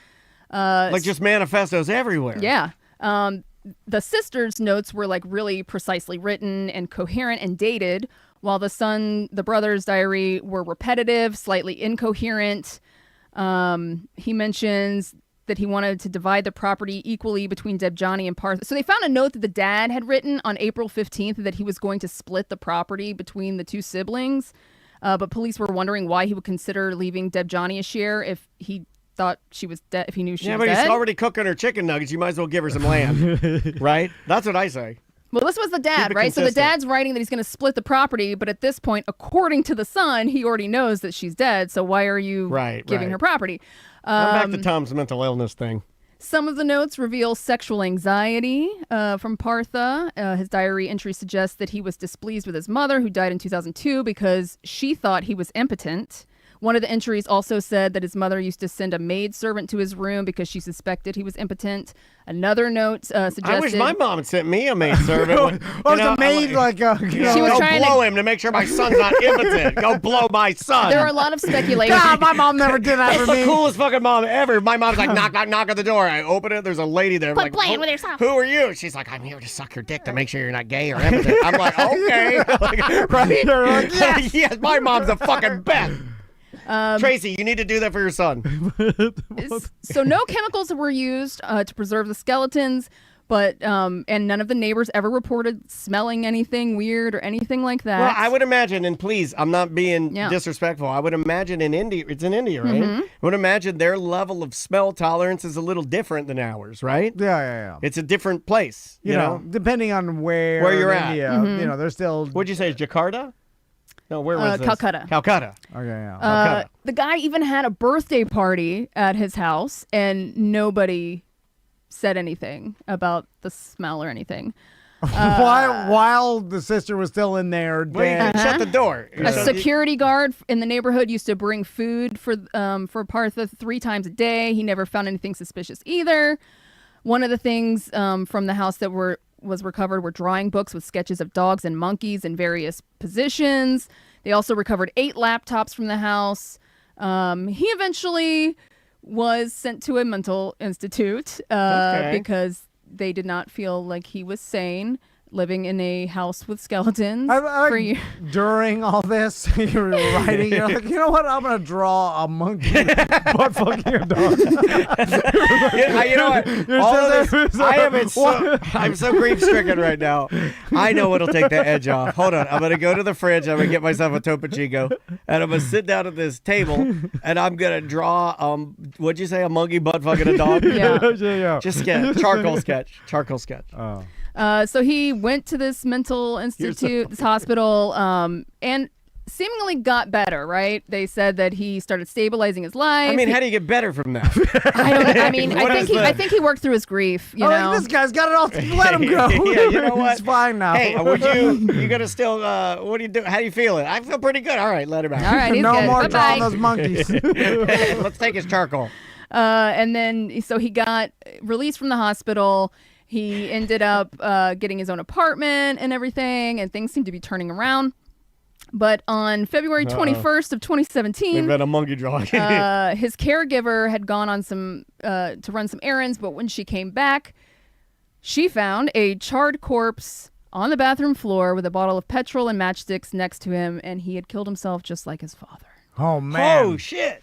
Like just manifestos everywhere. Yeah. The sister's notes were like really precisely written and coherent and dated, while the brother's diary were repetitive, slightly incoherent. He mentions that he wanted to divide the property equally between Debjani and Partha. So they found a note that the dad had written on April 15th that he was going to split the property between the two siblings. But police were wondering why he would consider leaving Debjani a share if he thought she was dead, if he knew she was dead. Yeah, but he's already cooking her chicken nuggets. You might as well give her some land, right? That's what I say. Well, this was the dad, right? So the dad's writing that he's going to split the property, but at this point, according to the son, he already knows that she's dead. So why are you giving her property? Back to Tom's mental illness thing. Some of the notes reveal sexual anxiety from Partha. His diary entry suggests that he was displeased with his mother, who died in 2002, because she thought he was impotent, One of the entries also said that his mother used to send a maid servant to his room because she suspected he was impotent. Another note suggested... I wish my mom had sent me a maid servant. Was a maid like a... She was go trying blow him to make sure my son's not impotent. Go blow my son. There were a lot of speculation. God, my mom never did that That's for the me. coolest fucking mom ever. My mom's like, knock, knock, knock at the door. I open it. There's a lady there. I'm Quit like, playing who, with yourself. Who are you? She's like, I'm here to suck your dick to make sure you're not gay or impotent. I'm like, okay. Like, right? You're like, yes. Yes, my mom's the fucking best. Tracy, you need to do that for your son. So no chemicals were used to preserve the skeletons, but and none of the neighbors ever reported smelling anything weird or anything like that. Well, I would imagine, and please, I'm not being Yeah. disrespectful. I would imagine in India, it's in India, right? I would imagine their level of smell tolerance is a little different than ours, right? Yeah. It's a different place, you know? depending on where you're in at. India, there's still... What'd you say, Jakarta? No, where was this? Calcutta. Calcutta. Okay, yeah. The guy even had a birthday party at his house, and nobody said anything about the smell or anything. while the sister was still in there, Well, you can shut the door. A security guard in the neighborhood used to bring food for Partha 3 times a day. He never found anything suspicious either. One of the things from the house that was recovered were drawing books with sketches of dogs and monkeys in various positions. They also recovered 8 laptops from the house. He eventually was sent to a mental institute because they did not feel like he was sane living in a house with skeletons for years. During all this, you're writing, you're like, you know what? I'm going to draw a monkey butt fucking a dog. You know what? All of this, I'm so grief stricken right now. I know what'll take the edge off. Hold on. I'm going to go to the fridge. I'm going to get myself a Topo Chico, and I'm going to sit down at this table, and I'm going to draw, what'd you say, a monkey butt fucking a dog? Yeah. Just sketch. Charcoal sketch. Oh. So he went to this mental institute, this hospital, and seemingly got better, right? They said that he started stabilizing his life. I mean, how do you get better from that? I think he worked through his grief, you know. This guy's got it all. Let him go. Yeah, you know what? He's fine now. Hey, you gonna still, what do you do? How do you feel it? I feel pretty good. All right, let him out. All right, he's no good. more Bye-bye. drawing those monkeys. Let's take his charcoal. And then, so he got released from the hospital. He ended up getting his own apartment and everything, and things seemed to be turning around. But on February 21st of 2017, We've got a monkey drawing. his caregiver had gone on to run some errands, but when she came back, she found a charred corpse on the bathroom floor with a bottle of petrol and matchsticks next to him, and he had killed himself just like his father. Oh, man. Oh, shit.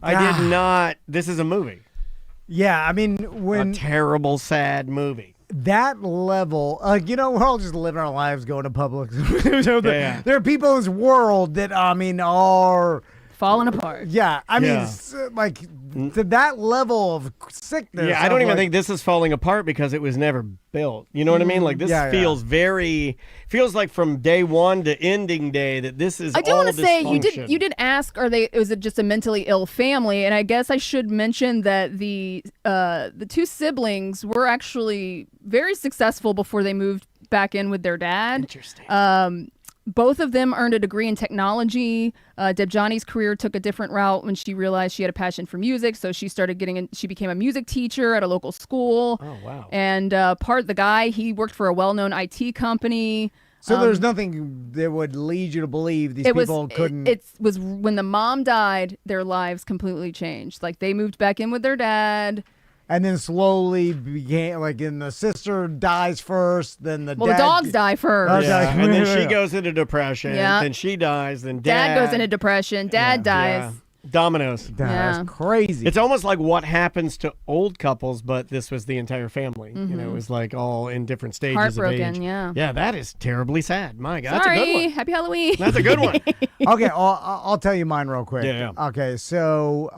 I did not. This is a movie. Yeah, I mean, when A terrible, sad movie. that level, we're all just living our lives going to public. There are people in this world that, are Falling apart. Yeah, I mean, Yeah. to that level of sickness. Yeah, I don't even think this is falling apart because it was never built. You know what I mean? Like, this feels like from day one to ending day that this is I do all want to say you dysfunction. did ask, was it just a mentally ill family? And I guess I should mention that the 2 siblings were actually very successful before they moved back in with their dad. Interesting. Both of them earned a degree in technology. Debjani's career took a different route when she realized she had a passion for music, so she started she became a music teacher at a local school. Oh, wow. And the guy, he worked for a well-known IT company. So there's nothing that would lead you to believe these people couldn't. It was when the mom died, their lives completely changed. Like, they moved back in with their dad. And then slowly began, and the sister dies first, then the Well, dad. the dogs die first. Yeah. And then she goes into depression. Yeah. Then she dies. Then Dad goes into depression. Dad dies. Yeah. Dominoes. That's Yeah. crazy. It's almost like what happens to old couples, but this was the entire family. You know, it was like all in different stages of Heartbroken, age. yeah. Yeah, that is terribly sad. My God, Sorry. that's a good one. Happy Halloween. That's a good one. Okay, I'll tell you mine real quick. Yeah. Okay, so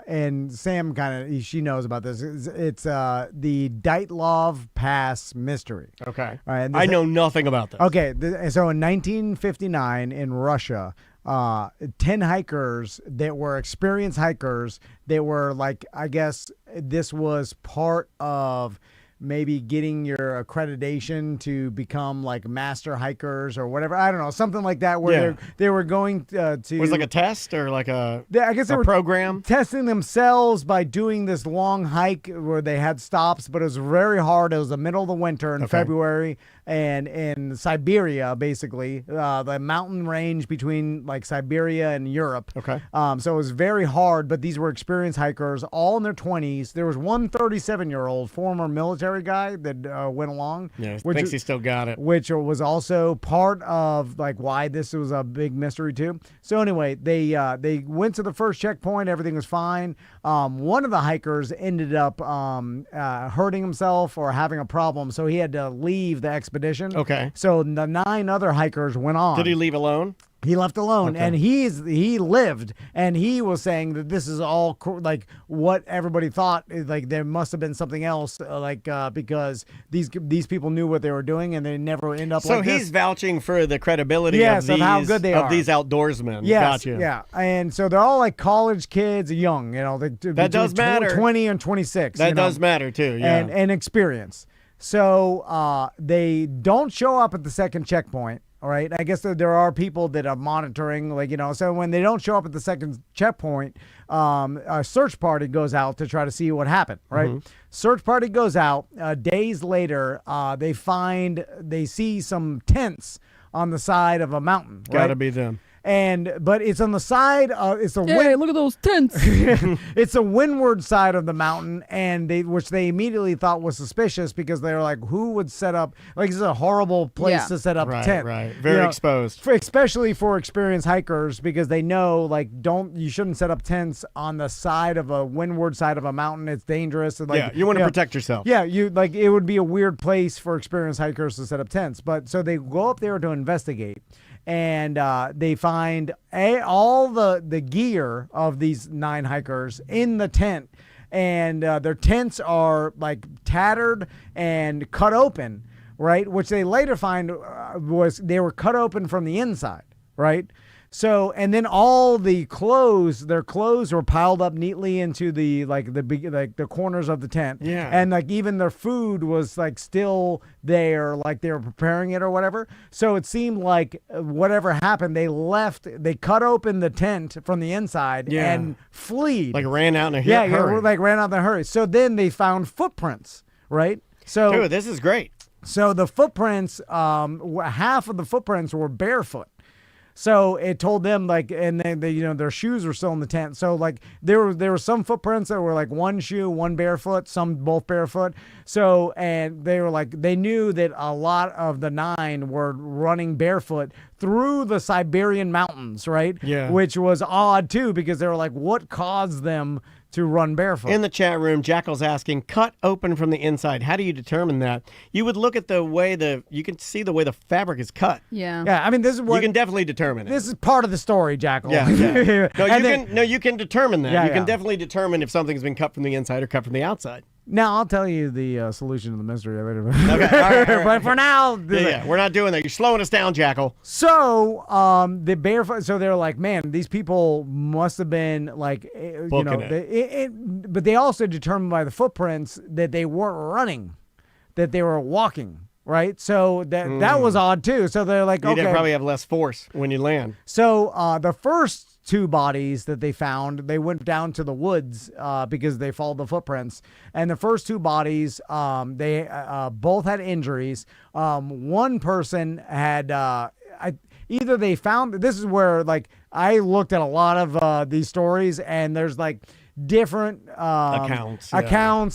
and Sam she knows about this. It's the Dyatlov Pass mystery. Okay. All right, and I this- know nothing about this. Okay, so in 1959 in Russia, 10 hikers that were experienced hikers. They were I guess this was part of maybe getting your accreditation to become like master hikers or whatever. I don't know, something like that, where they were going to. Was it like a test or like a? I guess they were program testing themselves by doing this long hike where they had stops, but it was very hard. It was the middle of the winter in February, and in Siberia, basically, the mountain range between like Siberia and Europe. Okay. So it was very hard, but these were experienced hikers, all in their 20s. There was one 37-year-old former military guy that went along. Yeah, thinks he still got it. Which was also part of like why this was a big mystery too. So anyway, they went to the first checkpoint. Everything was fine. One of the hikers ended up hurting himself or having a problem, so he had to leave the expedition. Okay. So the 9 other hikers went on. Did he leave alone? He left alone, and he lived, and he was saying that this is all like what everybody thought. Like there must have been something else, because these people knew what they were doing, and they never end up. So like he's this. vouching for the credibility of how good they are. these outdoorsmen. Yes, Gotcha. yeah, and so they're all like college kids, young. That does matter. 20 and 26. That does matter too. Yeah, and experience. So they don't show up at the second checkpoint. All right. I guess there are people that are monitoring, so when they don't show up at the second checkpoint, a search party goes out to try to see what happened. Right. Mm-hmm. Search party goes out. Days later, they see some tents on the side of a mountain. Right? Gotta be them. But it's on the side of Hey, look at those tents. It's a windward side of the mountain, and which they immediately thought was suspicious because they were like, who would set up this is a horrible place to set up a tent. Right. Very exposed. Especially for experienced hikers, because they know you shouldn't set up tents on the side of a windward side of a mountain. It's dangerous. And you want to protect yourself. Yeah, it would be a weird place for experienced hikers to set up tents. But so they go up there to investigate. And they find all the gear of these 9 hikers in the tent, and their tents are like tattered and cut open, right? Which they later find was they were cut open from the inside, right? So, and then all their clothes were piled up neatly into the corners of the tent. Yeah. And even their food was still there, like they were preparing it or whatever. So it seemed like whatever happened, they cut open the tent from the inside and fled. Like ran out in a hurry. Yeah, ran out in a hurry. So then they found footprints, right? So dude, this is great. So the footprints, half of the footprints were barefoot. So it told them and then their shoes were still in the tent. So there were some footprints that were one shoe, one barefoot, some both barefoot. So, and they were they knew that a lot of the 9 were running barefoot through the Siberian mountains, right? Yeah. Which was odd too, because they were what caused them to run barefoot? In the chat room, Jackal's asking, cut open from the inside. How do you determine that? You would look at you can see the way the fabric is cut. Yeah. Yeah, I mean, this is what... You can definitely determine it. This is part of the story, Jackal. Yeah. You can determine that. Yeah, you can definitely determine if something's been cut from the inside or cut from the outside. Now, I'll tell you the solution to the mystery later. Okay, all right. But for now... we're not doing that. You're slowing us down, Jackal. So, the barefoot... So they're like, man, these people must have been but they also determined by the footprints that they weren't running, that they were walking, right? So that was odd too. So they're like, You'd probably have less force when you land. So the first 2 bodies that they found, they went down to the woods because they followed the footprints. And the first 2 bodies, they both had injuries. One person had either they found, this is where I looked at a lot of these stories, and there's different accounts,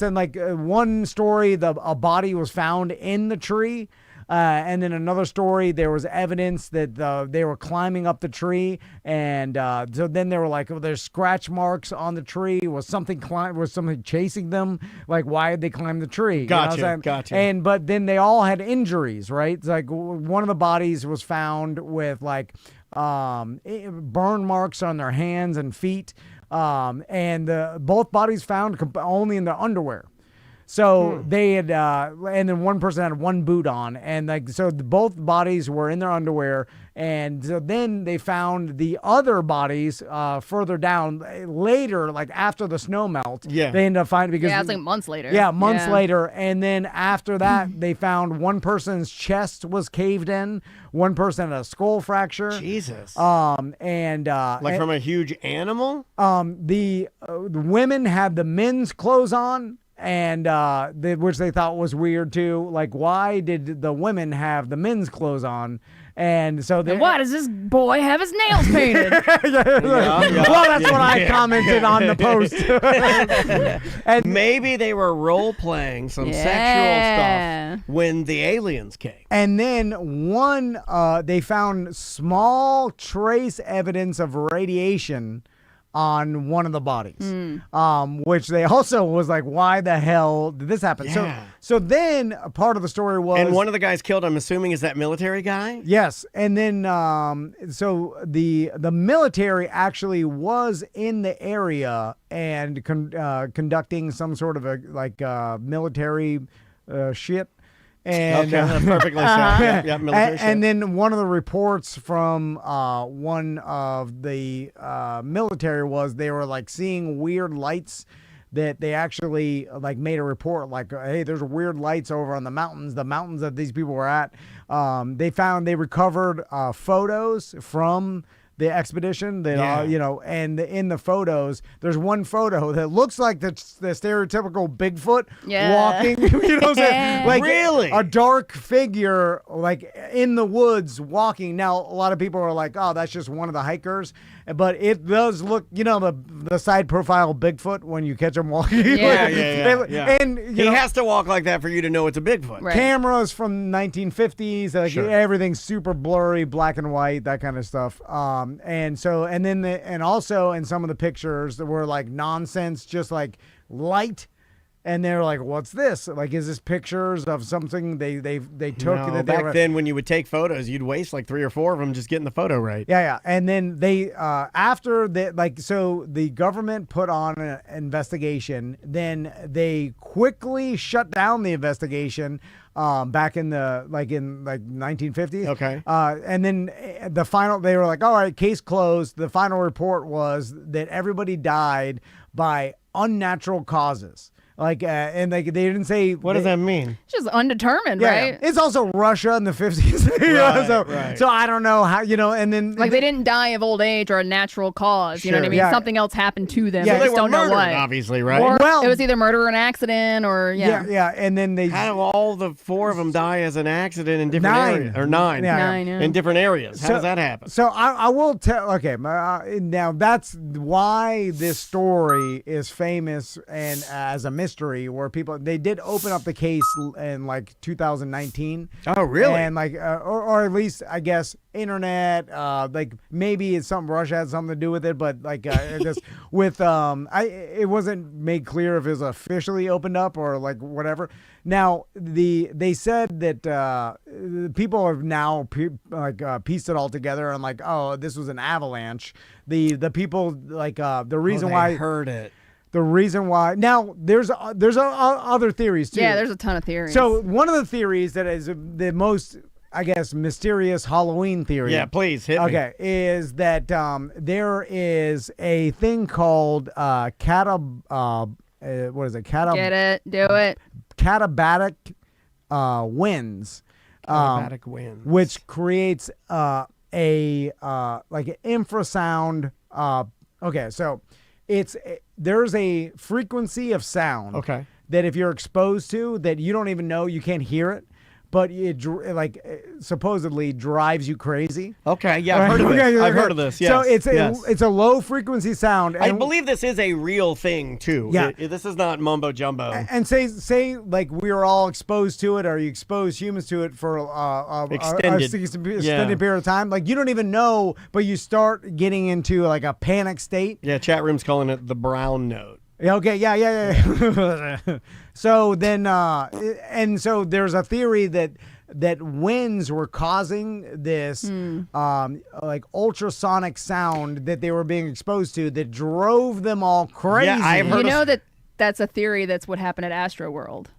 and one story, a body was found in the tree. And then another story, there was evidence that they were climbing up the tree, and so then they were there's scratch marks on the tree. Was something chasing them? Why did they climb the tree? Gotcha. But then they all had injuries, right? It's one of the bodies was found with burn marks on their hands and feet, and both bodies found only in their underwear. So they had, and then one person had one boot on, and like so, both bodies were in their underwear, and so then they found the other bodies further down later, like after the snow melt. Yeah. They ended up finding because Yeah, it's like months later. Yeah, months later, and then after that, they found one person's chest was caved in, one person had a skull fracture. Jesus. And like from a huge animal? the women had the men's clothes on, and which they thought was weird too. Like, why did the women have the men's clothes on? And so they, And why does this boy have his nails painted? well, that's what I commented on the post. And maybe they were role playing some sexual stuff when the aliens came. And then they found small trace evidence of radiation on one of the bodies, which they also was like, why the hell did this happen? Yeah. So then a part of the story was, And one of the guys killed, I'm assuming, is that military guy? yes, and then so the military actually was in the area and conducting some sort of a military shit. And, Okay, that's perfectly said. Yeah, military shit. and then one of the reports from one of the military was they were like seeing weird lights that they actually like made a report like, hey, there's weird lights over on the mountains that these people were at. They recovered photos from the expedition that and in the photos there's one photo that looks like the stereotypical Bigfoot walking, you know what I'm saying? Like really a dark figure like in the woods walking. Now a lot of people are like, oh, that's just one of the hikers, but it does look, the side profile Bigfoot when you catch him walking. Yeah. And he has to walk like that for you to know it's a Bigfoot. Right. Cameras from 1950s, like Sure. everything's super blurry, black and white, that kind of stuff. And also in some of the pictures that were like nonsense, just like light. And they're like, "What's this? Like, is this pictures of something they took?" No, that back then, when you would take photos, you'd waste like 3 or 4 of them just getting the photo right. Yeah. And then they after that, so the government put on an investigation. Then they quickly shut down the investigation. Back in the 1950s. Okay. And then they were like, all right, case closed. The final report was that everybody died by unnatural causes. And they didn't say. What does that mean? It's just undetermined, right? It's also Russia in the 50s. Right. So I don't know how, and then. Like they didn't die of old age or a natural cause. You know what I mean? Yeah. Something else happened to them. Yeah, They they just were don't know murdered, what. obviously, right? Or Well- it was either murder or an accident or Yeah. And then they. How do all the 4 of them die as an accident in different 9. areas? Or 9. Yeah. 9, yeah. In different areas. How does that happen? So I will tell. Okay, now that's why this story is famous and as a mystery, where they did open up the case in like 2019. Oh, really? And or at least I guess internet. Like maybe it's something Russia had something to do with it, but just with it wasn't made clear if it was officially opened up or like whatever. Now they said that people have now pieced it all together and like, oh, this was an avalanche. The people the reason why heard it. The reason why now there's other theories too. Yeah, there's a ton of theories. So one of the theories that is the most, I guess, mysterious Halloween theory. Yeah, please hit me. Okay, is that there is a thing called what is it? Get it, do it. Katabatic winds. Automatic winds. Which creates like an infrasound. Okay, so there's a frequency of sound. Okay. That if you're exposed to, that you don't even know, you can't hear it, but it supposedly drives you crazy. Okay, yeah, I've heard of this. I've heard of this. Yes. So it's a low frequency sound. I believe this is a real thing too. Yeah. This is not mumbo jumbo. And say like we were all exposed to it, or you expose humans to it for Extended. extended period of time. Like you don't even know, but you start getting into like a panic state. Yeah, chat room's calling it the brown note. Okay, yeah. So then, and so there's a theory that winds were causing this like ultrasonic sound that they were being exposed to that drove them all crazy. Yeah, I've heard You know that that's a theory. That's what happened at Astro World.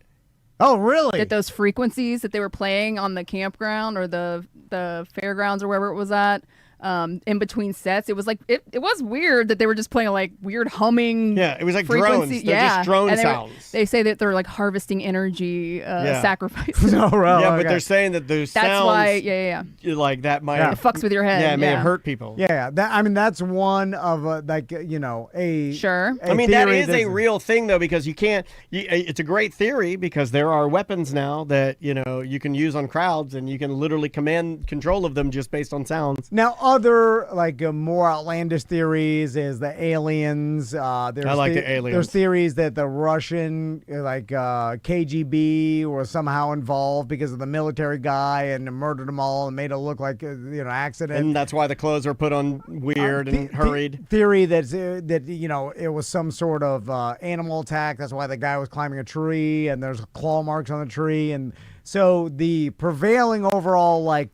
Oh, really? That those frequencies that they were playing on the campground or the fairgrounds or wherever it was at, in between sets, it was like it was weird that they were just playing like weird humming. Yeah, it was like frequency. drones. They're just drone And sounds. They say that they're like harvesting energy sacrifices. Oh, right, Yeah, okay. but they're saying that those That's sounds, why. Yeah. like that might It fucks with your head. Yeah, it may have hurt people. Yeah, that's one of a Sure. I mean, that theory is a real thing though, because you can't. It's a great theory because there are weapons now that you can use on crowds, and you can literally command control of them just based on sounds. Now, other more outlandish theories is the aliens. I like the aliens. There's theories that the Russian KGB was somehow involved because of the military guy and murdered them all and made it look like accident. And that's why the clothes were put on weird and hurried. Theory that it was some sort of animal attack. That's why the guy was climbing a tree and there's claw marks on the tree. And so the prevailing overall, I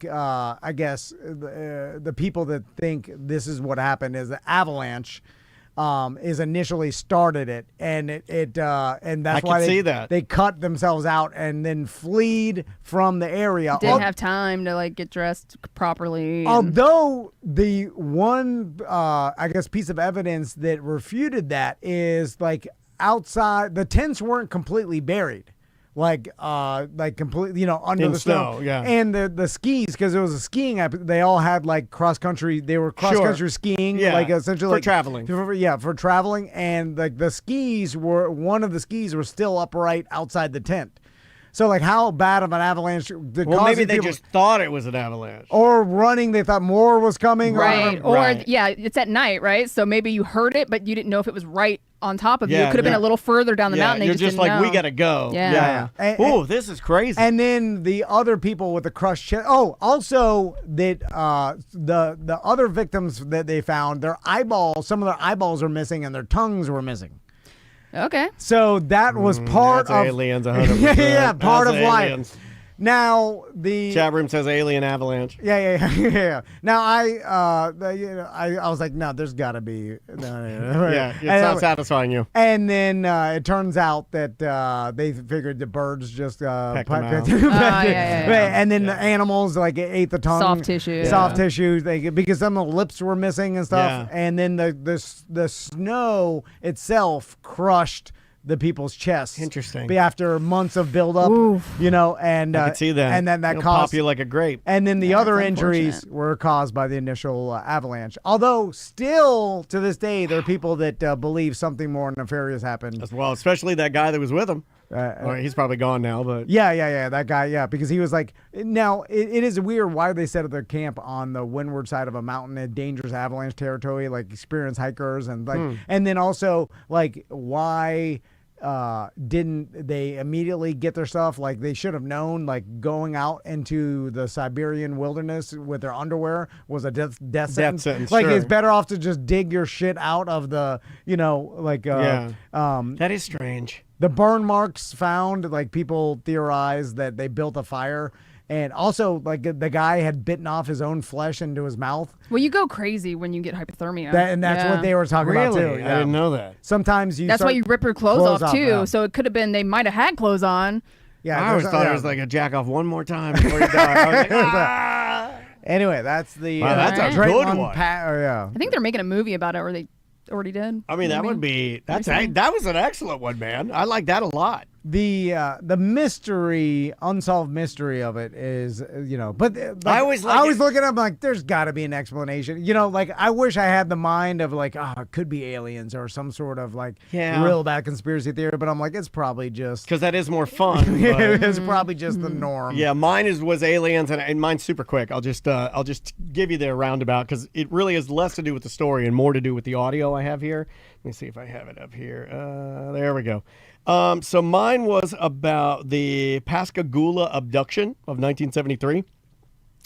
guess, the people that think this is what happened is the avalanche is initially started it, and and that's why they cut themselves out and then fled from the area. Didn't have time to get dressed properly. Although the one, I guess, piece of evidence that refuted that is outside the tents weren't completely buried. Completely, under the snow. Yeah. And the skis, because it was a skiing app, they all had cross country. They were cross country skiing, essentially for traveling. For traveling, and the skis were one of the skis was still upright outside the tent. So how bad of an avalanche? Maybe they just thought it was an avalanche. Or running, they thought more was coming. Right. It's at night, right? So maybe you heard it, but you didn't know if it was right on top of you. It could have been a little further down the mountain. You're You just didn't know. we gotta go. Yeah. Oh, this is crazy. And then the other people with the crushed chest. Oh, also that the other victims that they found, their eyeballs, some of their eyeballs are missing and their tongues were missing. Okay. So that was part of aliens. 100%. Part of aliens. life. Now the chat room says alien avalanche. Yeah. Now I was like, no, there's got to be. No. Yeah, it's not satisfying you. And then it turns out that they figured the birds just pecked them out. And then the animals ate the tongue, soft tissue, because some of the lips were missing and stuff. Yeah. And then the snow itself crushed the people's chests. Interesting. After months of buildup, and I could see that. And then that It'll caused pop you like a grape. And then the other that's injuries were caused by the initial avalanche. Although still to this day, there are people that believe something more nefarious happened. As well, especially that guy that was with him. He's probably gone now, but yeah, that guy, because he was now it is weird why they set up their camp on the windward side of a mountain in dangerous avalanche territory, experienced hikers and and then also why didn't they immediately get their stuff? They should have known, going out into the Siberian wilderness with their underwear was a death sentence. Sure. It's better off to just dig your shit out of the, that is strange. The burn marks found, people theorize that they built a fire. And also, the guy had bitten off his own flesh into his mouth. Well, you go crazy when you get hypothermia. That's what they were talking about, too. I didn't know that. Sometimes that's why you rip your clothes off, too. Yeah. So it could have been they might have had clothes on. Yeah, I always thought it was a jack off one more time before you die. I was Anyway, that's the that's a great good one. Yeah. I think they're making a movie about it, or they already did. I mean, that would be that was an excellent one, man. I like that a lot. The mystery, unsolved mystery of it is, but I always look it up there's got to be an explanation. I wish I had the mind of it could be aliens or some sort of real bad conspiracy theory, but I'm it's probably just because that is more fun. It's probably just the norm. Yeah, mine was aliens, and mine's super quick. I'll just give you the roundabout because it really has less to do with the story and more to do with the audio I have here. Let me see if I have it up here. There we go. So mine was about the Pascagoula abduction of 1973,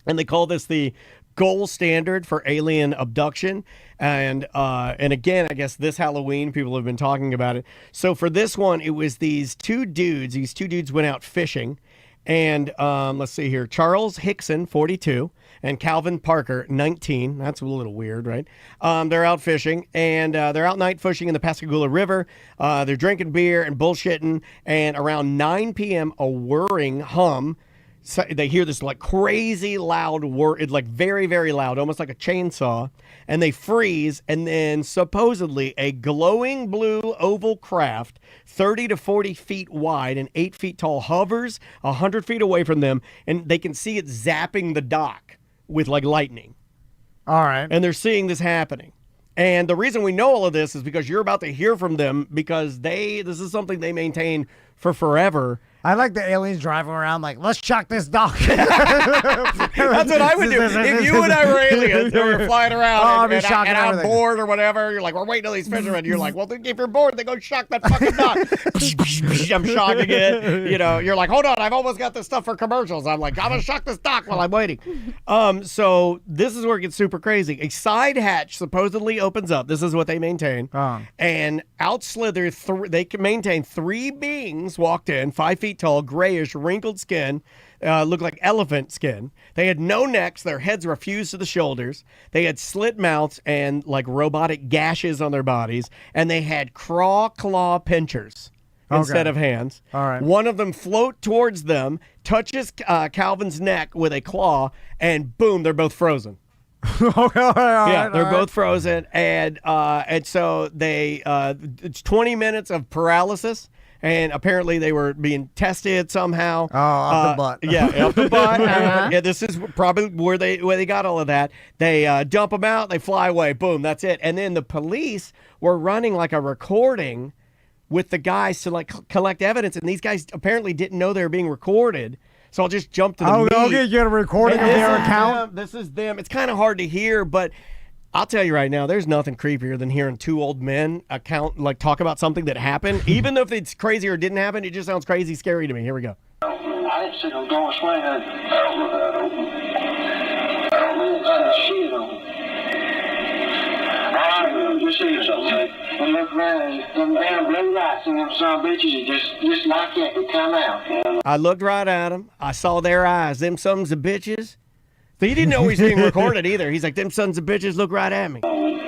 and they call this the gold standard for alien abduction. And again, I guess this Halloween people have been talking about it. So for this one, it was these two dudes. These two dudes went out fishing, And let's see here. Charles Hickson, 42, and Calvin Parker, 19. That's a little weird, right? They're out fishing, and they're out night fishing in the Pascagoula River. They're drinking beer and bullshitting, and around 9 p.m., a whirring hum. So they hear this like crazy loud whir. It's like very, very loud, almost like a chainsaw. And they freeze, and then supposedly a glowing blue oval craft, 30 to 40 feet wide and 8 feet tall, hovers 100 feet away from them, and they can see it zapping the dock with like lightning. All right. And they're seeing this happening. And the reason we know all of this is because you're about to hear from them, because this is something they maintain for forever. I like the aliens driving around like, let's chuck this dock. That's what I would do. If you and I were aliens, we were flying around and I'm bored or whatever, you're like, we're waiting till these fishermen. You're like, well, if you're bored, then go shock that fucking dock. I'm shocking it. You're like, hold on, I've almost got this stuff for commercials. I'm like, I'm going to shock this dock while I'm waiting. So this is where it gets super crazy. A side hatch supposedly opens up. This is what they maintain. And out slither, they can maintain 3 beings walked in, 5 feet tall, grayish, wrinkled skin, looked like elephant skin. They had no necks. Their heads were fused to the shoulders. They had slit mouths and like robotic gashes on their bodies. And they had claw pinchers instead of hands. All right. One of them float towards them, touches Calvin's neck with a claw, and boom, they're both frozen. They're both frozen, and so they it's 20 minutes of paralysis. And apparently they were being tested somehow. Oh, off the butt. Yeah, off the butt. Yeah, this is probably where they got all of that. They dump them out. They fly away. Boom, that's it. And then the police were running like a recording with the guys to like collect evidence. And these guys apparently didn't know they were being recorded. So I'll just jump to the meat. Okay, you get a recording of their account? This is them. It's kind of hard to hear, but I'll tell you right now, there's nothing creepier than hearing 2 old men talk about something that happened. Even if it's crazy or didn't happen, it just sounds crazy scary to me. Here we go. I didn't see no door swing. I don't know that open. I don't know what shit on. I just see something. And look around, them damn blue lights and them son of bitches, just like that, they come out. I looked right at them. I saw their eyes. Them sons of bitches. But he didn't know he was being recorded either. He's like, them sons of bitches look right at me. You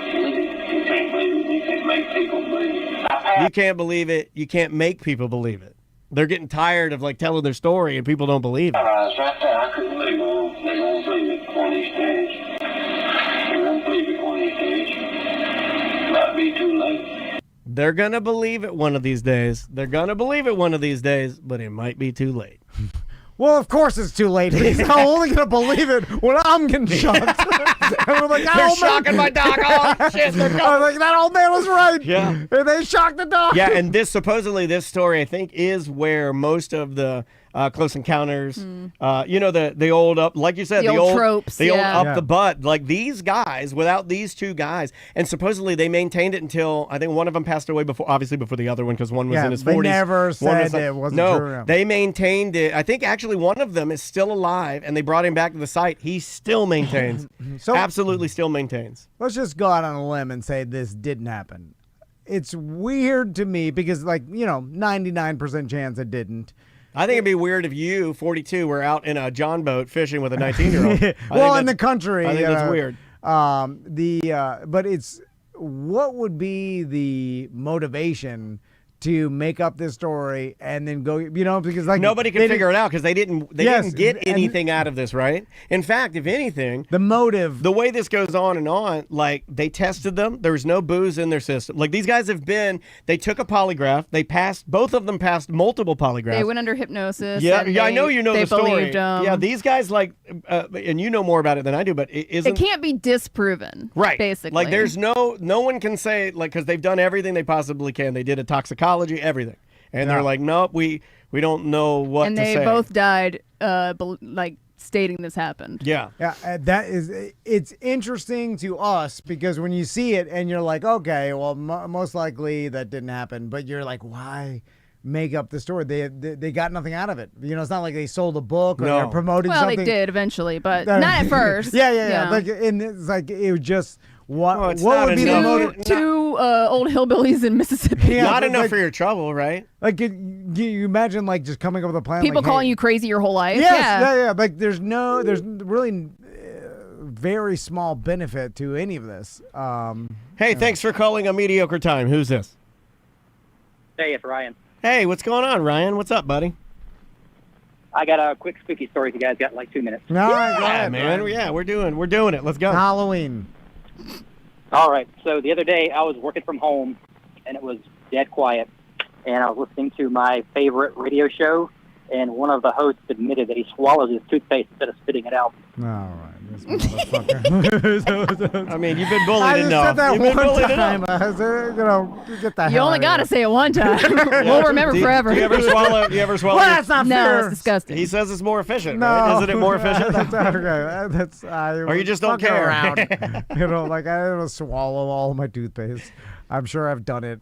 can't believe it. You can't make people believe it. You can't believe it. You can't make people believe it. They're getting tired of like telling their story and people don't believe it. Right there. I couldn't believe it. They won't believe it one of these days. They won't believe it one of these days. Might be too late. They're going to believe it one of these days. They're going to believe it one of these days, but it might be too late. Well, of course it's too late. He's not only going to believe it when I'm getting shocked. And we're like, they're shocking my dog. Oh, shit. I was like, that old man was right. Yeah. And they shocked the dog. Yeah, and supposedly this story, I think, is where most of the Close Encounters, the old up, like you said, the old tropes, the old up the butt, like these guys, without these 2 guys, and supposedly they maintained it until, I think one of them passed away before the other one, because one was in his 40s. They never said it wasn't true. No, they maintained it. I think actually one of them is still alive, and they brought him back to the site. He still maintains, absolutely still maintains. Let's just go out on a limb and say this didn't happen. It's weird to me because, 99% chance it didn't. I think it'd be weird if you, 42, were out in a John boat fishing with a 19-year-old. Well, in the country. I think that's weird. But it's what would be the motivation to make up this story and then go, because nobody can figure it out because they didn't get anything out of this, right? In fact, if anything, the motive, the way this goes on and on, like they tested them, there was no booze in their system. Like these guys they took a polygraph, both of them passed multiple polygraphs. They went under hypnosis. Yeah, I know you know the story. Believed them. Yeah, these guys and you know more about it than I do, but it can't be disproven, right? Basically, like there's no one can say because they've done everything they possibly can. They did a toxicology. Everything, and they're like, nope, we don't know what to say. And they both died, stating this happened. Yeah. It's interesting to us because when you see it and you're like, okay, well, most likely that didn't happen, but you're like, why make up the story? They got nothing out of it. It's not like they sold a book or they're promoting something. Well, they did eventually, but not at first. Yeah. Like, and it's like it was just what it's what not would be the enough. motive? Two old hillbillies in Mississippi. Yeah, Not but enough like- for your trouble, right? Like, you imagine like just coming up with a plan? People like, calling hey, you crazy your whole life. Yes, yeah. yeah. Like, there's really very small benefit to any of this. Hey, thanks for calling A Mediocre Time. Who's this? Hey, it's Ryan. Hey, what's going on, Ryan? What's up, buddy? I got a quick spooky story if you guys got like 2 minutes. No, go ahead, man. Ryan. Yeah, we're doing it. Let's go. Halloween. All right. So the other day I was working from home and it was dead quiet. And I was listening to my favorite radio show. And one of the hosts admitted that he swallows his toothpaste instead of spitting it out. All right, this motherfucker. I mean, you've been bullied I just enough. said that You've been one bullied time. enough. Get the You hell only out got of to say it one time. We'll remember forever. Do you ever swallow? You ever swallow? Well, that's not no, fair. it's disgusting. He says it's more efficient. No, Right? Isn't it more efficient? That's okay. That's Or you just don't fucking care. around. Like I don't swallow all my toothpaste. I'm sure I've done it.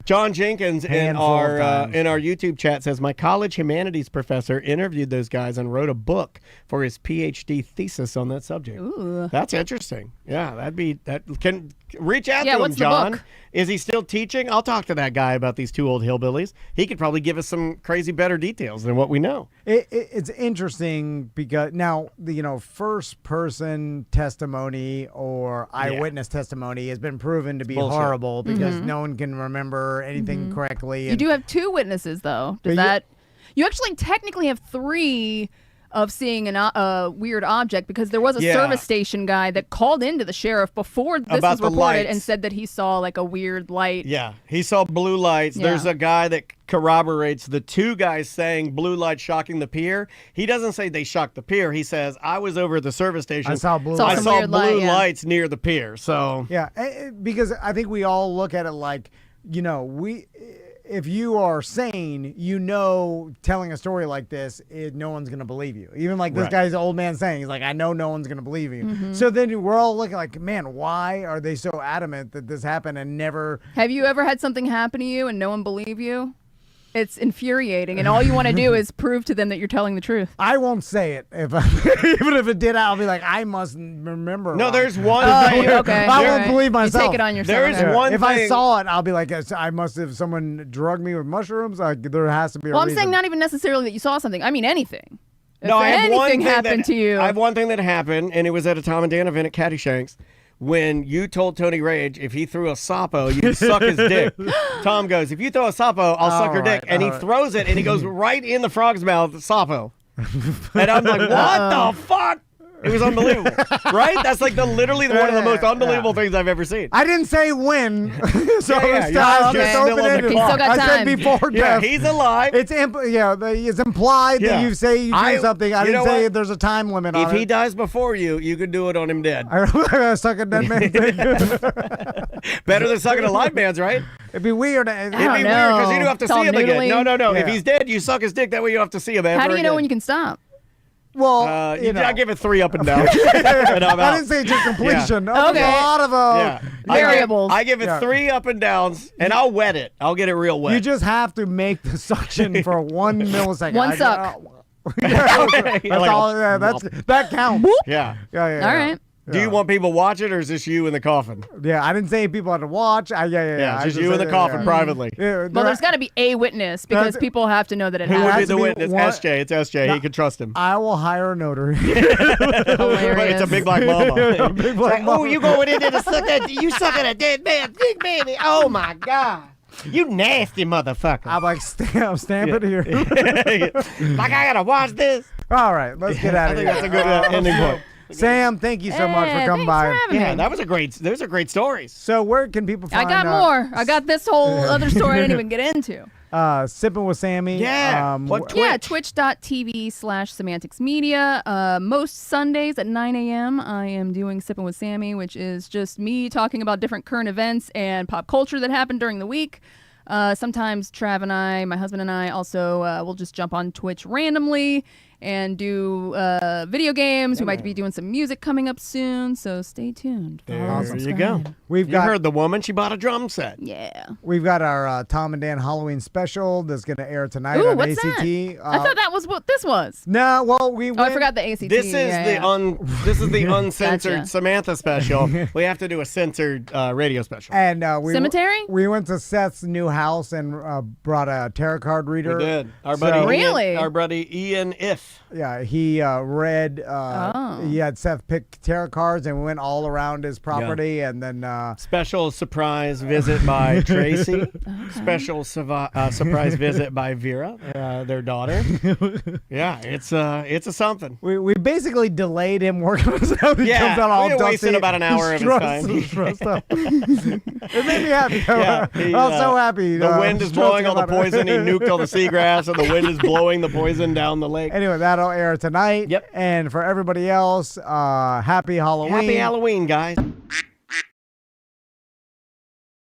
John Jenkins in Handful of our times. YouTube chat says my college humanities professor interviewed those guys and wrote a book for his PhD thesis on that subject. Ooh. That's interesting. Yeah, that can reach out Yeah, to him, what's the John. book? Is he still teaching? I'll talk to that guy about these two old hillbillies. He could probably give us some crazy better details than what we know. It's interesting because now the first person testimony or eyewitness testimony has been proven to be bullshit. horrible because no one can remember anything correctly. You do have 2 witnesses, though. Does But that? You actually technically have 3 of seeing a weird object because there was a Yeah. service station guy that called into the sheriff before this About was the reported lights. and said that he saw like a weird light. Yeah, he saw blue lights. Yeah. There's a guy that corroborates the 2 guys saying blue lights shocking the pier. He doesn't say they shocked the pier. He says, I was over at the service station. I saw blue Saw I lights. some saw weird blue light, yeah. lights near the pier. So Yeah, because I think we all look at it like, if you are sane, telling a story like this, no one's going to believe you. Even like this Right. guy's old man saying, he's like, I know no one's going to believe you. So then we're all looking like, man, why are they so adamant that this happened and never... Have you ever had something happen to you and no one believe you? It's infuriating, and all you want to do is prove to them that you're telling the truth. I won't say it. Even if it did, I'll be like, I must remember. no, wrong. there's one. Oh, thing- okay. I All won't right. believe myself. You take it on yourself. There is okay. one If I thing- saw it, I'll be like, I must have someone drugged me with mushrooms. There has to be a Well, I'm reason. saying not even necessarily that you saw something. I mean anything. No, if I have one anything thing happened that, to you, I have one thing that happened, and it was at a Tom and Dan event at Caddyshanks. When you told Tony Rage if he threw a Sapo, you'd suck his dick. Tom goes, if you throw a Sapo, I'll suck your dick. right, And he all right. throws it, and he goes right in the frog's mouth, Sapo. And I'm like, what the fuck? It was unbelievable. Right? That's like literally one of the most unbelievable things I've ever seen. I didn't say when, so Yeah, it's you're just still on the open-ended. clock. He's still got I said time. before Yeah, death. he's alive. It's it's implied Yeah. that you say you do something. I you didn't know say what? there's a time limit If on he it. dies before you could do it on him dead. I suck a dead man dick. Better than sucking a live man's, right? It'd be weird. It'd be don't weird because you know. don't have to It's see all him again. noodly. No. Yeah. If he's dead, you suck his dick. That way you don't have to see him ever how do you know again. when you can stop? Well, I give it 3 up and down. And I'm I out. didn't say to completion. Yeah. There's Okay. a lot of Yeah. Variables. I give it Yeah. 3 up and downs, and I'll wet it. I'll get it real wet. You just have to make the suction for 1 millisecond. One suck. That's Like all. a- Yeah, that counts. yeah. Yeah. All right. Do you want people to watch it, or is this you in the coffin? Yeah, I didn't say people had to watch. Yeah, I it's just you in the said- coffin yeah. privately. Yeah, Well, there's got to be a witness because That's- people have to know that it Who would be happened. the be witness? one- SJ. It's SJ. He can trust him. I will hire a notary. Hilarious. It's a big black mama. Big black Oh, mama. you going in there to suck that? You sucking a dead man's dick, baby? Oh my god! You nasty motherfucker! I'm like, stamp it here. Like I gotta watch this. All right, let's get out I of think here. that's a good ending point. Sam, thank you so much for Hey, coming thanks by. for having Yeah, me. that was a great. Those are great stories. So where can people I find got more. I got this whole other story I didn't even get into. Sipping with Sammy? Yeah. What Yeah, Twitch? twitch.tv/semantics media. Most Sundays at 9 a.m. I am doing Sipping with Sammy, which is just me talking about different current events and pop culture that happened during the week. Sometimes Trav and I, my husband and I, also will just jump on Twitch randomly and do video games. We might be doing some music coming up soon, so stay tuned. There you go. We've You got heard the woman. She bought a drum set. Yeah. We've got our Tom and Dan Halloween special that's going to air tonight Ooh, on what's ACT. that? I thought that was what this was. No, well, we Oh, went, I forgot the ACT. This is this is the uncensored Gotcha. Samantha special. We have to do a censored radio special. And Cemetery? We went to Seth's new house and brought a tarot card reader. We did. Our So- buddy, Really? our buddy Ian If. Yeah, he read. He had Seth pick tarot cards, and we went all around his property, and then Special surprise visit by Tracy. Special surprise visit by Vera, their daughter. Yeah, it's a something. we basically delayed him working us out. He Yeah, comes out all we dusty, wasted about an hour of his time. stressed out. It made me happy. Yeah, I was so happy. The wind is blowing all the poison. He nuked all the seagrass, and the wind is blowing the poison down the lake. Anyway, that'll air tonight. Yep. And for everybody else, happy Halloween. Happy Halloween, guys.